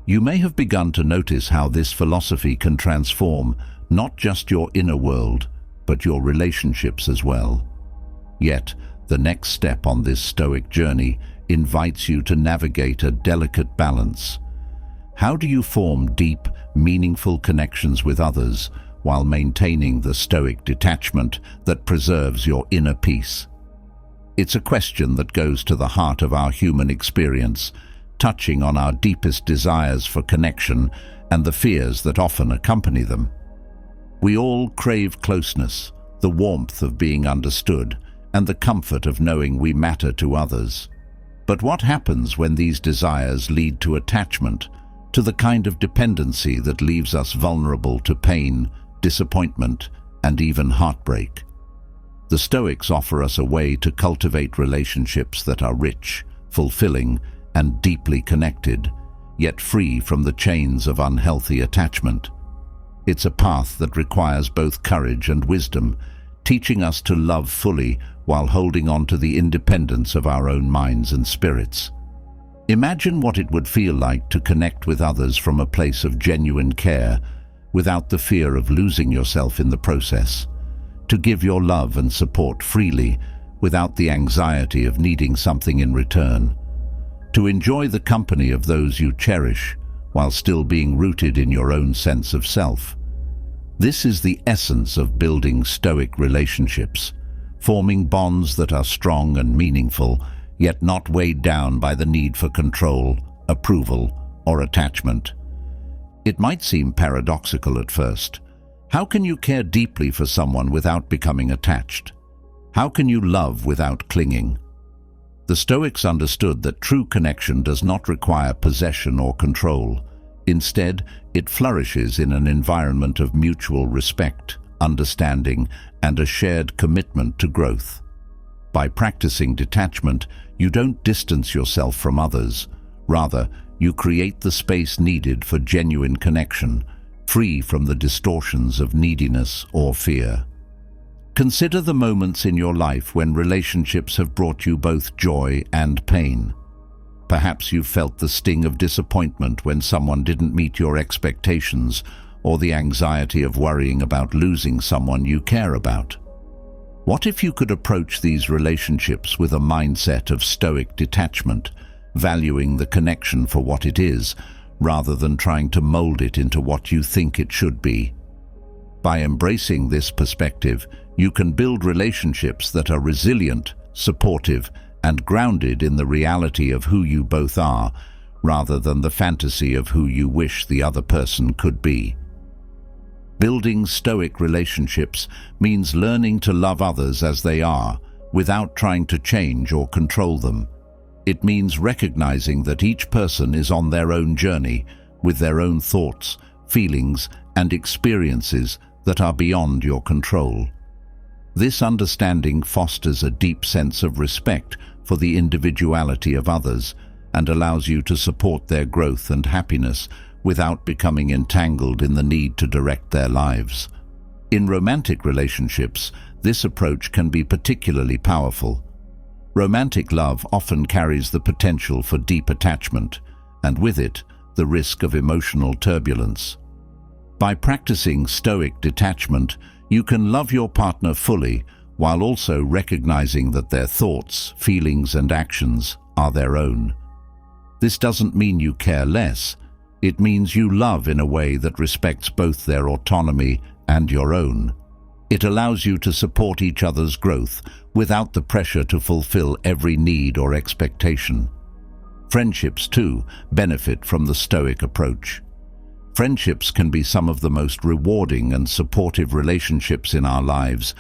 you may have begun to notice how this philosophy can transform not just your inner world, but your relationships as well. Yet, the next step on this Stoic journey invites you to navigate a delicate balance. How do you form deep, meaningful connections with others while maintaining the Stoic detachment that preserves your inner peace? It's a question that goes to the heart of our human experience, touching on our deepest desires for connection and the fears that often accompany them. We all crave closeness, the warmth of being understood, and the comfort of knowing we matter to others. But what happens when these desires lead to attachment, to the kind of dependency that leaves us vulnerable to pain, disappointment, and even heartbreak? The Stoics offer us a way to cultivate relationships that are rich, fulfilling, and deeply connected, yet free from the chains of unhealthy attachment. It's a path that requires both courage and wisdom, teaching us to love fully while holding on to the independence of our own minds and spirits. Imagine what it would feel like to connect with others from a place of genuine care, without the fear of losing yourself in the process. To give your love and support freely, without the anxiety of needing something in return. To enjoy the company of those you cherish, while still being rooted in your own sense of self. This is the essence of building Stoic relationships, forming bonds that are strong and meaningful, yet not weighed down by the need for control, approval, or attachment. It might seem paradoxical at first. How can you care deeply for someone without becoming attached? How can you love without clinging? The Stoics understood that true connection does not require possession or control. Instead, it flourishes in an environment of mutual respect, understanding, and a shared commitment to growth. By practicing detachment, you don't distance yourself from others. Rather, you create the space needed for genuine connection, free from the distortions of neediness or fear. Consider the moments in your life when relationships have brought you both joy and pain. Perhaps you've felt the sting of disappointment when someone didn't meet your expectations, or the anxiety of worrying about losing someone you care about. What if you could approach these relationships with a mindset of Stoic detachment, valuing the connection for what it is, rather than trying to mold it into what you think it should be? By embracing this perspective, you can build relationships that are resilient, supportive, and grounded in the reality of who you both are, rather than the fantasy of who you wish the other person could be. Building Stoic relationships means learning to love others as they are, without trying to change or control them. It means recognizing that each person is on their own journey, with their own thoughts, feelings, and experiences that are beyond your control. This understanding fosters a deep sense of respect for the individuality of others and allows you to support their growth and happiness without becoming entangled in the need to direct their lives. In romantic relationships, this approach can be particularly powerful. Romantic love often carries the potential for deep attachment, and with it, the risk of emotional turbulence. By practicing Stoic detachment, you can love your partner fully while also recognizing that their thoughts, feelings, and actions are their own. This doesn't mean you care less. It means you love in a way that respects both their autonomy and your own. It allows you to support each other's growth without the pressure to fulfill every need or expectation. Friendships, too, benefit from the Stoic approach. Friendships can be some of the most rewarding and supportive relationships in our lives,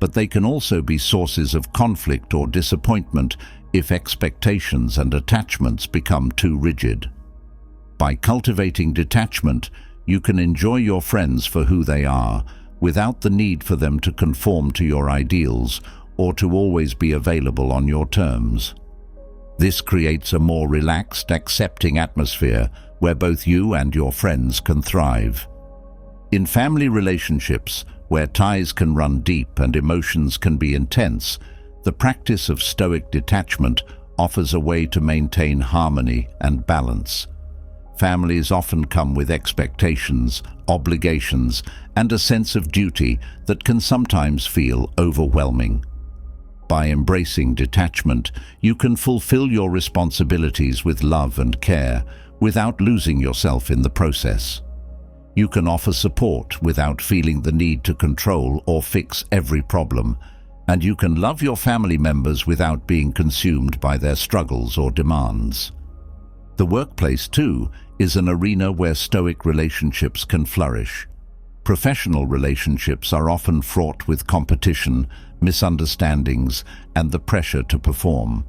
but they can also be sources of conflict or disappointment if expectations and attachments become too rigid. By cultivating detachment, you can enjoy your friends for who they are, without the need for them to conform to your ideals or to always be available on your terms. This creates a more relaxed, accepting atmosphere where both you and your friends can thrive. In family relationships, where ties can run deep and emotions can be intense, the practice of Stoic detachment offers a way to maintain harmony and balance. Families often come with expectations, obligations, and a sense of duty that can sometimes feel overwhelming. By embracing detachment, you can fulfill your responsibilities with love and care without losing yourself in the process. You can offer support without feeling the need to control or fix every problem, and you can love your family members without being consumed by their struggles or demands. The workplace, too, is an arena where Stoic relationships can flourish. Professional relationships are often fraught with competition, misunderstandings, and the pressure to perform.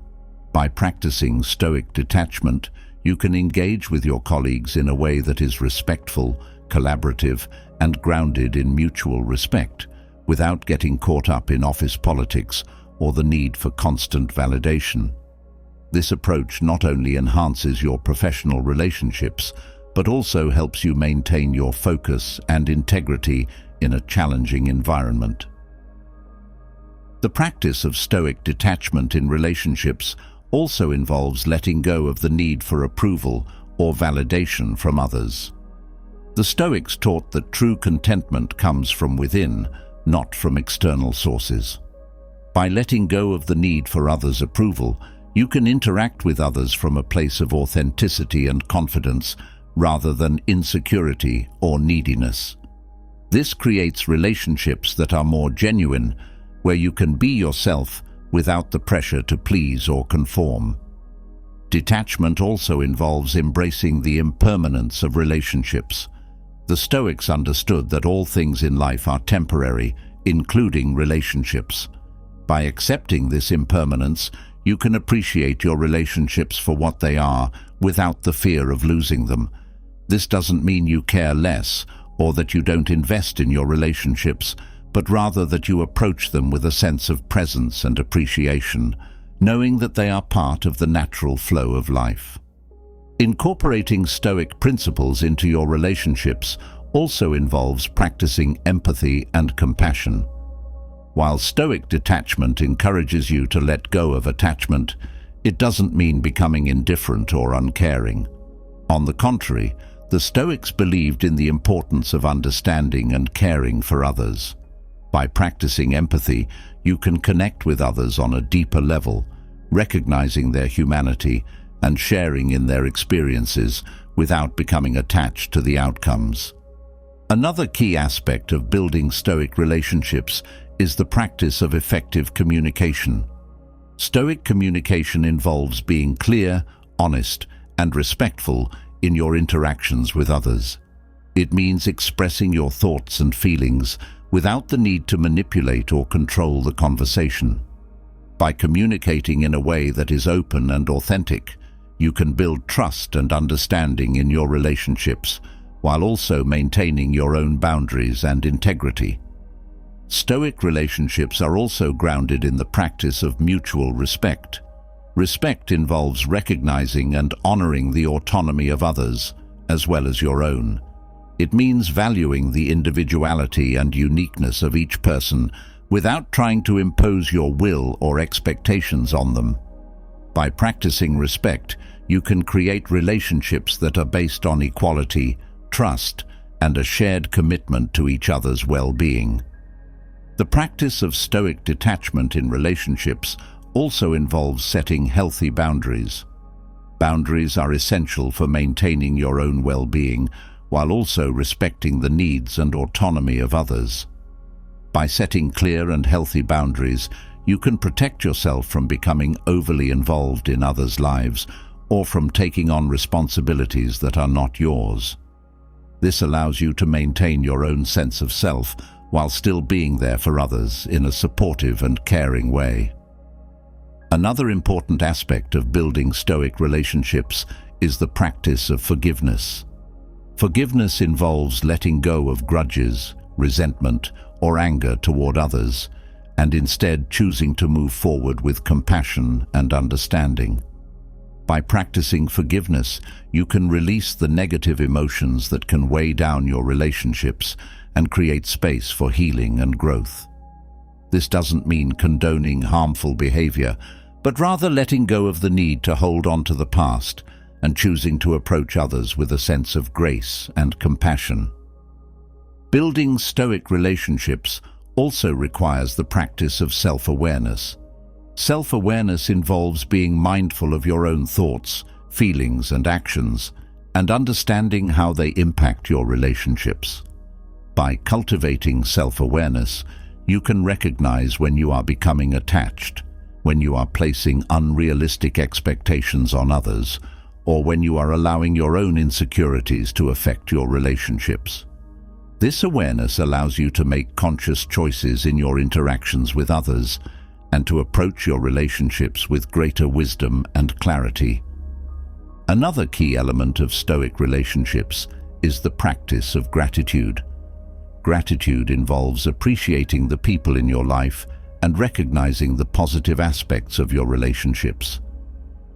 By practicing Stoic detachment, you can engage with your colleagues in a way that is respectful, collaborative, and grounded in mutual respect, without getting caught up in office politics or the need for constant validation. This approach not only enhances your professional relationships, but also helps you maintain your focus and integrity in a challenging environment. The practice of Stoic detachment in relationships also involves letting go of the need for approval or validation from others. The Stoics taught that true contentment comes from within, not from external sources. By letting go of the need for others' approval, you can interact with others from a place of authenticity and confidence rather than insecurity or neediness. This creates relationships that are more genuine, where you can be yourself without the pressure to please or conform. Detachment also involves embracing the impermanence of relationships. The Stoics understood that all things in life are temporary, including relationships. By accepting this impermanence, you can appreciate your relationships for what they are without the fear of losing them. This doesn't mean you care less or that you don't invest in your relationships, but rather that you approach them with a sense of presence and appreciation, knowing that they are part of the natural flow of life. Incorporating Stoic principles into your relationships also involves practicing empathy and compassion. While Stoic detachment encourages you to let go of attachment, it doesn't mean becoming indifferent or uncaring. On the contrary, the Stoics believed in the importance of understanding and caring for others. By practicing empathy, you can connect with others on a deeper level, recognizing their humanity and sharing in their experiences without becoming attached to the outcomes. Another key aspect of building Stoic relationships is the practice of effective communication. Stoic communication involves being clear, honest, and respectful in your interactions with others. It means expressing your thoughts and feelings without the need to manipulate or control the conversation. By communicating in a way that is open and authentic, you can build trust and understanding in your relationships, while also maintaining your own boundaries and integrity. Stoic relationships are also grounded in the practice of mutual respect. Respect involves recognizing and honoring the autonomy of others, as well as your own. It means valuing the individuality and uniqueness of each person without trying to impose your will or expectations on them. By practicing respect, you can create relationships that are based on equality, trust, and a shared commitment to each other's well-being. The practice of Stoic detachment in relationships also involves setting healthy boundaries. Boundaries are essential for maintaining your own well-being, while also respecting the needs and autonomy of others. By setting clear and healthy boundaries, you can protect yourself from becoming overly involved in others' lives or from taking on responsibilities that are not yours. This allows you to maintain your own sense of self while still being there for others in a supportive and caring way. Another important aspect of building Stoic relationships is the practice of forgiveness. Forgiveness involves letting go of grudges, resentment, or anger toward others, and instead choosing to move forward with compassion and understanding. By practicing forgiveness, you can release the negative emotions that can weigh down your relationships and create space for healing and growth. This doesn't mean condoning harmful behavior, but rather letting go of the need to hold on to the past and choosing to approach others with a sense of grace and compassion. Building Stoic relationships also requires the practice of self-awareness. Self-awareness involves being mindful of your own thoughts, feelings, and actions, and understanding how they impact your relationships. By cultivating self-awareness, you can recognize when you are becoming attached, when you are placing unrealistic expectations on others, or when you are allowing your own insecurities to affect your relationships. This awareness allows you to make conscious choices in your interactions with others and to approach your relationships with greater wisdom and clarity. Another key element of Stoic relationships is the practice of gratitude. Gratitude involves appreciating the people in your life and recognizing the positive aspects of your relationships.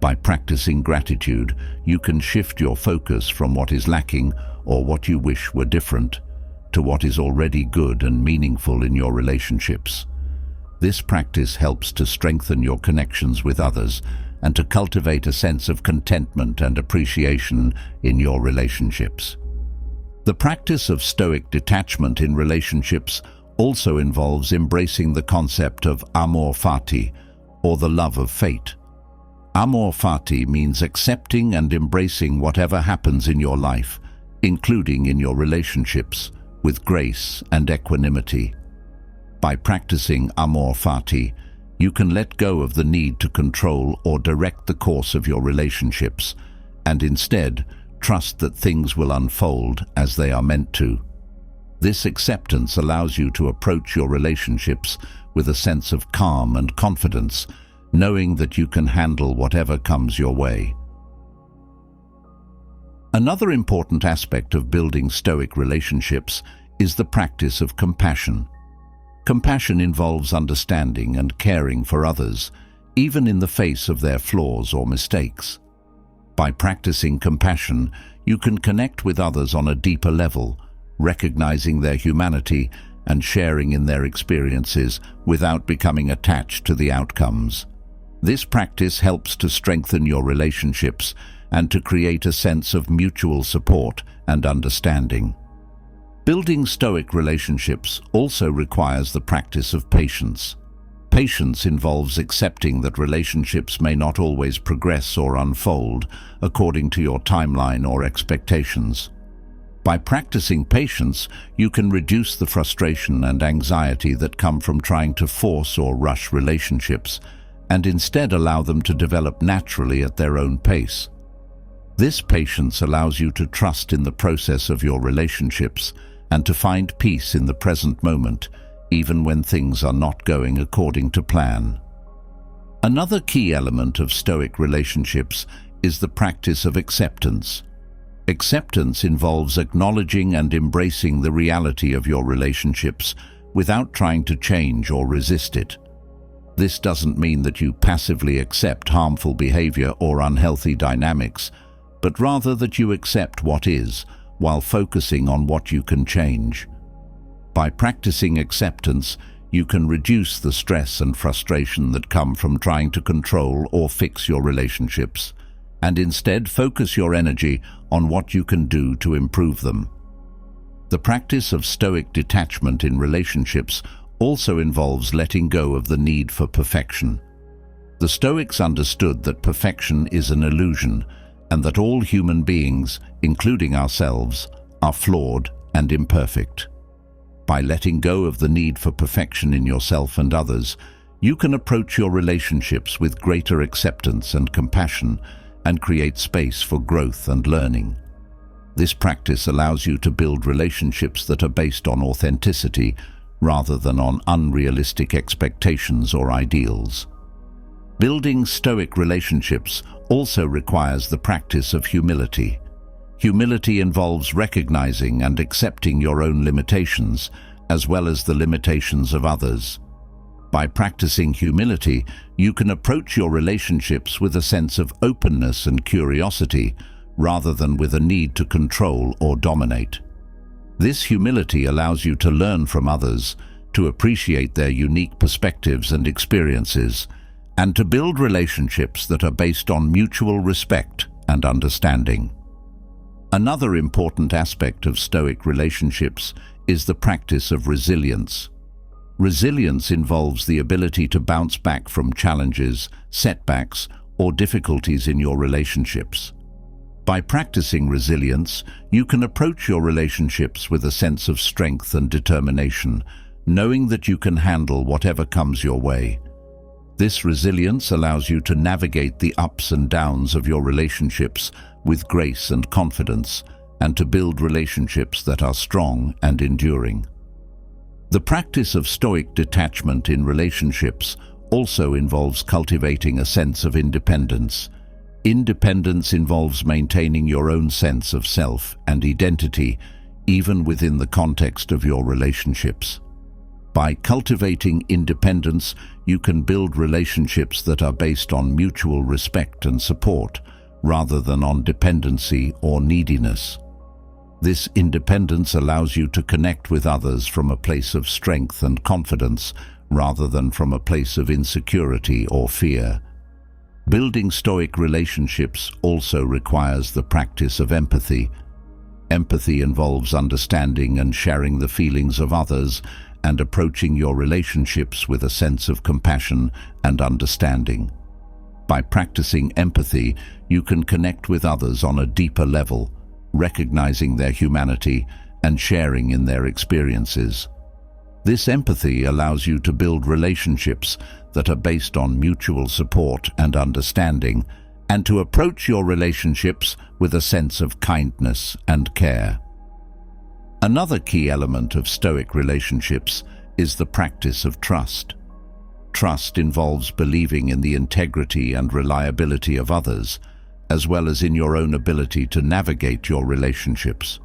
By practicing gratitude, you can shift your focus from what is lacking or what you wish were different to what is already good and meaningful in your relationships. This practice helps to strengthen your connections with others and to cultivate a sense of contentment and appreciation in your relationships. The practice of Stoic detachment in relationships also involves embracing the concept of amor fati, or the love of fate. Amor fati means accepting and embracing whatever happens in your life, including in your relationships, with grace and equanimity. By practicing amor fati, you can let go of the need to control or direct the course of your relationships, and instead trust that things will unfold as they are meant to. This acceptance allows you to approach your relationships with a sense of calm and confidence, knowing that you can handle whatever comes your way. Another important aspect of building Stoic relationships is the practice of compassion. Compassion involves understanding and caring for others, even in the face of their flaws or mistakes. By practicing compassion, you can connect with others on a deeper level, recognizing their humanity and sharing in their experiences without becoming attached to the outcomes. This practice helps to strengthen your relationships and to create a sense of mutual support and understanding. Building Stoic relationships also requires the practice of patience. Patience involves accepting that relationships may not always progress or unfold according to your timeline or expectations. By practicing patience, you can reduce the frustration and anxiety that come from trying to force or rush relationships, and instead allow them to develop naturally at their own pace. This patience allows you to trust in the process of your relationships and to find peace in the present moment, even when things are not going according to plan. Another key element of Stoic relationships is the practice of acceptance. Acceptance involves acknowledging and embracing the reality of your relationships without trying to change or resist it. This doesn't mean that you passively accept harmful behavior or unhealthy dynamics, but rather that you accept what is, while focusing on what you can change. By practicing acceptance, you can reduce the stress and frustration that come from trying to control or fix your relationships, and instead focus your energy on what you can do to improve them. The practice of Stoic detachment in relationships also involves letting go of the need for perfection. The Stoics understood that perfection is an illusion, and that all human beings, including ourselves, are flawed and imperfect. By letting go of the need for perfection in yourself and others, you can approach your relationships with greater acceptance and compassion and create space for growth and learning. This practice allows you to build relationships that are based on authenticity rather than on unrealistic expectations or ideals. Building Stoic relationships also requires the practice of humility. Humility involves recognizing and accepting your own limitations, as well as the limitations of others. By practicing humility, you can approach your relationships with a sense of openness and curiosity, rather than with a need to control or dominate. This humility allows you to learn from others, to appreciate their unique perspectives and experiences, and to build relationships that are based on mutual respect and understanding. Another important aspect of Stoic relationships is the practice of resilience. Resilience involves the ability to bounce back from challenges, setbacks, or difficulties in your relationships. By practicing resilience, you can approach your relationships with a sense of strength and determination, knowing that you can handle whatever comes your way. This resilience allows you to navigate the ups and downs of your relationships with grace and confidence, and to build relationships that are strong and enduring. The practice of Stoic detachment in relationships also involves cultivating a sense of independence. Independence involves maintaining your own sense of self and identity, even within the context of your relationships. By cultivating independence, you can build relationships that are based on mutual respect and support, rather than on dependency or neediness. This independence allows you to connect with others from a place of strength and confidence, rather than from a place of insecurity or fear. Building Stoic relationships also requires the practice of empathy. Empathy involves understanding and sharing the feelings of others and approaching your relationships with a sense of compassion and understanding. By practicing empathy, you can connect with others on a deeper level, recognizing their humanity and sharing in their experiences. This empathy allows you to build relationships that are based on mutual support and understanding, and to approach your relationships with a sense of kindness and care. Another key element of Stoic relationships is the practice of trust. Trust involves believing in the integrity and reliability of others, as well as in your own ability to navigate your relationships.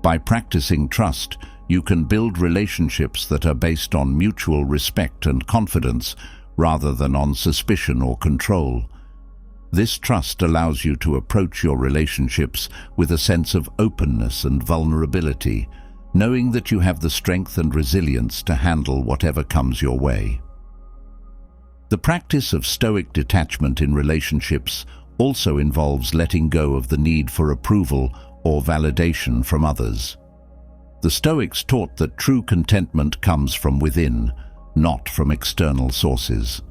By practicing trust, you can build relationships that are based on mutual respect and confidence, rather than on suspicion or control. This trust allows you to approach your relationships with a sense of openness and vulnerability, knowing that you have the strength and resilience to handle whatever comes your way. The practice of Stoic detachment in relationships also involves letting go of the need for approval or validation from others. The Stoics taught that true contentment comes from within, not from external sources.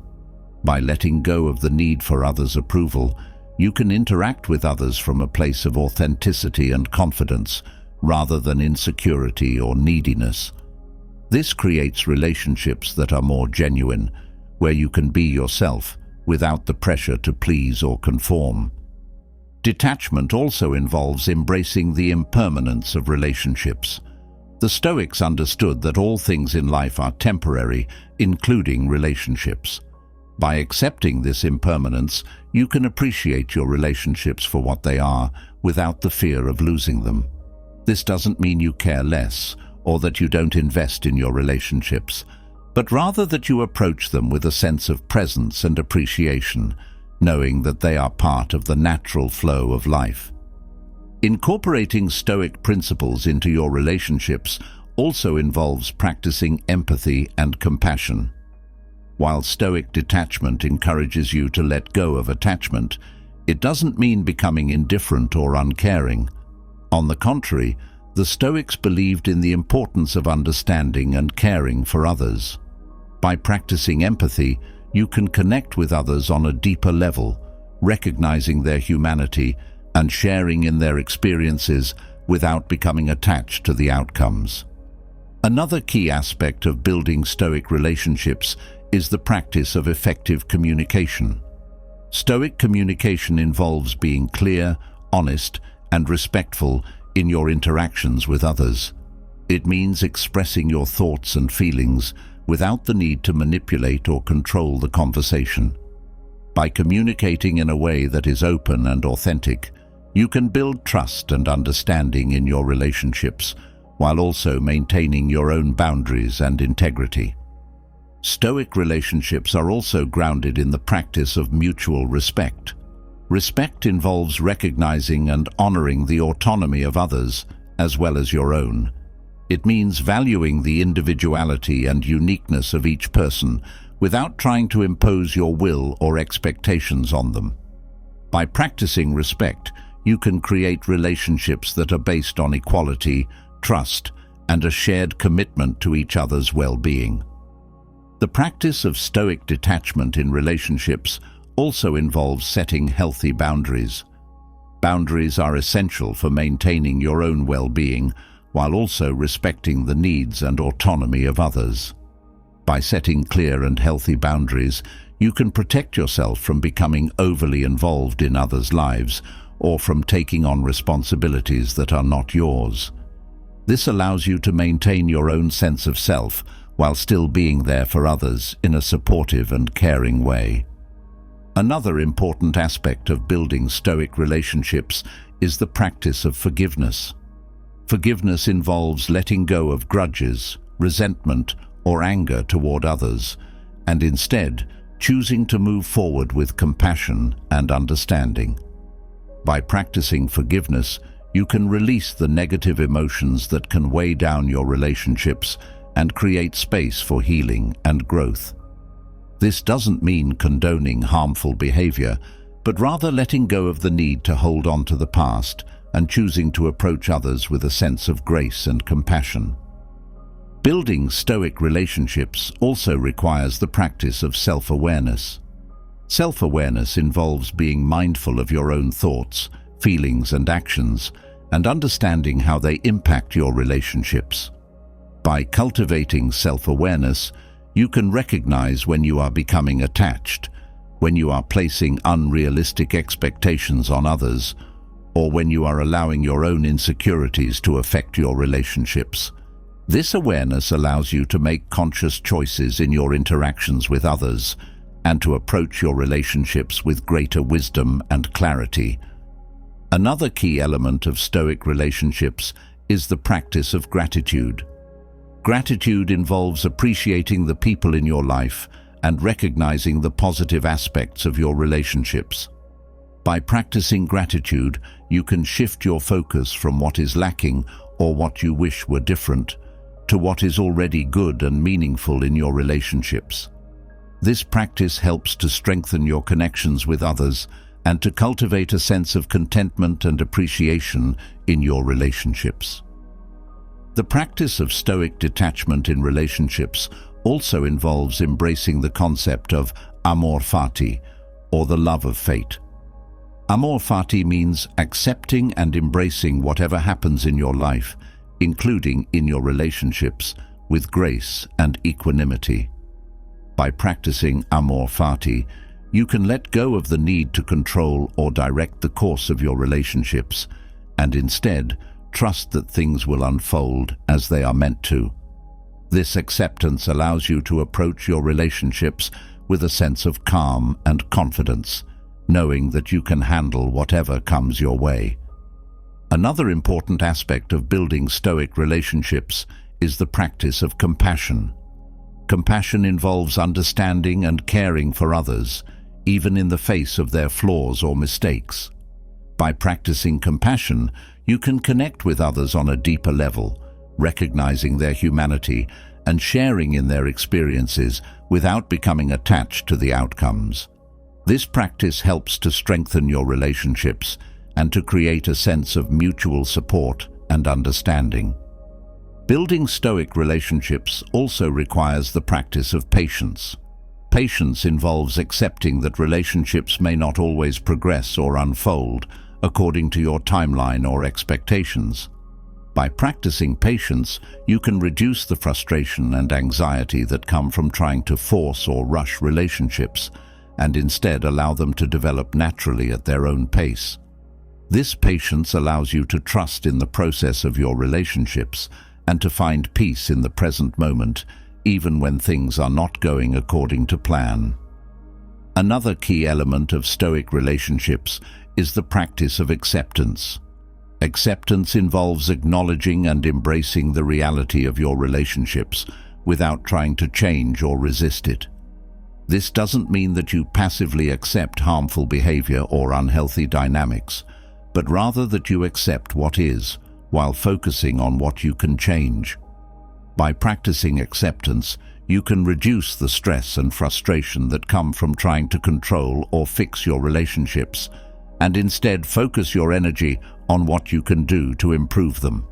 By letting go of the need for others' approval, you can interact with others from a place of authenticity and confidence, rather than insecurity or neediness. This creates relationships that are more genuine, where you can be yourself without the pressure to please or conform. Detachment also involves embracing the impermanence of relationships. The Stoics understood that all things in life are temporary, including relationships. By accepting this impermanence, you can appreciate your relationships for what they are, without the fear of losing them. This doesn't mean you care less, or that you don't invest in your relationships, but rather that you approach them with a sense of presence and appreciation, knowing that they are part of the natural flow of life. Incorporating Stoic principles into your relationships also involves practicing empathy and compassion. While Stoic detachment encourages you to let go of attachment, it doesn't mean becoming indifferent or uncaring. On the contrary, the Stoics believed in the importance of understanding and caring for others. By practicing empathy, you can connect with others on a deeper level, recognizing their humanity and sharing in their experiences without becoming attached to the outcomes. Another key aspect of building Stoic relationships is the practice of effective communication. Stoic communication involves being clear, honest, and respectful in your interactions with others. It means expressing your thoughts and feelings without the need to manipulate or control the conversation. By communicating in a way that is open and authentic, you can build trust and understanding in your relationships, while also maintaining your own boundaries and integrity. Stoic relationships are also grounded in the practice of mutual respect. Respect involves recognizing and honoring the autonomy of others, as well as your own. It means valuing the individuality and uniqueness of each person without trying to impose your will or expectations on them. By practicing respect, you can create relationships that are based on equality, trust, and a shared commitment to each other's well-being. The practice of Stoic detachment in relationships also involves setting healthy boundaries. Boundaries are essential for maintaining your own well-being, while also respecting the needs and autonomy of others. By setting clear and healthy boundaries, you can protect yourself from becoming overly involved in others' lives or from taking on responsibilities that are not yours. This allows you to maintain your own sense of self while still being there for others in a supportive and caring way. Another important aspect of building Stoic relationships is the practice of forgiveness. Forgiveness involves letting go of grudges, resentment, or anger toward others, and instead choosing to move forward with compassion and understanding. By practicing forgiveness, you can release the negative emotions that can weigh down your relationships and create space for healing and growth. This doesn't mean condoning harmful behavior, but rather letting go of the need to hold on to the past and choosing to approach others with a sense of grace and compassion. Building Stoic relationships also requires the practice of self-awareness. Self-awareness involves being mindful of your own thoughts, feelings, and actions, and understanding how they impact your relationships. By cultivating self-awareness, you can recognize when you are becoming attached, when you are placing unrealistic expectations on others, or when you are allowing your own insecurities to affect your relationships. This awareness allows you to make conscious choices in your interactions with others and to approach your relationships with greater wisdom and clarity. Another key element of Stoic relationships is the practice of gratitude. Gratitude involves appreciating the people in your life and recognizing the positive aspects of your relationships. By practicing gratitude, you can shift your focus from what is lacking or what you wish were different to what is already good and meaningful in your relationships. This practice helps to strengthen your connections with others and to cultivate a sense of contentment and appreciation in your relationships. The practice of Stoic detachment in relationships also involves embracing the concept of amor fati, or the love of fate. Amor fati means accepting and embracing whatever happens in your life, including in your relationships, with grace and equanimity. By practicing amor fati, you can let go of the need to control or direct the course of your relationships, and instead trust that things will unfold as they are meant to. This acceptance allows you to approach your relationships with a sense of calm and confidence, knowing that you can handle whatever comes your way. Another important aspect of building Stoic relationships is the practice of compassion. Compassion involves understanding and caring for others, even in the face of their flaws or mistakes. By practicing compassion, you can connect with others on a deeper level, recognizing their humanity and sharing in their experiences without becoming attached to the outcomes. This practice helps to strengthen your relationships and to create a sense of mutual support and understanding. Building Stoic relationships also requires the practice of patience. Patience involves accepting that relationships may not always progress or unfold according to your timeline or expectations. By practicing patience, you can reduce the frustration and anxiety that come from trying to force or rush relationships, and instead allow them to develop naturally at their own pace. This patience allows you to trust in the process of your relationships and to find peace in the present moment, even when things are not going according to plan. Another key element of Stoic relationships is the practice of acceptance. Acceptance involves acknowledging and embracing the reality of your relationships without trying to change or resist it. This doesn't mean that you passively accept harmful behavior or unhealthy dynamics, but rather that you accept what is, while focusing on what you can change. By practicing acceptance, you can reduce the stress and frustration that come from trying to control or fix your relationships, and instead focus your energy on what you can do to improve them.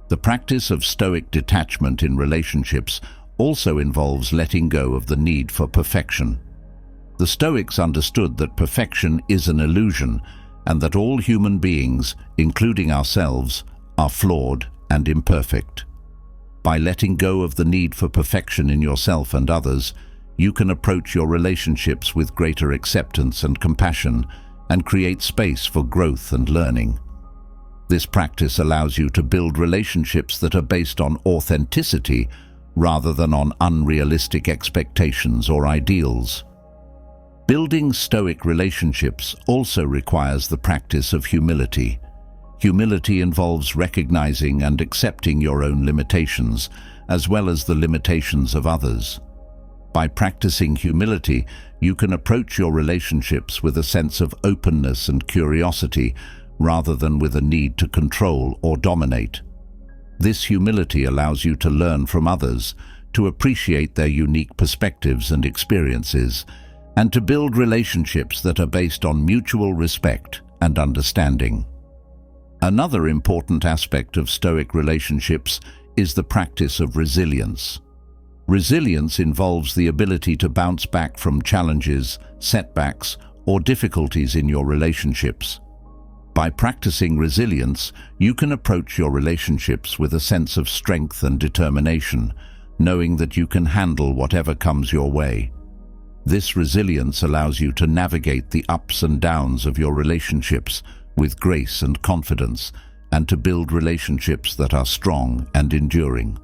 The practice of Stoic detachment in relationships also involves letting go of the need for perfection. The Stoics understood that perfection is an illusion and that all human beings, including ourselves, are flawed and imperfect. By letting go of the need for perfection in yourself and others, you can approach your relationships with greater acceptance and compassion and create space for growth and learning. This practice allows you to build relationships that are based on authenticity rather than on unrealistic expectations or ideals. Building Stoic relationships also requires the practice of humility. Humility involves recognizing and accepting your own limitations, as well as the limitations of others. By practicing humility, you can approach your relationships with a sense of openness and curiosity, rather than with a need to control or dominate. This humility allows you to learn from others, to appreciate their unique perspectives and experiences, and to build relationships that are based on mutual respect and understanding. Another important aspect of Stoic relationships is the practice of resilience. Resilience involves the ability to bounce back from challenges, setbacks, or difficulties in your relationships. By practicing resilience, you can approach your relationships with a sense of strength and determination, knowing that you can handle whatever comes your way. This resilience allows you to navigate the ups and downs of your relationships with grace and confidence, and to build relationships that are strong and enduring.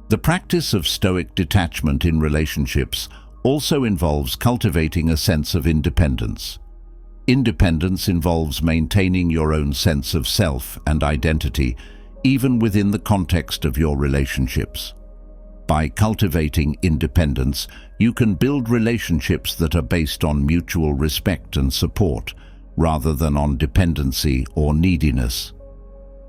The practice of Stoic detachment in relationships also involves cultivating a sense of independence. Independence involves maintaining your own sense of self and identity, even within the context of your relationships. By cultivating independence, you can build relationships that are based on mutual respect and support, rather than on dependency or neediness.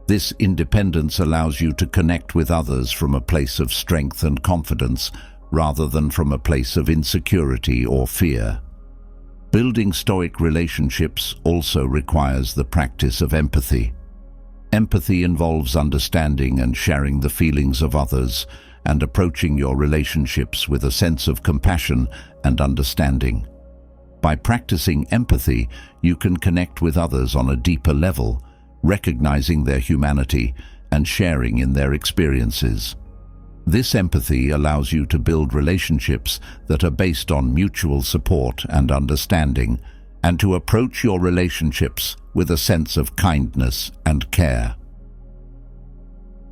This independence allows you to connect with others from a place of strength and confidence, rather than from a place of insecurity or fear. Building Stoic relationships also requires the practice of empathy. Empathy involves understanding and sharing the feelings of others, and approaching your relationships with a sense of compassion and understanding. By practicing empathy, you can connect with others on a deeper level, recognizing their humanity and sharing in their experiences. This empathy allows you to build relationships that are based on mutual support and understanding, and to approach your relationships with a sense of kindness and care.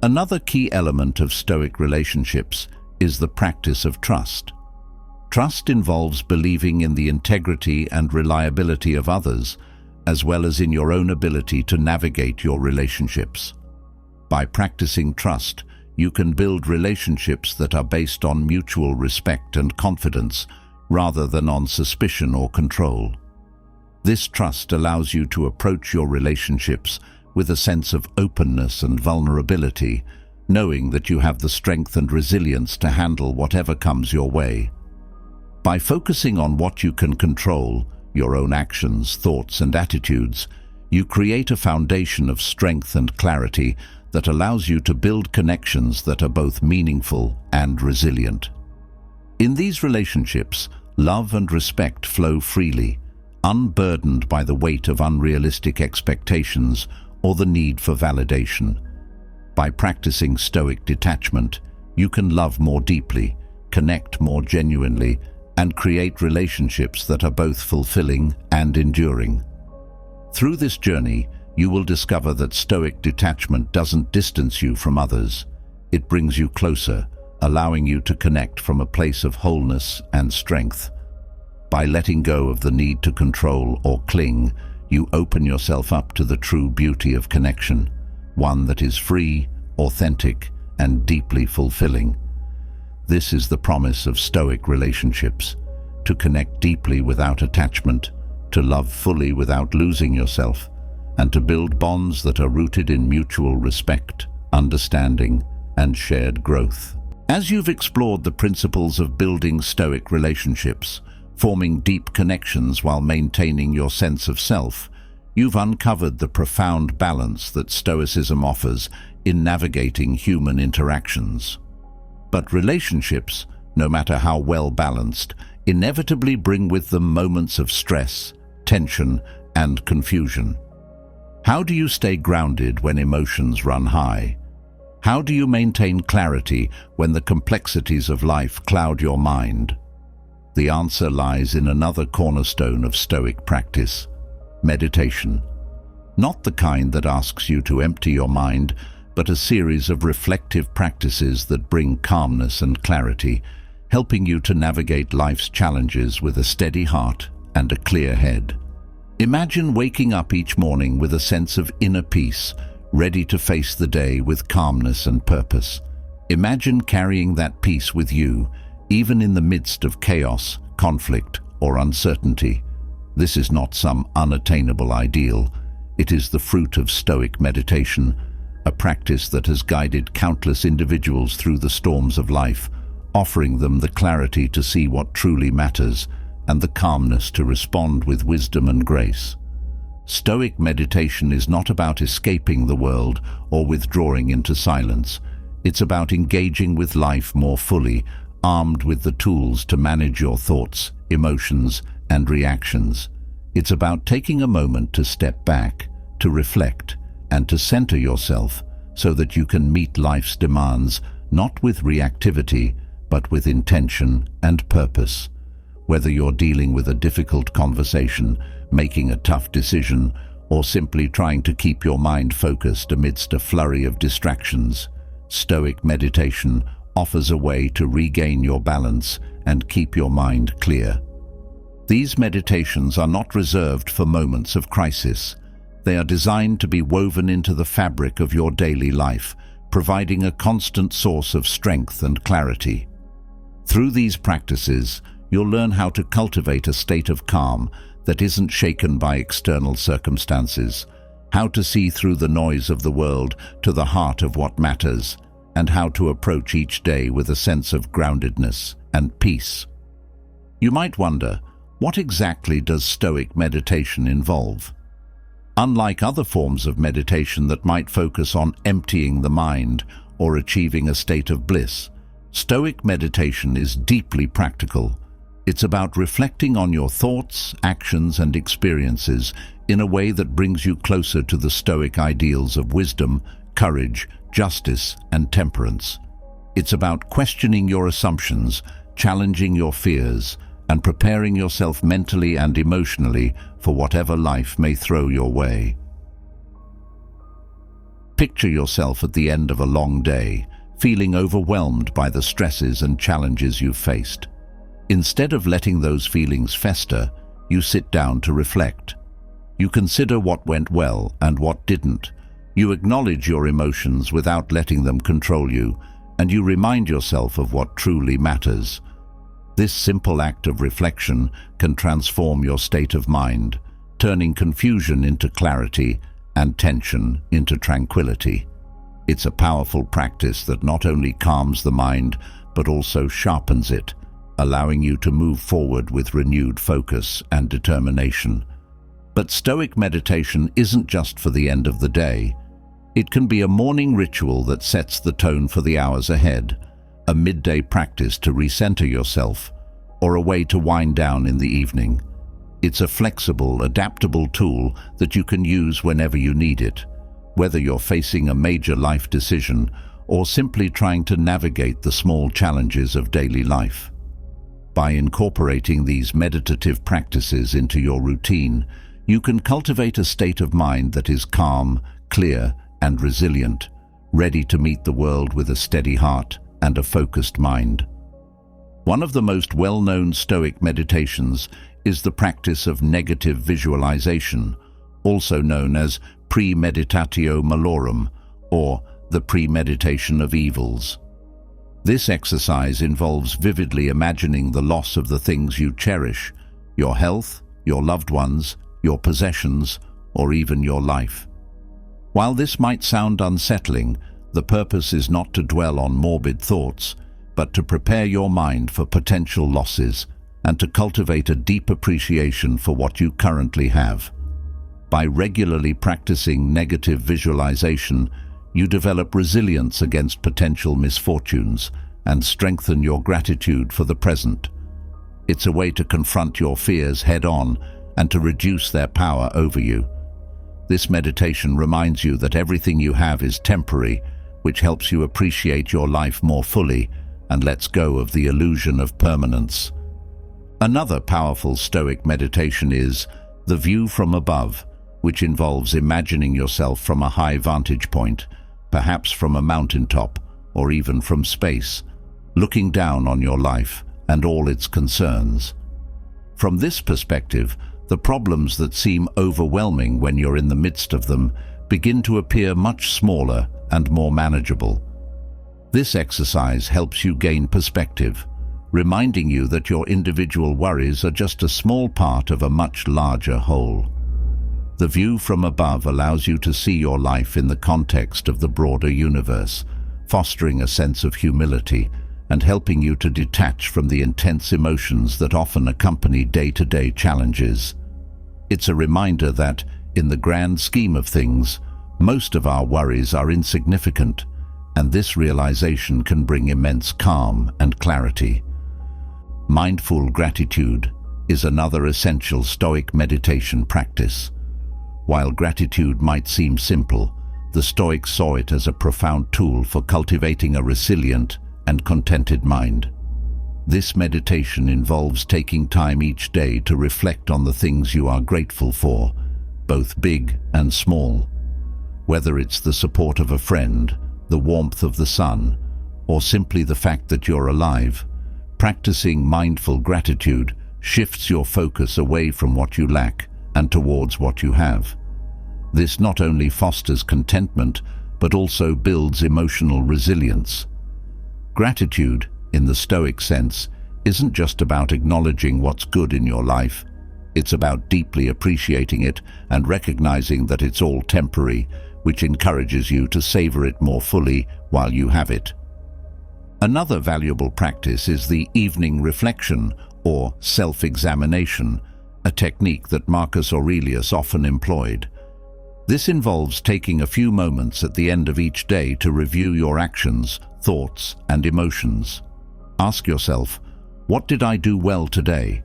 Another key element of Stoic relationships is the practice of trust. Trust involves believing in the integrity and reliability of others, as well as in your own ability to navigate your relationships. By practicing trust, you can build relationships that are based on mutual respect and confidence, rather than on suspicion or control. This trust allows you to approach your relationships with a sense of openness and vulnerability, knowing that you have the strength and resilience to handle whatever comes your way. By focusing on what you can control, your own actions, thoughts, and attitudes, you create a foundation of strength and clarity that allows you to build connections that are both meaningful and resilient. In these relationships, love and respect flow freely, unburdened by the weight of unrealistic expectations or the need for validation. By practicing Stoic detachment, you can love more deeply, connect more genuinely, and create relationships that are both fulfilling and enduring. Through this journey, you will discover that Stoic detachment doesn't distance you from others. It brings you closer, allowing you to connect from a place of wholeness and strength. By letting go of the need to control or cling, you open yourself up to the true beauty of connection, one that is free, authentic, and deeply fulfilling. This is the promise of Stoic relationships: to connect deeply without attachment, to love fully without losing yourself, and to build bonds that are rooted in mutual respect, understanding, and shared growth. As you've explored the principles of building Stoic relationships, forming deep connections while maintaining your sense of self, you've uncovered the profound balance that Stoicism offers in navigating human interactions. But relationships, no matter how well balanced, inevitably bring with them moments of stress, tension, and confusion. How do you stay grounded when emotions run high? How do you maintain clarity when the complexities of life cloud your mind? The answer lies in another cornerstone of Stoic practice: meditation. Not the kind that asks you to empty your mind, but a series of reflective practices that bring calmness and clarity, helping you to navigate life's challenges with a steady heart and a clear head. Imagine waking up each morning with a sense of inner peace, ready to face the day with calmness and purpose. Imagine carrying that peace with you, even in the midst of chaos, conflict, or uncertainty. This is not some unattainable ideal. It is the fruit of Stoic meditation, a practice that has guided countless individuals through the storms of life, offering them the clarity to see what truly matters and the calmness to respond with wisdom and grace. Stoic meditation is not about escaping the world or withdrawing into silence. It's about engaging with life more fully, armed with the tools to manage your thoughts, emotions, and reactions. It's about taking a moment to step back, to reflect, and to center yourself so that you can meet life's demands not with reactivity, but with intention and purpose. Whether you're dealing with a difficult conversation, making a tough decision, or simply trying to keep your mind focused amidst a flurry of distractions, Stoic meditation offers a way to regain your balance and keep your mind clear. These meditations are not reserved for moments of crisis. They are designed to be woven into the fabric of your daily life, providing a constant source of strength and clarity. Through these practices, you'll learn how to cultivate a state of calm that isn't shaken by external circumstances, how to see through the noise of the world to the heart of what matters, and how to approach each day with a sense of groundedness and peace. You might wonder, what exactly does Stoic meditation involve? Unlike other forms of meditation that might focus on emptying the mind or achieving a state of bliss, Stoic meditation is deeply practical. It's about reflecting on your thoughts, actions, and experiences in a way that brings you closer to the Stoic ideals of wisdom, courage, justice, and temperance. It's about questioning your assumptions, challenging your fears, and preparing yourself mentally and emotionally for whatever life may throw your way. Picture yourself at the end of a long day, feeling overwhelmed by the stresses and challenges you've faced. Instead of letting those feelings fester, you sit down to reflect. You consider what went well and what didn't. You acknowledge your emotions without letting them control you, and you remind yourself of what truly matters. This simple act of reflection can transform your state of mind, turning confusion into clarity and tension into tranquility. It's a powerful practice that not only calms the mind, but also sharpens it, allowing you to move forward with renewed focus and determination. But Stoic meditation isn't just for the end of the day. It can be a morning ritual that sets the tone for the hours ahead, a midday practice to recenter yourself, or a way to wind down in the evening. It's a flexible, adaptable tool that you can use whenever you need it, whether you're facing a major life decision or simply trying to navigate the small challenges of daily life. By incorporating these meditative practices into your routine, you can cultivate a state of mind that is calm, clear, and resilient, ready to meet the world with a steady heart and a focused mind. One of the most well-known Stoic meditations is the practice of negative visualization, also known as premeditatio malorum, or the premeditation of evils. This exercise involves vividly imagining the loss of the things you cherish, your health, your loved ones, your possessions, or even your life. While this might sound unsettling, the purpose is not to dwell on morbid thoughts, but to prepare your mind for potential losses and to cultivate a deep appreciation for what you currently have. By regularly practicing negative visualization, you develop resilience against potential misfortunes and strengthen your gratitude for the present. It's a way to confront your fears head-on and to reduce their power over you. This meditation reminds you that everything you have is temporary, which helps you appreciate your life more fully and lets go of the illusion of permanence. Another powerful Stoic meditation is the view from above, which involves imagining yourself from a high vantage point, perhaps from a mountaintop or even from space, looking down on your life and all its concerns. From this perspective, The problems that seem overwhelming when you're in the midst of them begin to appear much smaller and more manageable. This exercise helps you gain perspective, reminding you that your individual worries are just a small part of a much larger whole. The view from above allows you to see your life in the context of the broader universe, fostering a sense of humility and helping you to detach from the intense emotions that often accompany day-to-day challenges. It's a reminder that, in the grand scheme of things, most of our worries are insignificant, and this realization can bring immense calm and clarity. Mindful gratitude is another essential Stoic meditation practice. While gratitude might seem simple, the Stoics saw it as a profound tool for cultivating a resilient and contented mind. This meditation involves taking time each day to reflect on the things you are grateful for, both big and small. Whether it's the support of a friend, the warmth of the sun, or simply the fact that you're alive, practicing mindful gratitude shifts your focus away from what you lack and towards what you have. This not only fosters contentment, but also builds emotional resilience. Gratitude, in the Stoic sense, isn't just about acknowledging what's good in your life. It's about deeply appreciating it and recognizing that it's all temporary, which encourages you to savor it more fully while you have it. Another valuable practice is the evening reflection, or self-examination, a technique that Marcus Aurelius often employed. This involves taking a few moments at the end of each day to review your actions, thoughts, and emotions. Ask yourself, what did I do well today?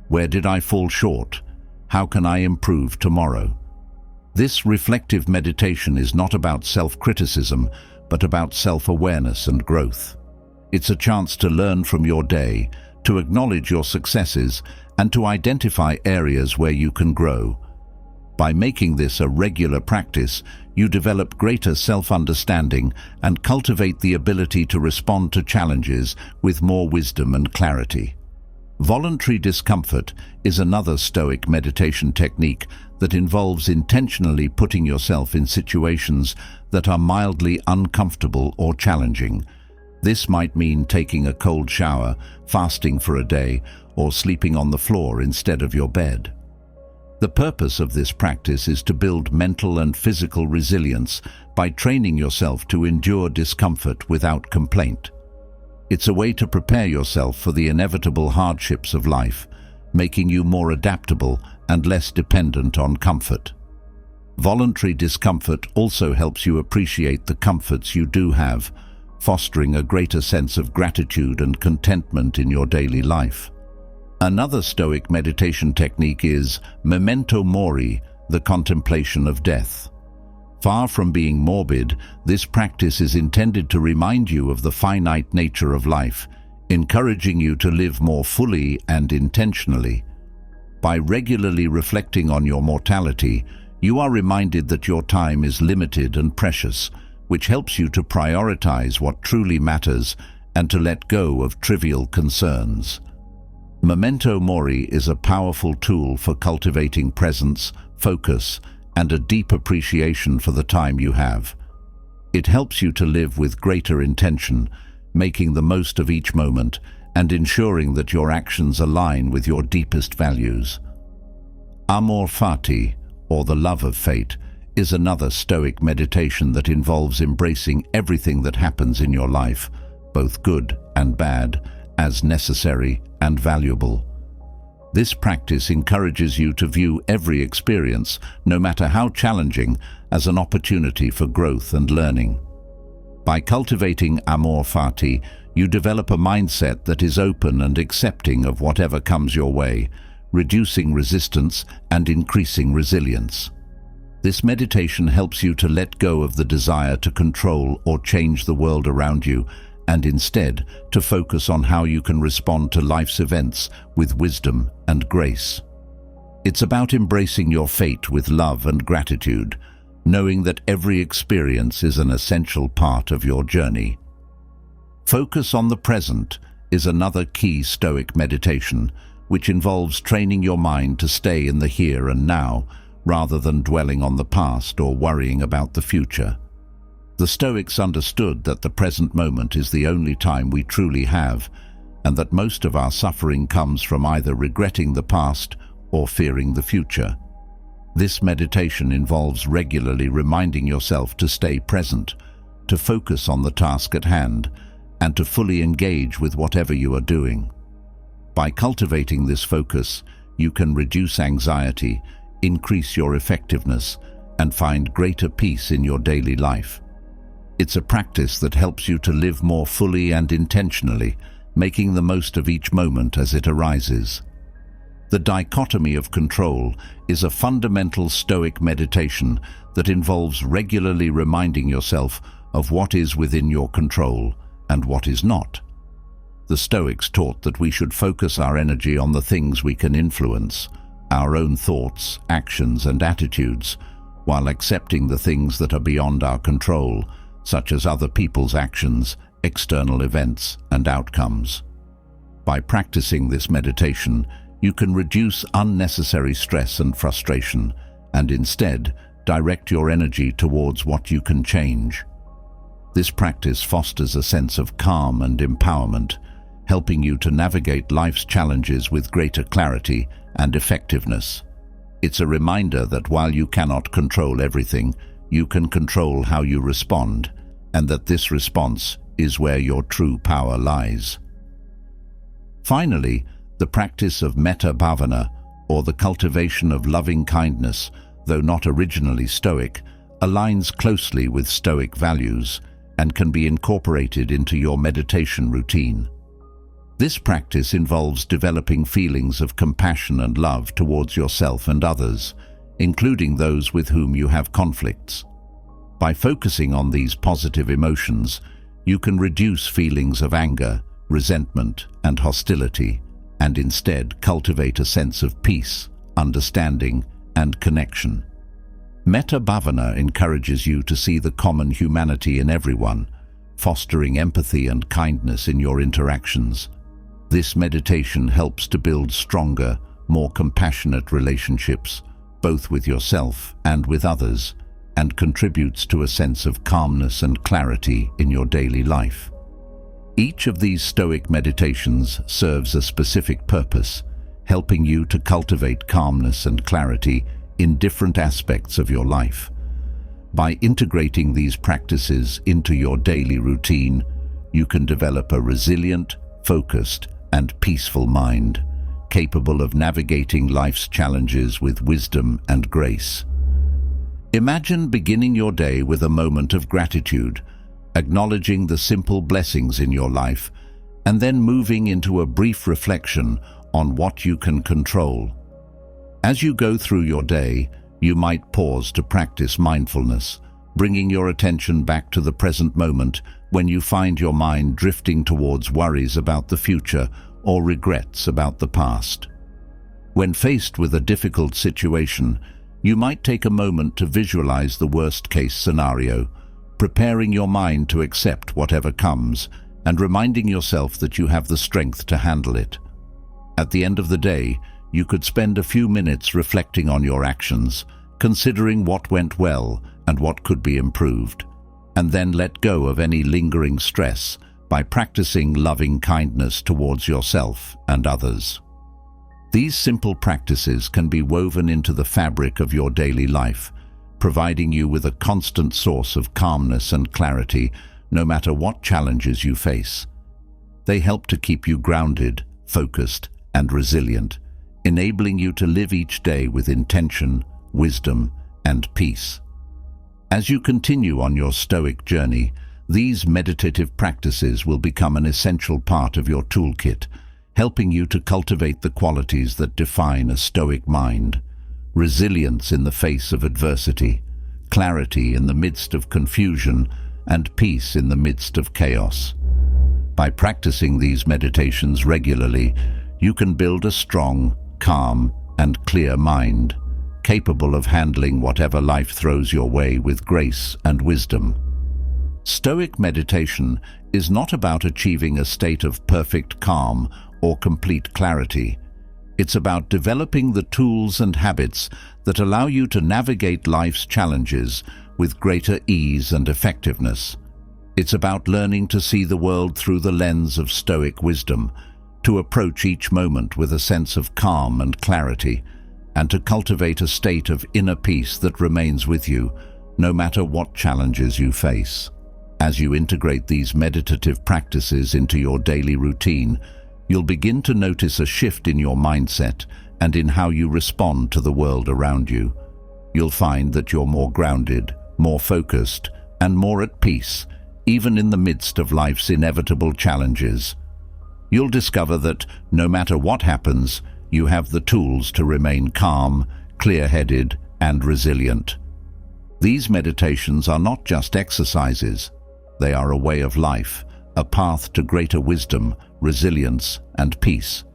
Where did I fall short? How can I improve tomorrow? This reflective meditation is not about self-criticism, but about self-awareness and growth. It's a chance to learn from your day, to acknowledge your successes, and to identify areas where you can grow. By making this a regular practice, you develop greater self-understanding and cultivate the ability to respond to challenges with more wisdom and clarity. Voluntary discomfort is another Stoic meditation technique that involves intentionally putting yourself in situations that are mildly uncomfortable or challenging. This might mean taking a cold shower, fasting for a day, or sleeping on the floor instead of your bed. The purpose of this practice is to build mental and physical resilience by training yourself to endure discomfort without complaint. It's a way to prepare yourself for the inevitable hardships of life, making you more adaptable and less dependent on comfort. Voluntary discomfort also helps you appreciate the comforts you do have, fostering a greater sense of gratitude and contentment in your daily life. Another Stoic meditation technique is memento mori, the contemplation of death. Far from being morbid, this practice is intended to remind you of the finite nature of life, encouraging you to live more fully and intentionally. By regularly reflecting on your mortality, you are reminded that your time is limited and precious, which helps you to prioritize what truly matters and to let go of trivial concerns. Memento mori is a powerful tool for cultivating presence, focus, and a deep appreciation for the time you have. It helps you to live with greater intention, making the most of each moment and ensuring that your actions align with your deepest values. Amor fati, or the love of fate, is another Stoic meditation that involves embracing everything that happens in your life, both good and bad, as necessary and valuable. This practice encourages you to view every experience, no matter how challenging, as an opportunity for growth and learning. By cultivating amor fati, you develop a mindset that is open and accepting of whatever comes your way, reducing resistance and increasing resilience. This meditation helps you to let go of the desire to control or change the world around you, and instead to focus on how you can respond to life's events with wisdom and grace. It's about embracing your fate with love and gratitude, knowing that every experience is an essential part of your journey. Focus on the present is another key Stoic meditation, which involves training your mind to stay in the here and now, rather than dwelling on the past or worrying about the future. The Stoics understood that the present moment is the only time we truly have, and that most of our suffering comes from either regretting the past or fearing the future. This meditation involves regularly reminding yourself to stay present, to focus on the task at hand, and to fully engage with whatever you are doing. By cultivating this focus, you can reduce anxiety, increase your effectiveness, and find greater peace in your daily life. It's a practice that helps you to live more fully and intentionally, making the most of each moment as it arises. The dichotomy of control is a fundamental Stoic meditation that involves regularly reminding yourself of what is within your control and what is not. The Stoics taught that we should focus our energy on the things we can influence, our own thoughts, actions, and attitudes, while accepting the things that are beyond our control, such as other people's actions, external events, and outcomes. By practicing this meditation, you can reduce unnecessary stress and frustration, and instead direct your energy towards what you can change. This practice fosters a sense of calm and empowerment, helping you to navigate life's challenges with greater clarity and effectiveness. It's a reminder that while you cannot control everything, you can control how you respond, and that this response is where your true power lies. Finally, the practice of metta bhavana, or the cultivation of loving kindness, though not originally Stoic, aligns closely with Stoic values and can be incorporated into your meditation routine. This practice involves developing feelings of compassion and love towards yourself and others, including those with whom you have conflicts. By focusing on these positive emotions, you can reduce feelings of anger, resentment, and hostility, and instead cultivate a sense of peace, understanding, and connection. Metta bhavana encourages you to see the common humanity in everyone, fostering empathy and kindness in your interactions. This meditation helps to build stronger, more compassionate relationships, both with yourself and with others, and contributes to a sense of calmness and clarity in your daily life. Each of these Stoic meditations serves a specific purpose, helping you to cultivate calmness and clarity in different aspects of your life. By integrating these practices into your daily routine, you can develop a resilient, focused, and peaceful mind, capable of navigating life's challenges with wisdom and grace. Imagine beginning your day with a moment of gratitude, acknowledging the simple blessings in your life, and then moving into a brief reflection on what you can control. As you go through your day, you might pause to practice mindfulness, bringing your attention back to the present moment when you find your mind drifting towards worries about the future or regrets about the past. When faced with a difficult situation, you might take a moment to visualize the worst-case scenario, preparing your mind to accept whatever comes and reminding yourself that you have the strength to handle it. At the end of the day, you could spend a few minutes reflecting on your actions, considering what went well and what could be improved, and then let go of any lingering stress by practicing loving kindness towards yourself and others. These simple practices can be woven into the fabric of your daily life, providing you with a constant source of calmness and clarity no matter what challenges you face. They help to keep you grounded, focused, and resilient, enabling you to live each day with intention, wisdom, and peace. As you continue on your Stoic journey, these meditative practices will become an essential part of your toolkit, helping you to cultivate the qualities that define a Stoic mind: resilience in the face of adversity, clarity in the midst of confusion, and peace in the midst of chaos. By practicing these meditations regularly, you can build a strong, calm, and clear mind, capable of handling whatever life throws your way with grace and wisdom. Stoic meditation is not about achieving a state of perfect calm or complete clarity. It's about developing the tools and habits that allow you to navigate life's challenges with greater ease and effectiveness. It's about learning to see the world through the lens of Stoic wisdom, to approach each moment with a sense of calm and clarity, and to cultivate a state of inner peace that remains with you, no matter what challenges you face. As you integrate these meditative practices into your daily routine, you'll begin to notice a shift in your mindset and in how you respond to the world around you. You'll find that you're more grounded, more focused, and more at peace, even in the midst of life's inevitable challenges. You'll discover that, no matter what happens, you have the tools to remain calm, clear-headed, and resilient. These meditations are not just exercises. They are a way of life, a path to greater wisdom, resilience, and peace.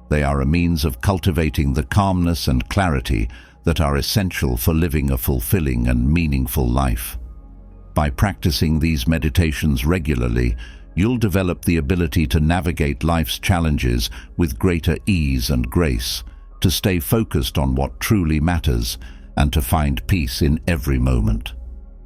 They are a means of cultivating the calmness and clarity that are essential for living a fulfilling and meaningful life. By practicing these meditations regularly, you'll develop the ability to navigate life's challenges with greater ease and grace, to stay focused on what truly matters, and to find peace in every moment.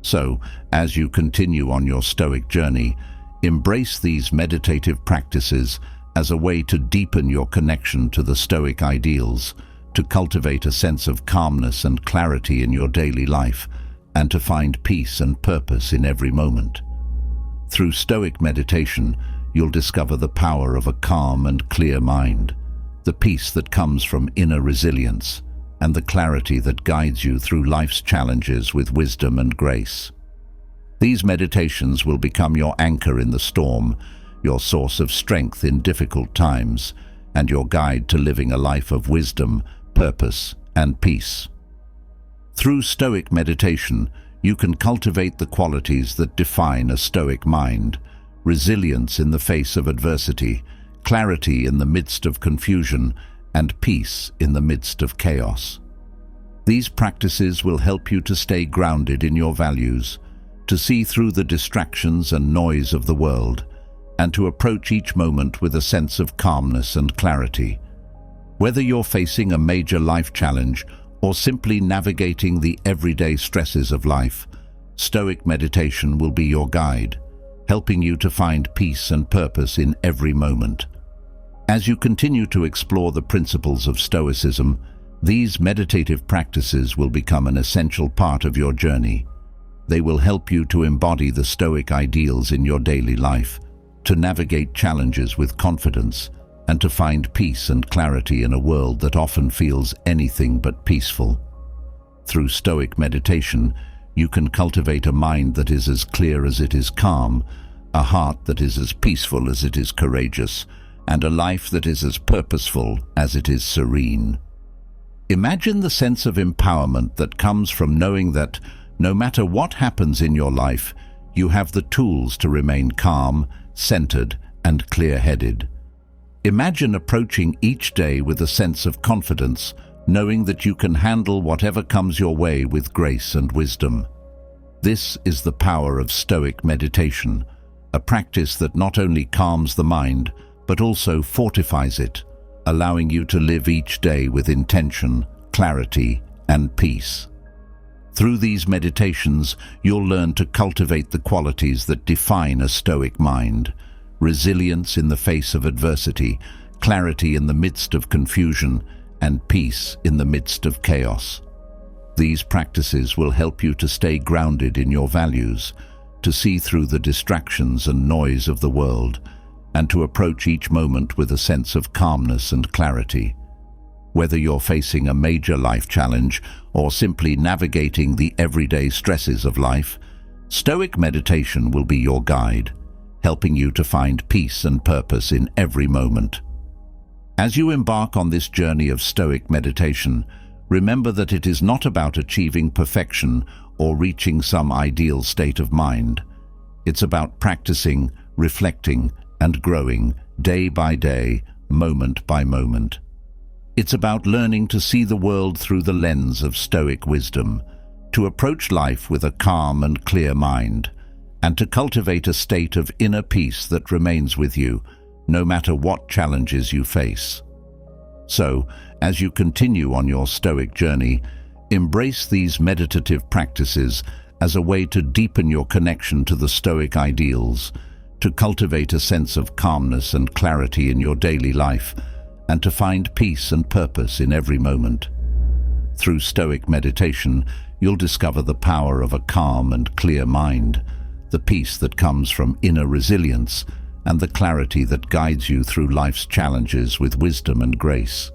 So, as you continue on your Stoic journey, embrace these meditative practices as a way to deepen your connection to the Stoic ideals, to cultivate a sense of calmness and clarity in your daily life, and to find peace and purpose in every moment. Through Stoic meditation, you'll discover the power of a calm and clear mind, the peace that comes from inner resilience, and the clarity that guides you through life's challenges with wisdom and grace. These meditations will become your anchor in the storm, your source of strength in difficult times, and your guide to living a life of wisdom, purpose, and peace. Through Stoic meditation, you can cultivate the qualities that define a Stoic mind: resilience in the face of adversity, clarity in the midst of confusion, and peace in the midst of chaos. These practices will help you to stay grounded in your values, to see through the distractions and noise of the world, and to approach each moment with a sense of calmness and clarity. Whether you're facing a major life challenge or simply navigating the everyday stresses of life, Stoic meditation will be your guide, helping you to find peace and purpose in every moment. As you continue to explore the principles of Stoicism, these meditative practices will become an essential part of your journey. They will help you to embody the Stoic ideals in your daily life, to navigate challenges with confidence, and to find peace and clarity in a world that often feels anything but peaceful. Through Stoic meditation, you can cultivate a mind that is as clear as it is calm, a heart that is as peaceful as it is courageous, and a life that is as purposeful as it is serene. Imagine the sense of empowerment that comes from knowing that, no matter what happens in your life, you have the tools to remain calm, centered, and clear-headed. Imagine approaching each day with a sense of confidence, knowing that you can handle whatever comes your way with grace and wisdom. This is the power of Stoic meditation, a practice that not only calms the mind, but also fortifies it, allowing you to live each day with intention, clarity, and peace. Through these meditations, you'll learn to cultivate the qualities that define a Stoic mind: resilience in the face of adversity, clarity in the midst of confusion, and peace in the midst of chaos. These practices will help you to stay grounded in your values, to see through the distractions and noise of the world, and to approach each moment with a sense of calmness and clarity. Whether you're facing a major life challenge or simply navigating the everyday stresses of life, Stoic meditation will be your guide, helping you to find peace and purpose in every moment. As you embark on this journey of Stoic meditation, remember that it is not about achieving perfection or reaching some ideal state of mind. It's about practicing, reflecting, and growing day by day, moment by moment. It's about learning to see the world through the lens of Stoic wisdom, to approach life with a calm and clear mind, and to cultivate a state of inner peace that remains with you, no matter what challenges you face. So, as you continue on your Stoic journey, embrace these meditative practices as a way to deepen your connection to the Stoic ideals, to cultivate a sense of calmness and clarity in your daily life, and to find peace and purpose in every moment. Through Stoic meditation, you'll discover the power of a calm and clear mind, the peace that comes from inner resilience, and the clarity that guides you through life's challenges with wisdom and grace.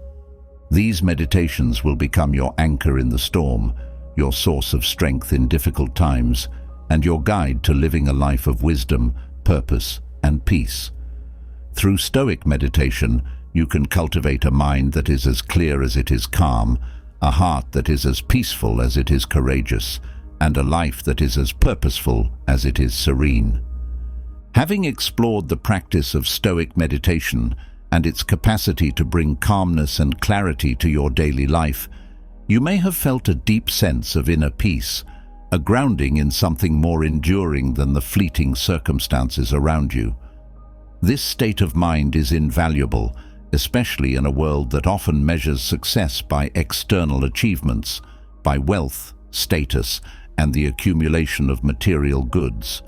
These meditations will become your anchor in the storm, your source of strength in difficult times, and your guide to living a life of wisdom, purpose, and peace. Through Stoic meditation, you can cultivate a mind that is as clear as it is calm, a heart that is as peaceful as it is courageous, and a life that is as purposeful as it is serene. Having explored the practice of Stoic meditation and its capacity to bring calmness and clarity to your daily life, you may have felt a deep sense of inner peace, a grounding in something more enduring than the fleeting circumstances around you. This state of mind is invaluable, especially in a world that often measures success by external achievements, by wealth, status, and the accumulation of material goods.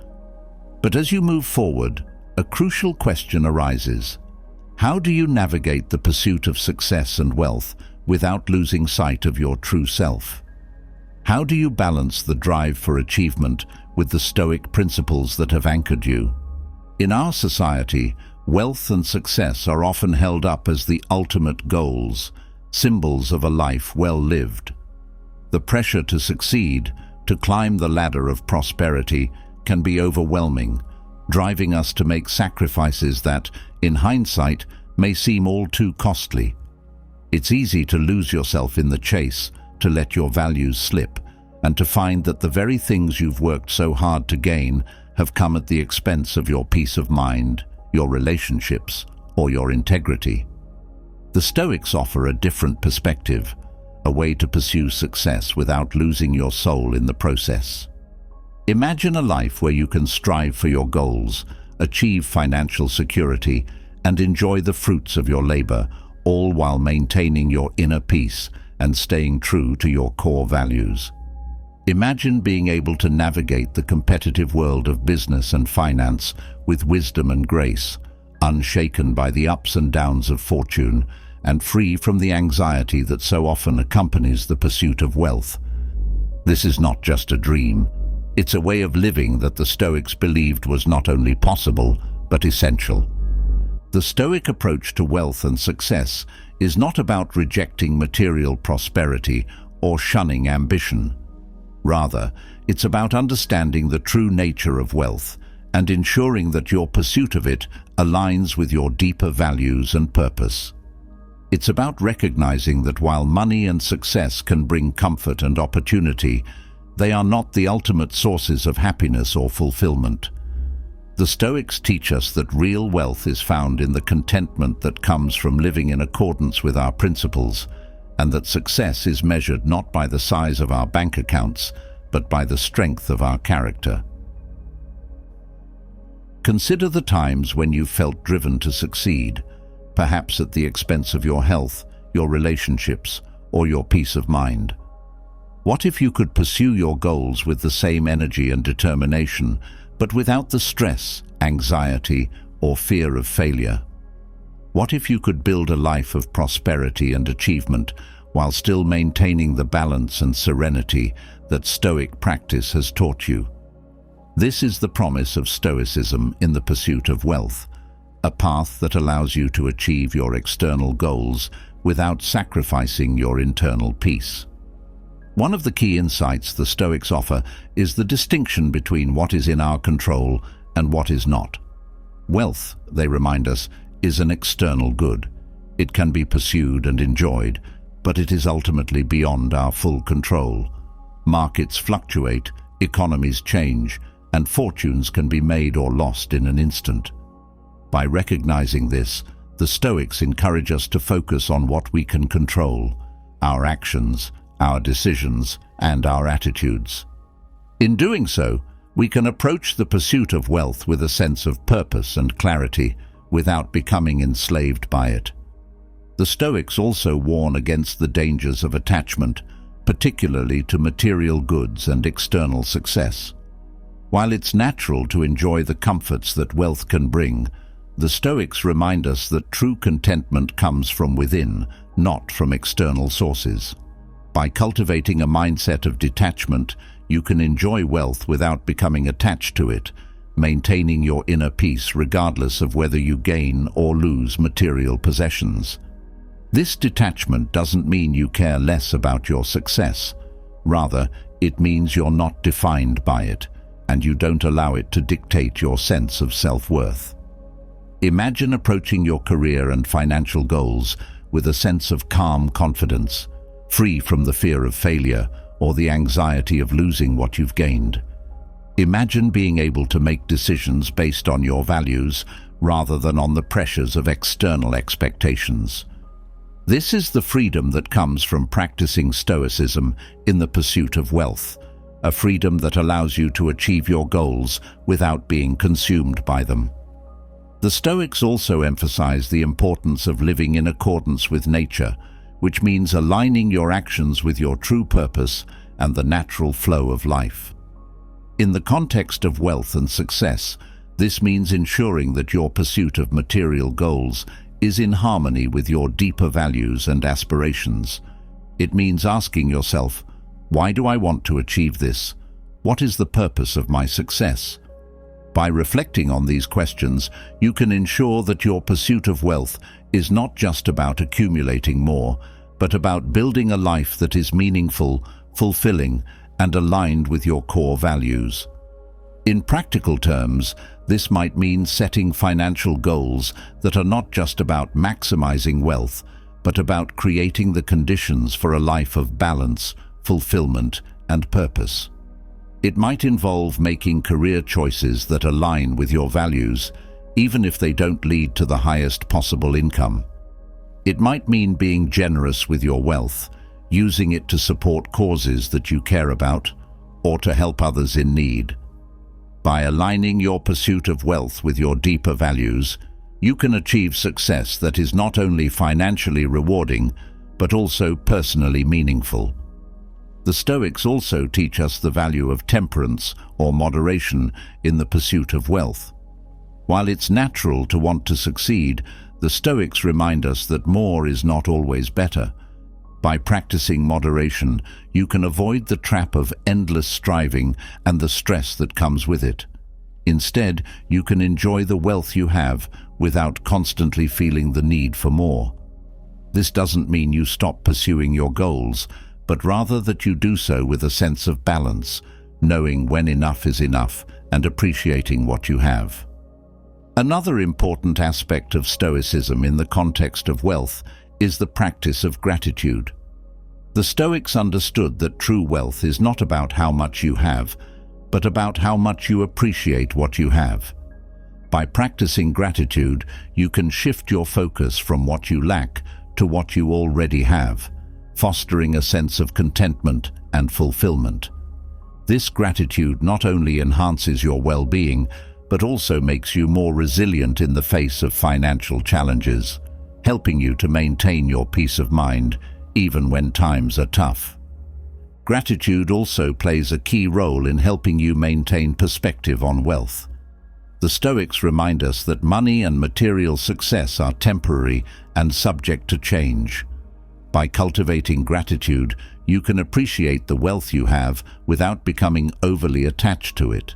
But as you move forward, a crucial question arises. How do you navigate the pursuit of success and wealth without losing sight of your true self? How do you balance the drive for achievement with the Stoic principles that have anchored you? In our society, wealth and success are often held up as the ultimate goals, symbols of a life well lived. The pressure to succeed, to climb the ladder of prosperity, can be overwhelming, driving us to make sacrifices that, in hindsight, may seem all too costly. It's easy to lose yourself in the chase, to let your values slip, and to find that the very things you've worked so hard to gain have come at the expense of your peace of mind, your relationships, or your integrity. The Stoics offer a different perspective, a way to pursue success without losing your soul in the process. Imagine a life where you can strive for your goals, achieve financial security, and enjoy the fruits of your labor, all while maintaining your inner peace and staying true to your core values. Imagine being able to navigate the competitive world of business and finance with wisdom and grace, unshaken by the ups and downs of fortune, and free from the anxiety that so often accompanies the pursuit of wealth. This is not just a dream. It's a way of living that the Stoics believed was not only possible, but essential. The Stoic approach to wealth and success is not about rejecting material prosperity or shunning ambition. Rather, it's about understanding the true nature of wealth and ensuring that your pursuit of it aligns with your deeper values and purpose. It's about recognizing that while money and success can bring comfort and opportunity, they are not the ultimate sources of happiness or fulfillment. The Stoics teach us that real wealth is found in the contentment that comes from living in accordance with our principles, and that success is measured not by the size of our bank accounts, but by the strength of our character. Consider the times when you felt driven to succeed, perhaps at the expense of your health, your relationships, or your peace of mind. What if you could pursue your goals with the same energy and determination, but without the stress, anxiety, or fear of failure? What if you could build a life of prosperity and achievement while still maintaining the balance and serenity that Stoic practice has taught you? This is the promise of Stoicism in the pursuit of wealth, a path that allows you to achieve your external goals without sacrificing your internal peace. One of the key insights the Stoics offer is the distinction between what is in our control and what is not. Wealth, they remind us, is an external good. It can be pursued and enjoyed, but it is ultimately beyond our full control. Markets fluctuate, economies change, and fortunes can be made or lost in an instant. By recognizing this, the Stoics encourage us to focus on what we can control: our actions, our decisions, and our attitudes. In doing so, we can approach the pursuit of wealth with a sense of purpose and clarity without becoming enslaved by it. The Stoics also warn against the dangers of attachment, particularly to material goods and external success. While it's natural to enjoy the comforts that wealth can bring, the Stoics remind us that true contentment comes from within, not from external sources. By cultivating a mindset of detachment, you can enjoy wealth without becoming attached to it, maintaining your inner peace regardless of whether you gain or lose material possessions. This detachment doesn't mean you care less about your success. Rather, it means you're not defined by it, and you don't allow it to dictate your sense of self-worth. Imagine approaching your career and financial goals with a sense of calm confidence, free from the fear of failure or the anxiety of losing what you've gained. Imagine being able to make decisions based on your values rather than on the pressures of external expectations. This is the freedom that comes from practicing Stoicism in the pursuit of wealth, a freedom that allows you to achieve your goals without being consumed by them. The Stoics also emphasize the importance of living in accordance with nature, which means aligning your actions with your true purpose and the natural flow of life. In the context of wealth and success, this means ensuring that your pursuit of material goals is in harmony with your deeper values and aspirations. It means asking yourself, why do I want to achieve this? What is the purpose of my success? By reflecting on these questions, you can ensure that your pursuit of wealth is not just about accumulating more, but about building a life that is meaningful, fulfilling, and aligned with your core values. In practical terms, this might mean setting financial goals that are not just about maximizing wealth, but about creating the conditions for a life of balance, fulfillment, and purpose. It might involve making career choices that align with your values, even if they don't lead to the highest possible income. It might mean being generous with your wealth, using it to support causes that you care about, or to help others in need. By aligning your pursuit of wealth with your deeper values, you can achieve success that is not only financially rewarding, but also personally meaningful. The Stoics also teach us the value of temperance or moderation in the pursuit of wealth. While it's natural to want to succeed, the Stoics remind us that more is not always better. By practicing moderation, you can avoid the trap of endless striving and the stress that comes with it. Instead, you can enjoy the wealth you have without constantly feeling the need for more. This doesn't mean you stop pursuing your goals, but rather that you do so with a sense of balance, knowing when enough is enough and appreciating what you have. Another important aspect of Stoicism in the context of wealth is the practice of gratitude. The Stoics understood that true wealth is not about how much you have, but about how much you appreciate what you have. By practicing gratitude, you can shift your focus from what you lack to what you already have, fostering a sense of contentment and fulfillment. This gratitude not only enhances your well-being, but also makes you more resilient in the face of financial challenges, helping you to maintain your peace of mind even when times are tough. Gratitude also plays a key role in helping you maintain perspective on wealth. The Stoics remind us that money and material success are temporary and subject to change. By cultivating gratitude, you can appreciate the wealth you have without becoming overly attached to it.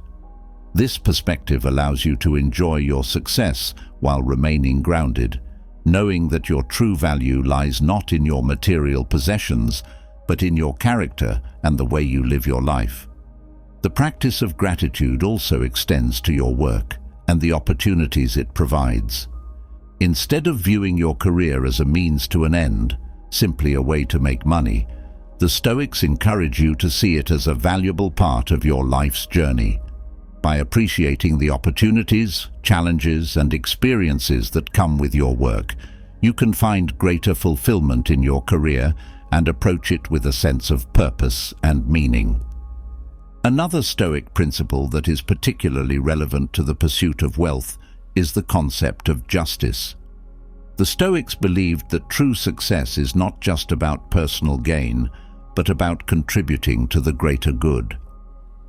This perspective allows you to enjoy your success while remaining grounded, knowing that your true value lies not in your material possessions, but in your character and the way you live your life. The practice of gratitude also extends to your work and the opportunities it provides. Instead of viewing your career as a means to an end, simply a way to make money, the Stoics encourage you to see it as a valuable part of your life's journey. By appreciating the opportunities, challenges, and experiences that come with your work, you can find greater fulfillment in your career and approach it with a sense of purpose and meaning. Another Stoic principle that is particularly relevant to the pursuit of wealth is the concept of justice. The Stoics believed that true success is not just about personal gain, but about contributing to the greater good.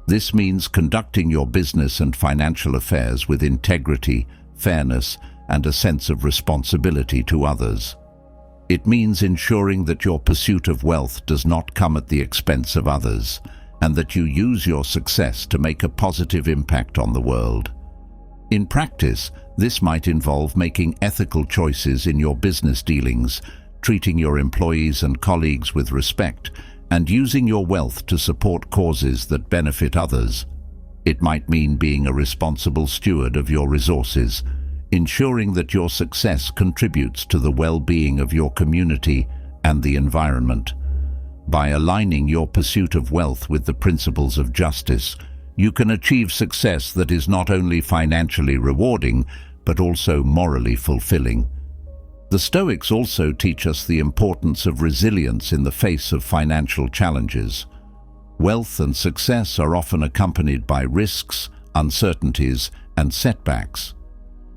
This means conducting your business and financial affairs with integrity, fairness, and a sense of responsibility to others. It means ensuring that your pursuit of wealth does not come at the expense of others, and that you use your success to make a positive impact on the world. In practice, this might involve making ethical choices in your business dealings, treating your employees and colleagues with respect, and using your wealth to support causes that benefit others. It might mean being a responsible steward of your resources, ensuring that your success contributes to the well-being of your community and the environment. By aligning your pursuit of wealth with the principles of justice, you can achieve success that is not only financially rewarding, but also morally fulfilling. The Stoics also teach us the importance of resilience in the face of financial challenges. Wealth and success are often accompanied by risks, uncertainties, and setbacks.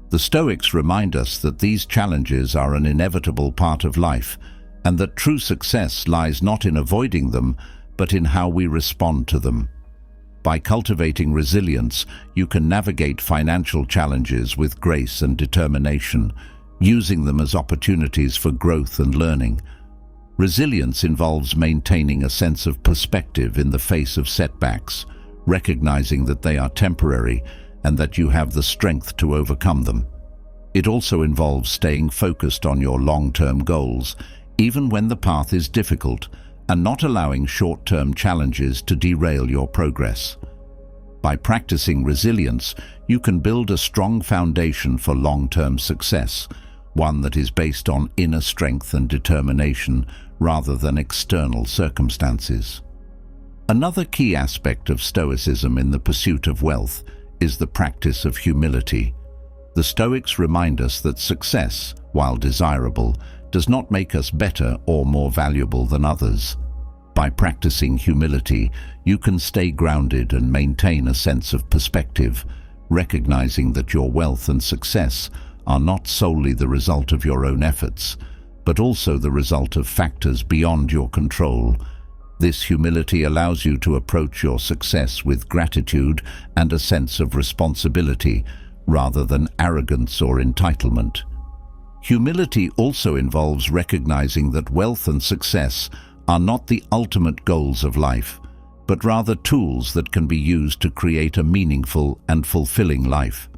The Stoics remind us that these challenges are an inevitable part of life, and that true success lies not in avoiding them, but in how we respond to them. By cultivating resilience, you can navigate financial challenges with grace and determination, using them as opportunities for growth and learning. Resilience involves maintaining a sense of perspective in the face of setbacks, recognizing that they are temporary and that you have the strength to overcome them. It also involves staying focused on your long-term goals, even when the path is difficult, and not allowing short-term challenges to derail your progress. By practicing resilience, you can build a strong foundation for long-term success, one that is based on inner strength and determination rather than external circumstances. Another key aspect of Stoicism in the pursuit of wealth is the practice of humility. The Stoics remind us that success, while desirable, does not make us better or more valuable than others. By practicing humility, you can stay grounded and maintain a sense of perspective, recognizing that your wealth and success are not solely the result of your own efforts, but also the result of factors beyond your control. This humility allows you to approach your success with gratitude and a sense of responsibility, rather than arrogance or entitlement. Humility also involves recognizing that wealth and success are not the ultimate goals of life, but rather tools that can be used to create a meaningful and fulfilling life.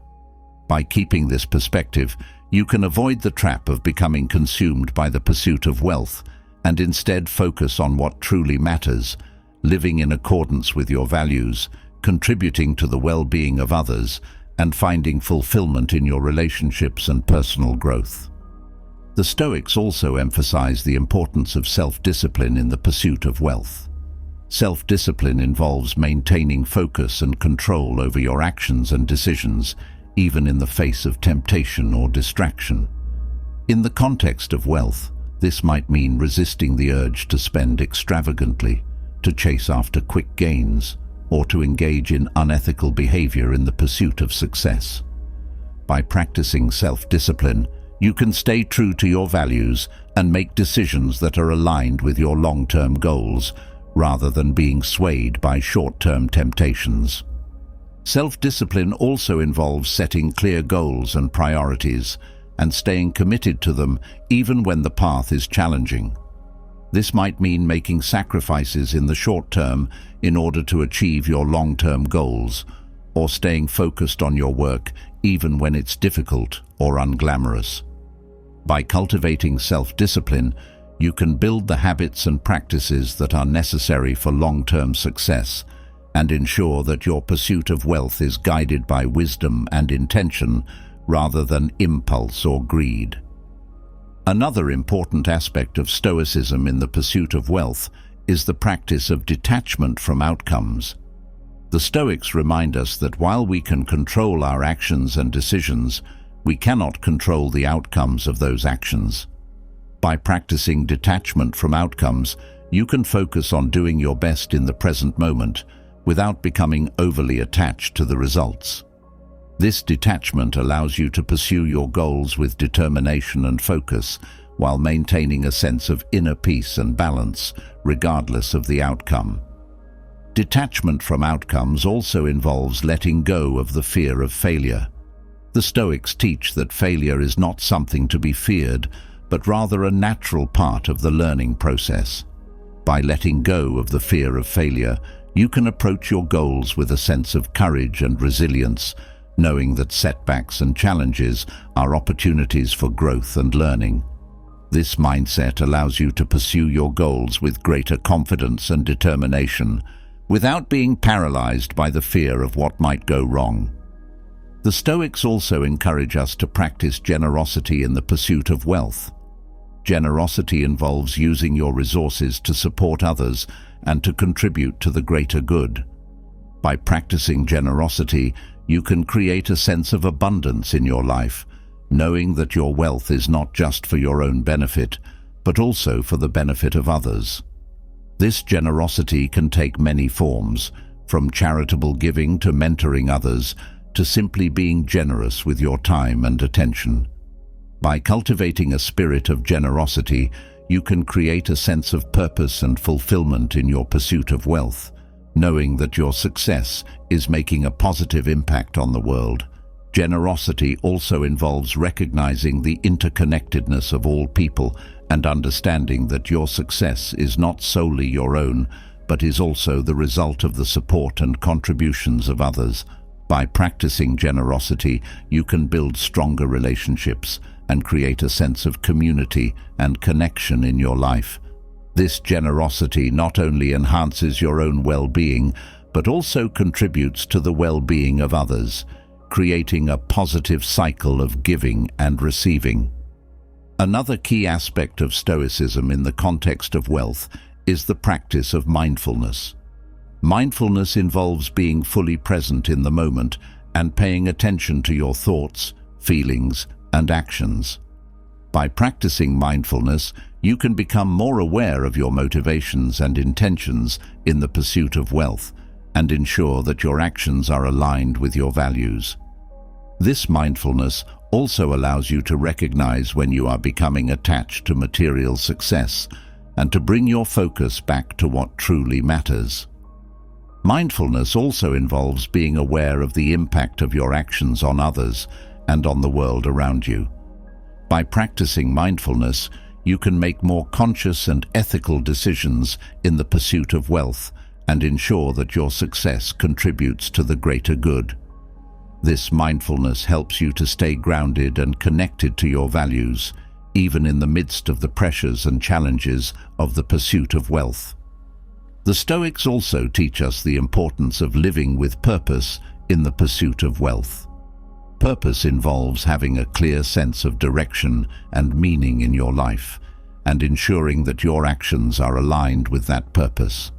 By keeping this perspective, you can avoid the trap of becoming consumed by the pursuit of wealth and instead focus on what truly matters, living in accordance with your values, contributing to the well-being of others, and finding fulfillment in your relationships and personal growth. The Stoics also emphasize the importance of self-discipline in the pursuit of wealth. Self-discipline involves maintaining focus and control over your actions and decisions, even in the face of temptation or distraction. In the context of wealth, this might mean resisting the urge to spend extravagantly, to chase after quick gains, or to engage in unethical behavior in the pursuit of success. By practicing self-discipline, you can stay true to your values and make decisions that are aligned with your long-term goals, rather than being swayed by short-term temptations. Self-discipline also involves setting clear goals and priorities, and staying committed to them even when the path is challenging. This might mean making sacrifices in the short term in order to achieve your long-term goals, or staying focused on your work even when it's difficult or unglamorous. By cultivating self-discipline, you can build the habits and practices that are necessary for long-term success, and ensure that your pursuit of wealth is guided by wisdom and intention rather than impulse or greed. Another important aspect of Stoicism in the pursuit of wealth is the practice of detachment from outcomes. The Stoics remind us that while we can control our actions and decisions, we cannot control the outcomes of those actions. By practicing detachment from outcomes, you can focus on doing your best in the present moment without becoming overly attached to the results. This detachment allows you to pursue your goals with determination and focus, while maintaining a sense of inner peace and balance, regardless of the outcome. Detachment from outcomes also involves letting go of the fear of failure. The Stoics teach that failure is not something to be feared, but rather a natural part of the learning process. By letting go of the fear of failure, you can approach your goals with a sense of courage and resilience, knowing that setbacks and challenges are opportunities for growth and learning. This mindset allows you to pursue your goals with greater confidence and determination, without being paralyzed by the fear of what might go wrong. The Stoics also encourage us to practice generosity in the pursuit of wealth. Generosity involves using your resources to support others and to contribute to the greater good. By practicing generosity, you can create a sense of abundance in your life, knowing that your wealth is not just for your own benefit, but also for the benefit of others. This generosity can take many forms, from charitable giving to mentoring others, to simply being generous with your time and attention. By cultivating a spirit of generosity, you can create a sense of purpose and fulfillment in your pursuit of wealth, knowing that your success is making a positive impact on the world. Generosity also involves recognizing the interconnectedness of all people and understanding that your success is not solely your own, but is also the result of the support and contributions of others. By practicing generosity, you can build stronger relationships and create a sense of community and connection in your life. This generosity not only enhances your own well-being, but also contributes to the well-being of others, creating a positive cycle of giving and receiving. Another key aspect of Stoicism in the context of wealth is the practice of mindfulness. Mindfulness involves being fully present in the moment and paying attention to your thoughts, feelings, and actions. By practicing mindfulness, you can become more aware of your motivations and intentions in the pursuit of wealth and ensure that your actions are aligned with your values. This mindfulness also allows you to recognize when you are becoming attached to material success and to bring your focus back to what truly matters. Mindfulness also involves being aware of the impact of your actions on others and on the world around you. By practicing mindfulness, you can make more conscious and ethical decisions in the pursuit of wealth and ensure that your success contributes to the greater good. This mindfulness helps you to stay grounded and connected to your values, even in the midst of the pressures and challenges of the pursuit of wealth. The Stoics also teach us the importance of living with purpose in the pursuit of wealth. Purpose involves having a clear sense of direction and meaning in your life, and ensuring that your actions are aligned with that purpose.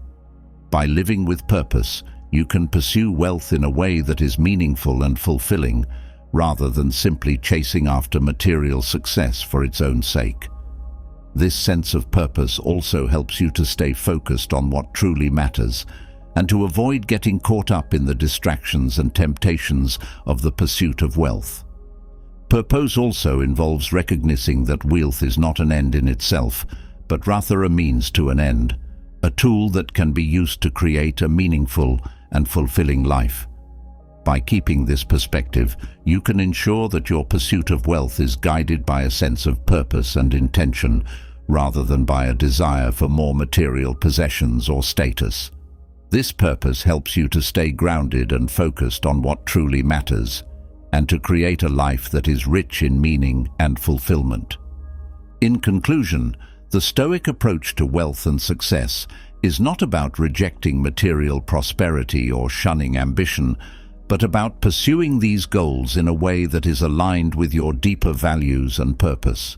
By living with purpose, you can pursue wealth in a way that is meaningful and fulfilling, rather than simply chasing after material success for its own sake. This sense of purpose also helps you to stay focused on what truly matters and to avoid getting caught up in the distractions and temptations of the pursuit of wealth. Purpose also involves recognizing that wealth is not an end in itself, but rather a means to an end, a tool that can be used to create a meaningful and fulfilling life. By keeping this perspective, you can ensure that your pursuit of wealth is guided by a sense of purpose and intention, rather than by a desire for more material possessions or status. This purpose helps you to stay grounded and focused on what truly matters, and to create a life that is rich in meaning and fulfillment. In conclusion, the Stoic approach to wealth and success is not about rejecting material prosperity or shunning ambition, but about pursuing these goals in a way that is aligned with your deeper values and purpose.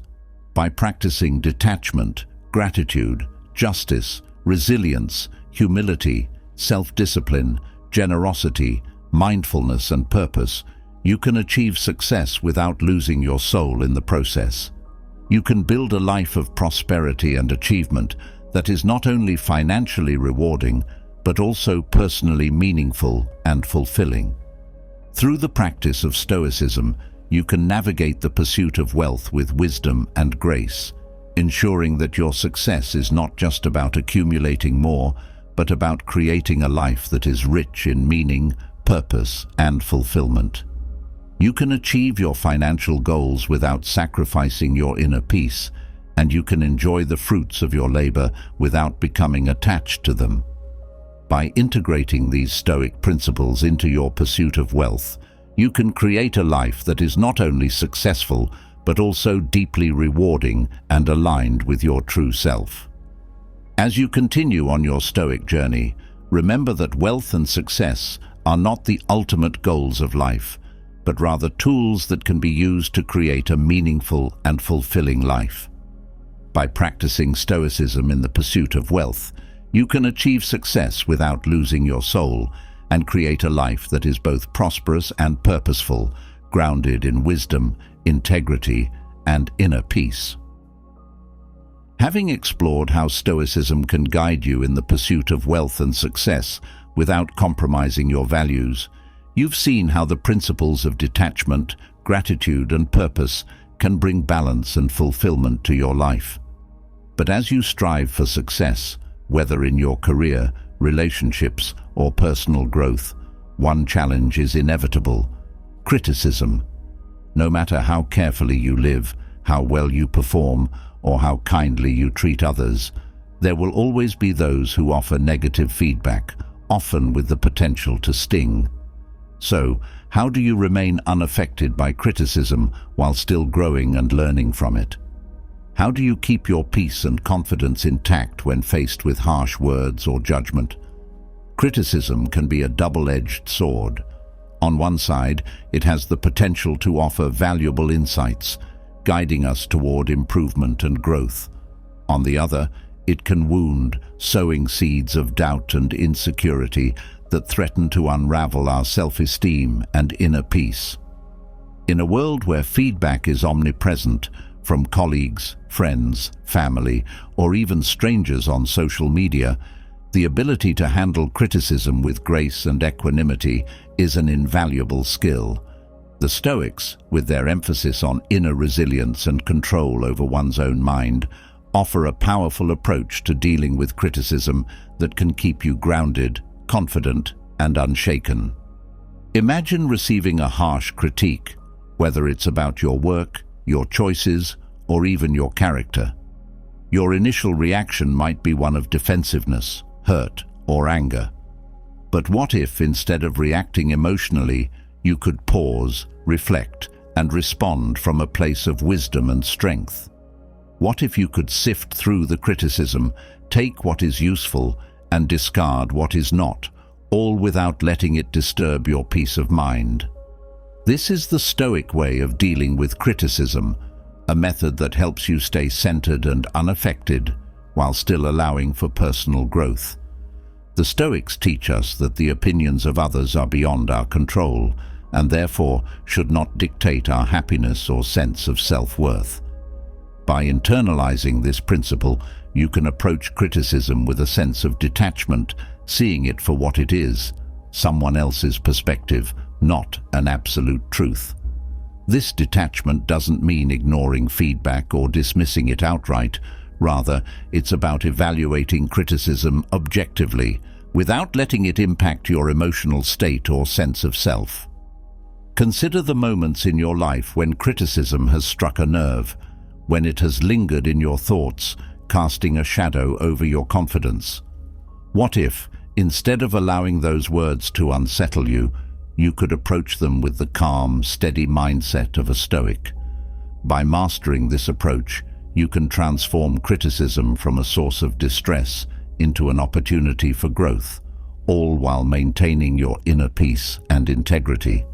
By practicing detachment, gratitude, justice, resilience, humility, self-discipline, generosity, mindfulness, and purpose, you can achieve success without losing your soul in the process. You can build a life of prosperity and achievement that is not only financially rewarding, but also personally meaningful and fulfilling. Through the practice of Stoicism, you can navigate the pursuit of wealth with wisdom and grace, ensuring that your success is not just about accumulating more, but about creating a life that is rich in meaning, purpose, and fulfillment. You can achieve your financial goals without sacrificing your inner peace, and you can enjoy the fruits of your labor without becoming attached to them. By integrating these Stoic principles into your pursuit of wealth, you can create a life that is not only successful, but also deeply rewarding and aligned with your true self. As you continue on your Stoic journey, remember that wealth and success are not the ultimate goals of life, but rather tools that can be used to create a meaningful and fulfilling life. By practicing Stoicism in the pursuit of wealth, you can achieve success without losing your soul and create a life that is both prosperous and purposeful, grounded in wisdom, integrity, and inner peace. Having explored how Stoicism can guide you in the pursuit of wealth and success without compromising your values, you've seen how the principles of detachment, gratitude, and purpose can bring balance and fulfillment to your life. But as you strive for success, whether in your career, relationships, or personal growth, one challenge is inevitable: criticism. No matter how carefully you live, how well you perform, or how kindly you treat others, there will always be those who offer negative feedback, often with the potential to sting. So, how do you remain unaffected by criticism while still growing and learning from it? How do you keep your peace and confidence intact when faced with harsh words or judgment? Criticism can be a double-edged sword. On one side, it has the potential to offer valuable insights, guiding us toward improvement and growth. On the other, it can wound, sowing seeds of doubt and insecurity that threaten to unravel our self-esteem and inner peace. In a world where feedback is omnipresent, from colleagues, friends, family, or even strangers on social media, the ability to handle criticism with grace and equanimity is an invaluable skill. The Stoics, with their emphasis on inner resilience and control over one's own mind, offer a powerful approach to dealing with criticism that can keep you grounded, confident, and unshaken. Imagine receiving a harsh critique, whether it's about your work, your choices, or even your character. Your initial reaction might be one of defensiveness, hurt, or anger. But what if, instead of reacting emotionally, you could pause, reflect, and respond from a place of wisdom and strength? What if you could sift through the criticism, take what is useful, and discard what is not, all without letting it disturb your peace of mind? This is the Stoic way of dealing with criticism, a method that helps you stay centered and unaffected while still allowing for personal growth. The Stoics teach us that the opinions of others are beyond our control and therefore should not dictate our happiness or sense of self-worth. By internalizing this principle, you can approach criticism with a sense of detachment, seeing it for what it is, someone else's perspective, not an absolute truth. This detachment doesn't mean ignoring feedback or dismissing it outright. Rather, it's about evaluating criticism objectively, without letting it impact your emotional state or sense of self. Consider the moments in your life when criticism has struck a nerve, when it has lingered in your thoughts, casting a shadow over your confidence. What if, instead of allowing those words to unsettle you, you could approach them with the calm, steady mindset of a Stoic? By mastering this approach, you can transform criticism from a source of distress into an opportunity for growth, all while maintaining your inner peace and integrity.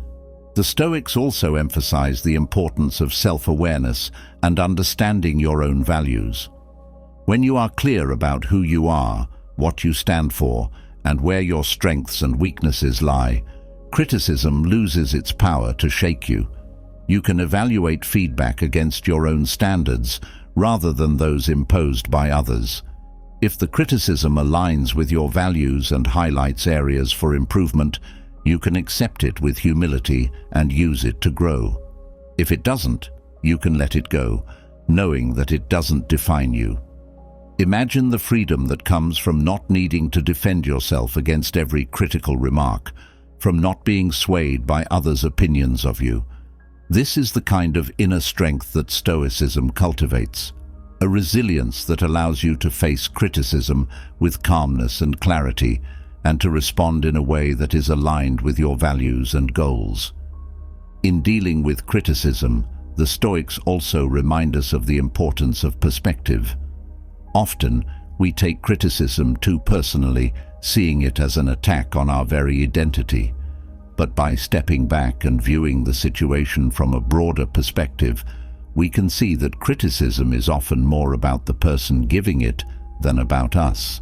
The Stoics also emphasize the importance of self-awareness and understanding your own values. When you are clear about who you are, what you stand for, and where your strengths and weaknesses lie, criticism loses its power to shake you. You can evaluate feedback against your own standards rather than those imposed by others. If the criticism aligns with your values and highlights areas for improvement, you can accept it with humility and use it to grow. If it doesn't, you can let it go, knowing that it doesn't define you. Imagine the freedom that comes from not needing to defend yourself against every critical remark, from not being swayed by others' opinions of you. This is the kind of inner strength that Stoicism cultivates, a resilience that allows you to face criticism with calmness and clarity, and to respond in a way that is aligned with your values and goals. In dealing with criticism, the Stoics also remind us of the importance of perspective. Often, we take criticism too personally, seeing it as an attack on our very identity. But by stepping back and viewing the situation from a broader perspective, we can see that criticism is often more about the person giving it than about us.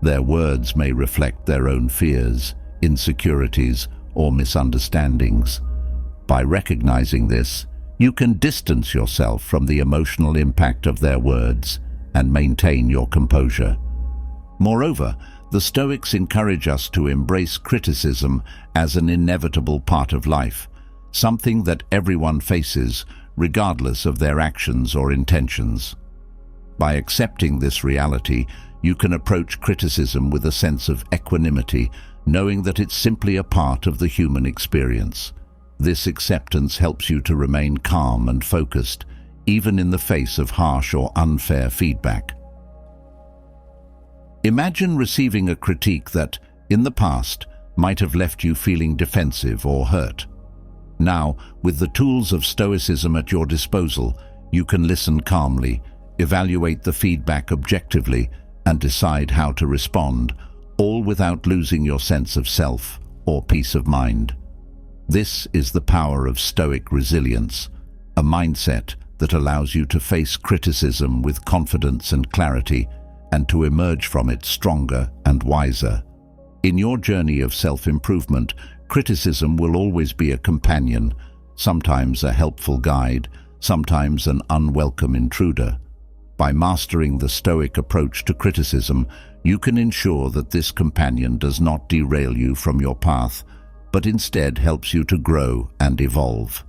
Their words may reflect their own fears, insecurities, or misunderstandings. By recognizing this, you can distance yourself from the emotional impact of their words and maintain your composure. Moreover, the Stoics encourage us to embrace criticism as an inevitable part of life, something that everyone faces, regardless of their actions or intentions. By accepting this reality, you can approach criticism with a sense of equanimity, knowing that it's simply a part of the human experience. This acceptance helps you to remain calm and focused, even in the face of harsh or unfair feedback. Imagine receiving a critique that, in the past, might have left you feeling defensive or hurt. Now, with the tools of Stoicism at your disposal, you can listen calmly, evaluate the feedback objectively, and decide how to respond, all without losing your sense of self or peace of mind. This is the power of Stoic resilience, a mindset that allows you to face criticism with confidence and clarity, and to emerge from it stronger and wiser. In your journey of self-improvement, criticism will always be a companion, sometimes a helpful guide, sometimes an unwelcome intruder. By mastering the Stoic approach to criticism, you can ensure that this companion does not derail you from your path, but instead helps you to grow and evolve.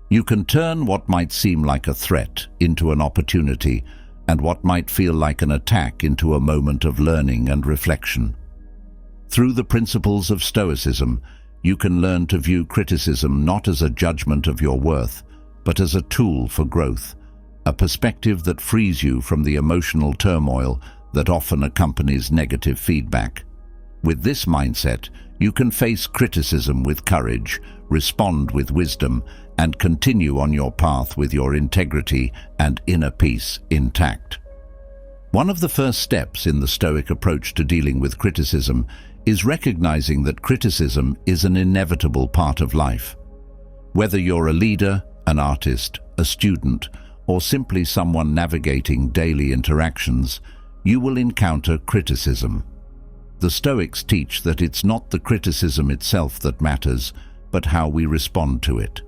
You can turn what might seem like a threat into an opportunity, and what might feel like an attack into a moment of learning and reflection. Through the principles of Stoicism, you can learn to view criticism not as a judgment of your worth, but as a tool for growth, a perspective that frees you from the emotional turmoil that often accompanies negative feedback. With this mindset, you can face criticism with courage, respond with wisdom, and continue on your path with your integrity and inner peace intact. One of the first steps in the Stoic approach to dealing with criticism is recognizing that criticism is an inevitable part of life. Whether you're a leader, an artist, a student, or simply someone navigating daily interactions, you will encounter criticism. The Stoics teach that it's not the criticism itself that matters, but how we respond to it.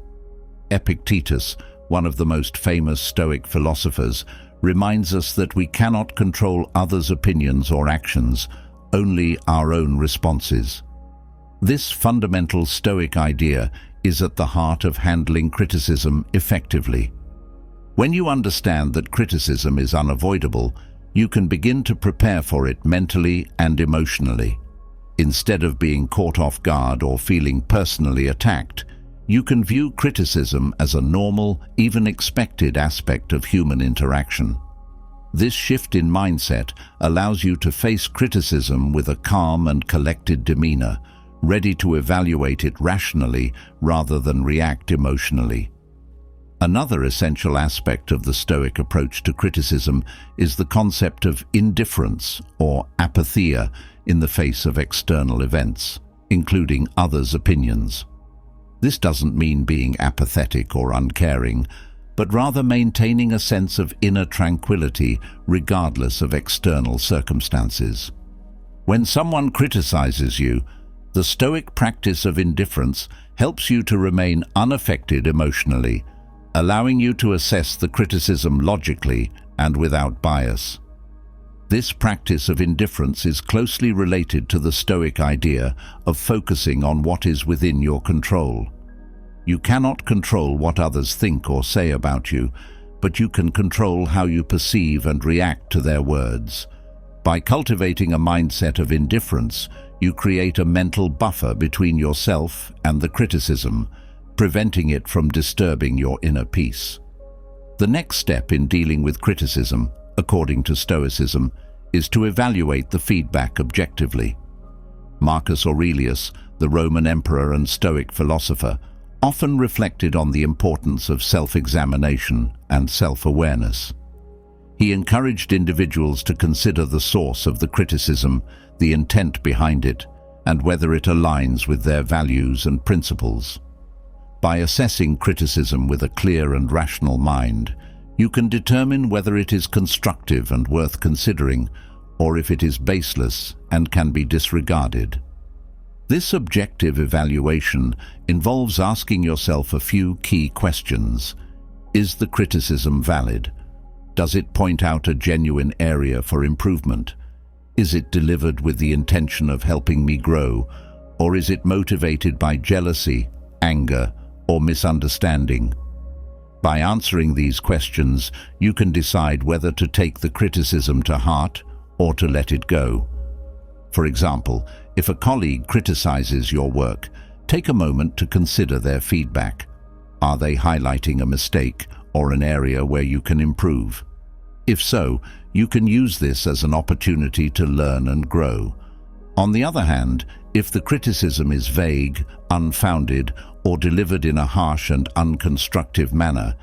Epictetus, one of the most famous Stoic philosophers, reminds us that we cannot control others' opinions or actions, only our own responses. This fundamental Stoic idea is at the heart of handling criticism effectively. When you understand that criticism is unavoidable, you can begin to prepare for it mentally and emotionally. Instead of being caught off guard or feeling personally attacked, you can view criticism as a normal, even expected aspect of human interaction. This shift in mindset allows you to face criticism with a calm and collected demeanor, ready to evaluate it rationally rather than react emotionally. Another essential aspect of the Stoic approach to criticism is the concept of indifference or apatheia in the face of external events, including others' opinions. This doesn't mean being apathetic or uncaring, but rather maintaining a sense of inner tranquility regardless of external circumstances. When someone criticizes you, the Stoic practice of indifference helps you to remain unaffected emotionally, allowing you to assess the criticism logically and without bias. This practice of indifference is closely related to the Stoic idea of focusing on what is within your control. You cannot control what others think or say about you, but you can control how you perceive and react to their words. By cultivating a mindset of indifference, you create a mental buffer between yourself and the criticism, preventing it from disturbing your inner peace. The next step in dealing with criticism, according to Stoicism, is to evaluate the feedback objectively. Marcus Aurelius, the Roman emperor and Stoic philosopher, often reflected on the importance of self-examination and self-awareness. He encouraged individuals to consider the source of the criticism, the intent behind it, and whether it aligns with their values and principles. By assessing criticism with a clear and rational mind, you can determine whether it is constructive and worth considering, or if it is baseless and can be disregarded. This objective evaluation involves asking yourself a few key questions. Is the criticism valid? Does it point out a genuine area for improvement? Is it delivered with the intention of helping me grow, or is it motivated by jealousy, anger, or misunderstanding? By answering these questions, you can decide whether to take the criticism to heart or to let it go. For example, if a colleague criticizes your work, take a moment to consider their feedback. Are they highlighting a mistake or an area where you can improve? If so, you can use this as an opportunity to learn and grow. On the other hand, if the criticism is vague, unfounded, or delivered in a harsh and unconstructive manner,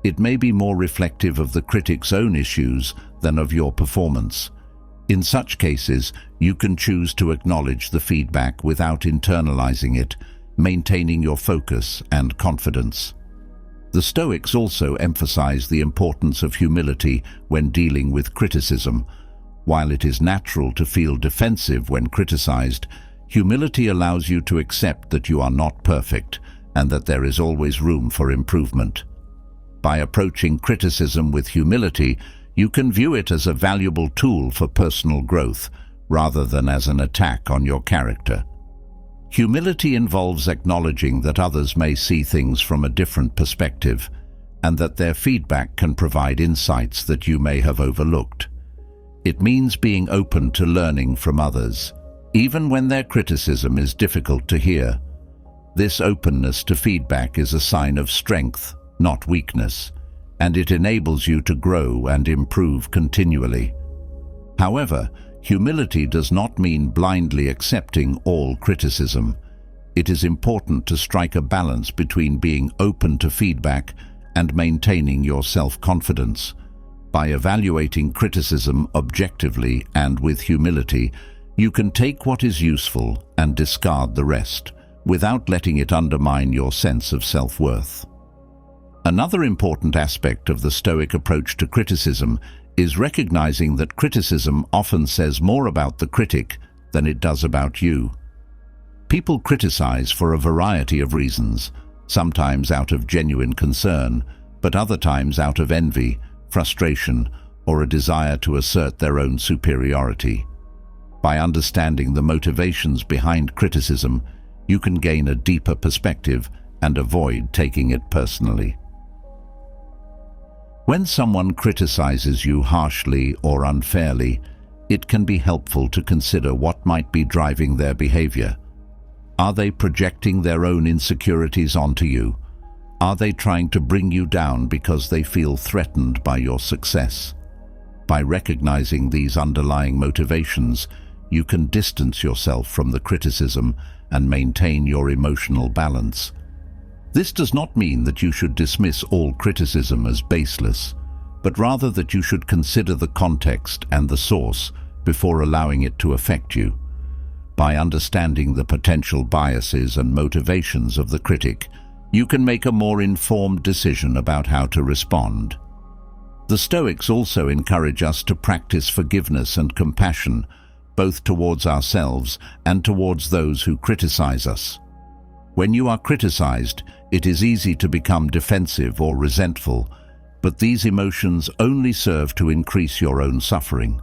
it may be more reflective of the critic's own issues than of your performance. In such cases, you can choose to acknowledge the feedback without internalizing it, maintaining your focus and confidence. The Stoics also emphasize the importance of humility when dealing with criticism. While it is natural to feel defensive when criticized, humility allows you to accept that you are not perfect and that there is always room for improvement. By approaching criticism with humility, you can view it as a valuable tool for personal growth, rather than as an attack on your character. Humility involves acknowledging that others may see things from a different perspective, and that their feedback can provide insights that you may have overlooked. It means being open to learning from others, even when their criticism is difficult to hear. This openness to feedback is a sign of strength, not weakness, and it enables you to grow and improve continually. However, humility does not mean blindly accepting all criticism. It is important to strike a balance between being open to feedback and maintaining your self-confidence. By evaluating criticism objectively and with humility, you can take what is useful and discard the rest, without letting it undermine your sense of self-worth. Another important aspect of the Stoic approach to criticism is recognizing that criticism often says more about the critic than it does about you. People criticize for a variety of reasons, sometimes out of genuine concern, but other times out of envy, frustration, or a desire to assert their own superiority. By understanding the motivations behind criticism, you can gain a deeper perspective and avoid taking it personally. When someone criticizes you harshly or unfairly, it can be helpful to consider what might be driving their behavior. Are they projecting their own insecurities onto you? Are they trying to bring you down because they feel threatened by your success? By recognizing these underlying motivations, you can distance yourself from the criticism and maintain your emotional balance. This does not mean that you should dismiss all criticism as baseless, but rather that you should consider the context and the source before allowing it to affect you. By understanding the potential biases and motivations of the critic, you can make a more informed decision about how to respond. The Stoics also encourage us to practice forgiveness and compassion, both towards ourselves and towards those who criticize us. When you are criticized, it is easy to become defensive or resentful, but these emotions only serve to increase your own suffering.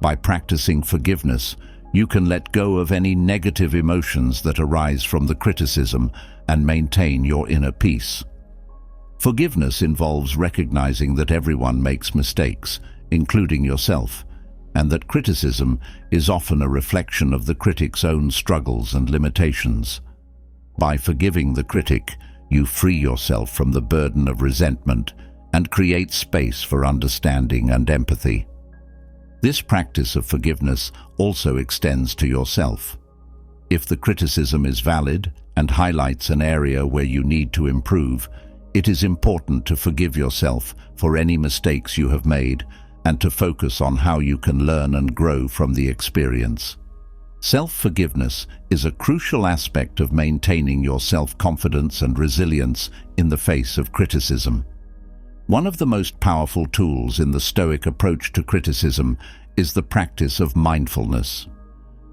By practicing forgiveness, you can let go of any negative emotions that arise from the criticism and maintain your inner peace. Forgiveness involves recognizing that everyone makes mistakes, including yourself, and that criticism is often a reflection of the critic's own struggles and limitations. By forgiving the critic, you free yourself from the burden of resentment and create space for understanding and empathy. This practice of forgiveness also extends to yourself. If the criticism is valid and highlights an area where you need to improve, it is important to forgive yourself for any mistakes you have made and to focus on how you can learn and grow from the experience. Self-forgiveness is a crucial aspect of maintaining your self-confidence and resilience in the face of criticism. One of the most powerful tools in the Stoic approach to criticism is the practice of mindfulness.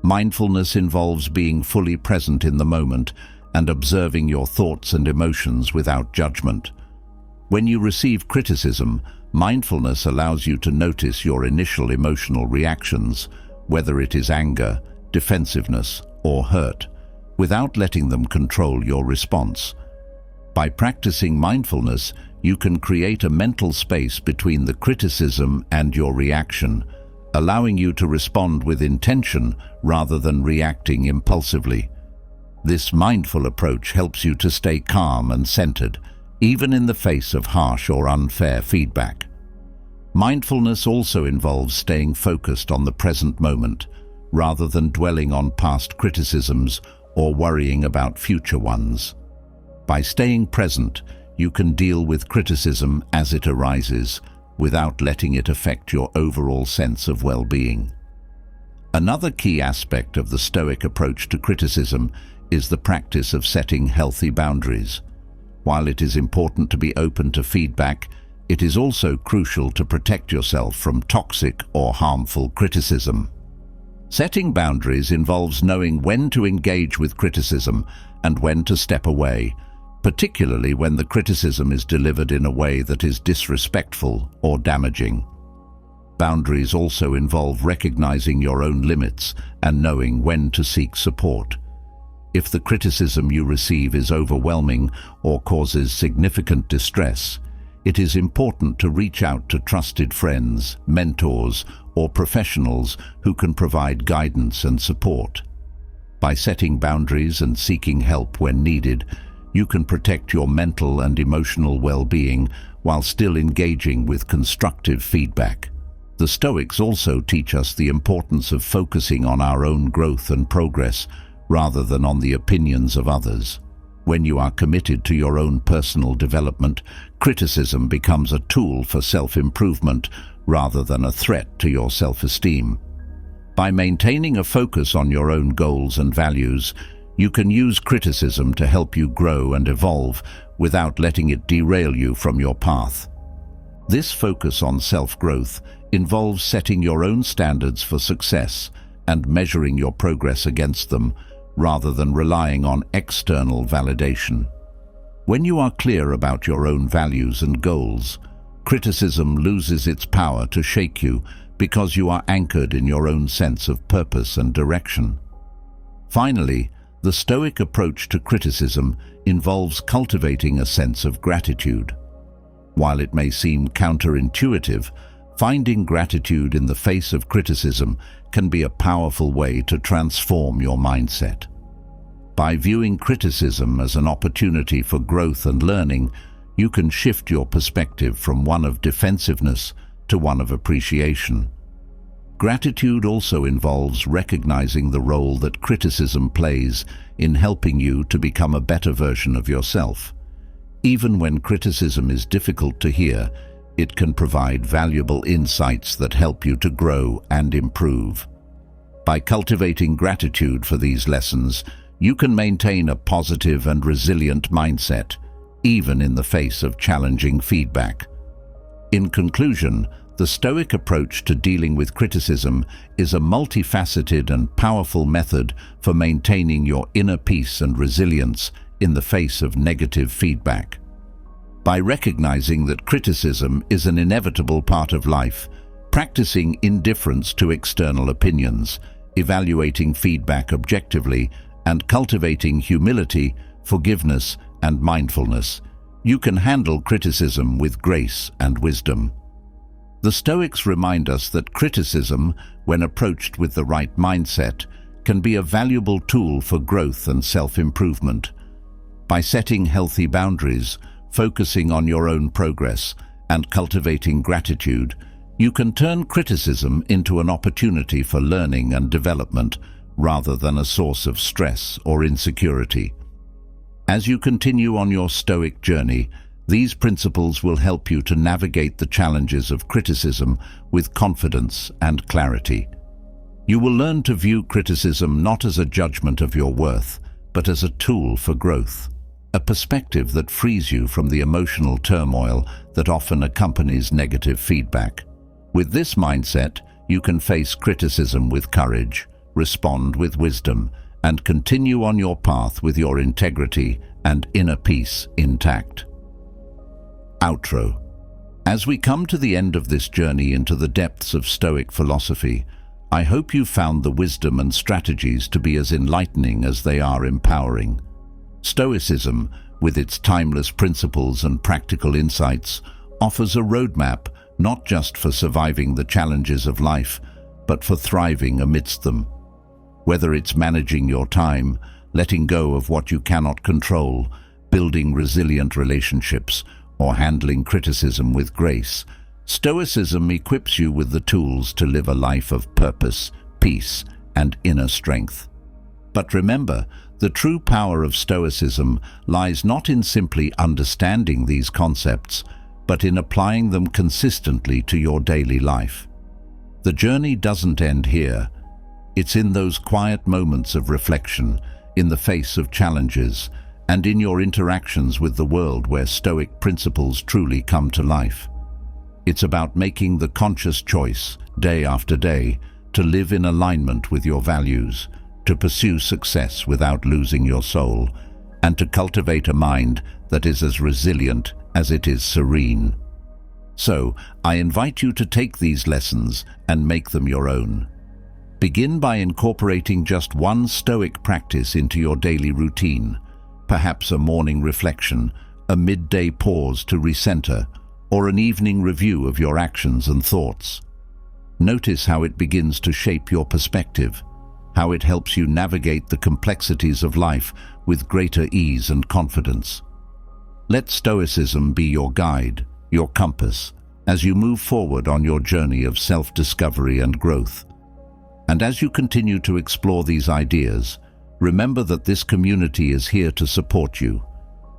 Mindfulness involves being fully present in the moment and observing your thoughts and emotions without judgment. When you receive criticism, mindfulness allows you to notice your initial emotional reactions, whether it is anger, defensiveness, or hurt, without letting them control your response. By practicing mindfulness, you can create a mental space between the criticism and your reaction, allowing you to respond with intention rather than reacting impulsively. This mindful approach helps you to stay calm and centered, even in the face of harsh or unfair feedback. Mindfulness also involves staying focused on the present moment, rather than dwelling on past criticisms or worrying about future ones. By staying present, you can deal with criticism as it arises, without letting it affect your overall sense of well-being. Another key aspect of the Stoic approach to criticism is the practice of setting healthy boundaries. While it is important to be open to feedback, it is also crucial to protect yourself from toxic or harmful criticism. Setting boundaries involves knowing when to engage with criticism and when to step away, particularly when the criticism is delivered in a way that is disrespectful or damaging. Boundaries also involve recognizing your own limits and knowing when to seek support. If the criticism you receive is overwhelming or causes significant distress, it is important to reach out to trusted friends, mentors, or professionals who can provide guidance and support. By setting boundaries and seeking help when needed, you can protect your mental and emotional well-being while still engaging with constructive feedback. The Stoics also teach us the importance of focusing on our own growth and progress rather than on the opinions of others. When you are committed to your own personal development, criticism becomes a tool for self-improvement rather than a threat to your self-esteem. By maintaining a focus on your own goals and values, you can use criticism to help you grow and evolve without letting it derail you from your path. This focus on self-growth involves setting your own standards for success and measuring your progress against them, rather than relying on external validation. When you are clear about your own values and goals, criticism loses its power to shake you because you are anchored in your own sense of purpose and direction. Finally, the Stoic approach to criticism involves cultivating a sense of gratitude. While it may seem counterintuitive, finding gratitude in the face of criticism can be a powerful way to transform your mindset. By viewing criticism as an opportunity for growth and learning, you can shift your perspective from one of defensiveness to one of appreciation. Gratitude also involves recognizing the role that criticism plays in helping you to become a better version of yourself. Even when criticism is difficult to hear, it can provide valuable insights that help you to grow and improve. By cultivating gratitude for these lessons, you can maintain a positive and resilient mindset, even in the face of challenging feedback. In conclusion, the Stoic approach to dealing with criticism is a multifaceted and powerful method for maintaining your inner peace and resilience in the face of negative feedback. By recognizing that criticism is an inevitable part of life, practicing indifference to external opinions, evaluating feedback objectively, and cultivating humility, forgiveness, and mindfulness, you can handle criticism with grace and wisdom. The Stoics remind us that criticism, when approached with the right mindset, can be a valuable tool for growth and self-improvement. By setting healthy boundaries, focusing on your own progress, and cultivating gratitude, you can turn criticism into an opportunity for learning and development rather than a source of stress or insecurity. As you continue on your Stoic journey, these principles will help you to navigate the challenges of criticism with confidence and clarity. You will learn to view criticism not as a judgment of your worth, but as a tool for growth, a perspective that frees you from the emotional turmoil that often accompanies negative feedback. With this mindset, you can face criticism with courage, respond with wisdom, and continue on your path with your integrity and inner peace intact. Outro. As we come to the end of this journey into the depths of Stoic philosophy, I hope you found the wisdom and strategies to be as enlightening as they are empowering. Stoicism, with its timeless principles and practical insights, offers a roadmap not just for surviving the challenges of life, but for thriving amidst them. Whether it's managing your time, letting go of what you cannot control, building resilient relationships, or handling criticism with grace, Stoicism equips you with the tools to live a life of purpose, peace, and inner strength. But remember, the true power of Stoicism lies not in simply understanding these concepts, but in applying them consistently to your daily life. The journey doesn't end here. It's in those quiet moments of reflection, in the face of challenges, and in your interactions with the world where Stoic principles truly come to life. It's about making the conscious choice, day after day, to live in alignment with your values, to pursue success without losing your soul, and to cultivate a mind that is as resilient as it is serene. So, I invite you to take these lessons and make them your own. Begin by incorporating just one Stoic practice into your daily routine, perhaps a morning reflection, a midday pause to recenter, or an evening review of your actions and thoughts. Notice how it begins to shape your perspective, how it helps you navigate the complexities of life with greater ease and confidence. Let Stoicism be your guide, your compass, as you move forward on your journey of self-discovery and growth. And as you continue to explore these ideas, remember that this community is here to support you.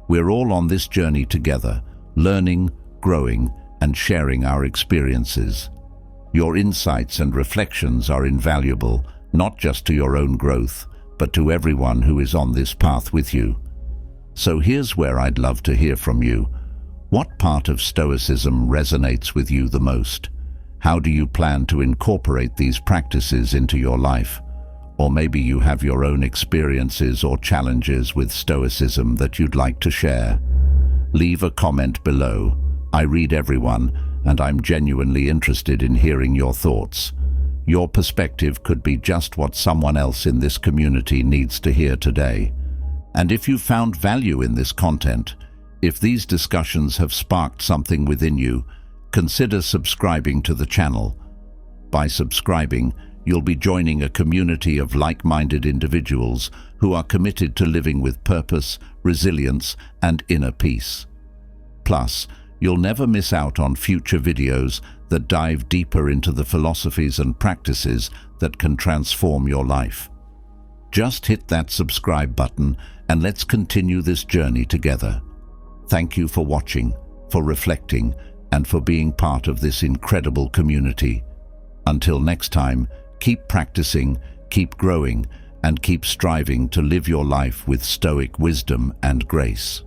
We're all on this journey together, learning, growing, and sharing our experiences. Your insights and reflections are invaluable, not just to your own growth, but to everyone who is on this path with you. So here's where I'd love to hear from you. What part of Stoicism resonates with you the most? How do you plan to incorporate these practices into your life? Or maybe you have your own experiences or challenges with Stoicism that you'd like to share. Leave a comment below. I read everyone, and I'm genuinely interested in hearing your thoughts. Your perspective could be just what someone else in this community needs to hear today. And if you found value in this content, if these discussions have sparked something within you, consider subscribing to the channel. By subscribing, you'll be joining a community of like-minded individuals who are committed to living with purpose, resilience, and inner peace. Plus, you'll never miss out on future videos that dive deeper into the philosophies and practices that can transform your life. Just hit that subscribe button and let's continue this journey together. Thank you for watching, for reflecting, and for being part of this incredible community. Until next time, keep practicing, keep growing, and keep striving to live your life with Stoic wisdom and grace.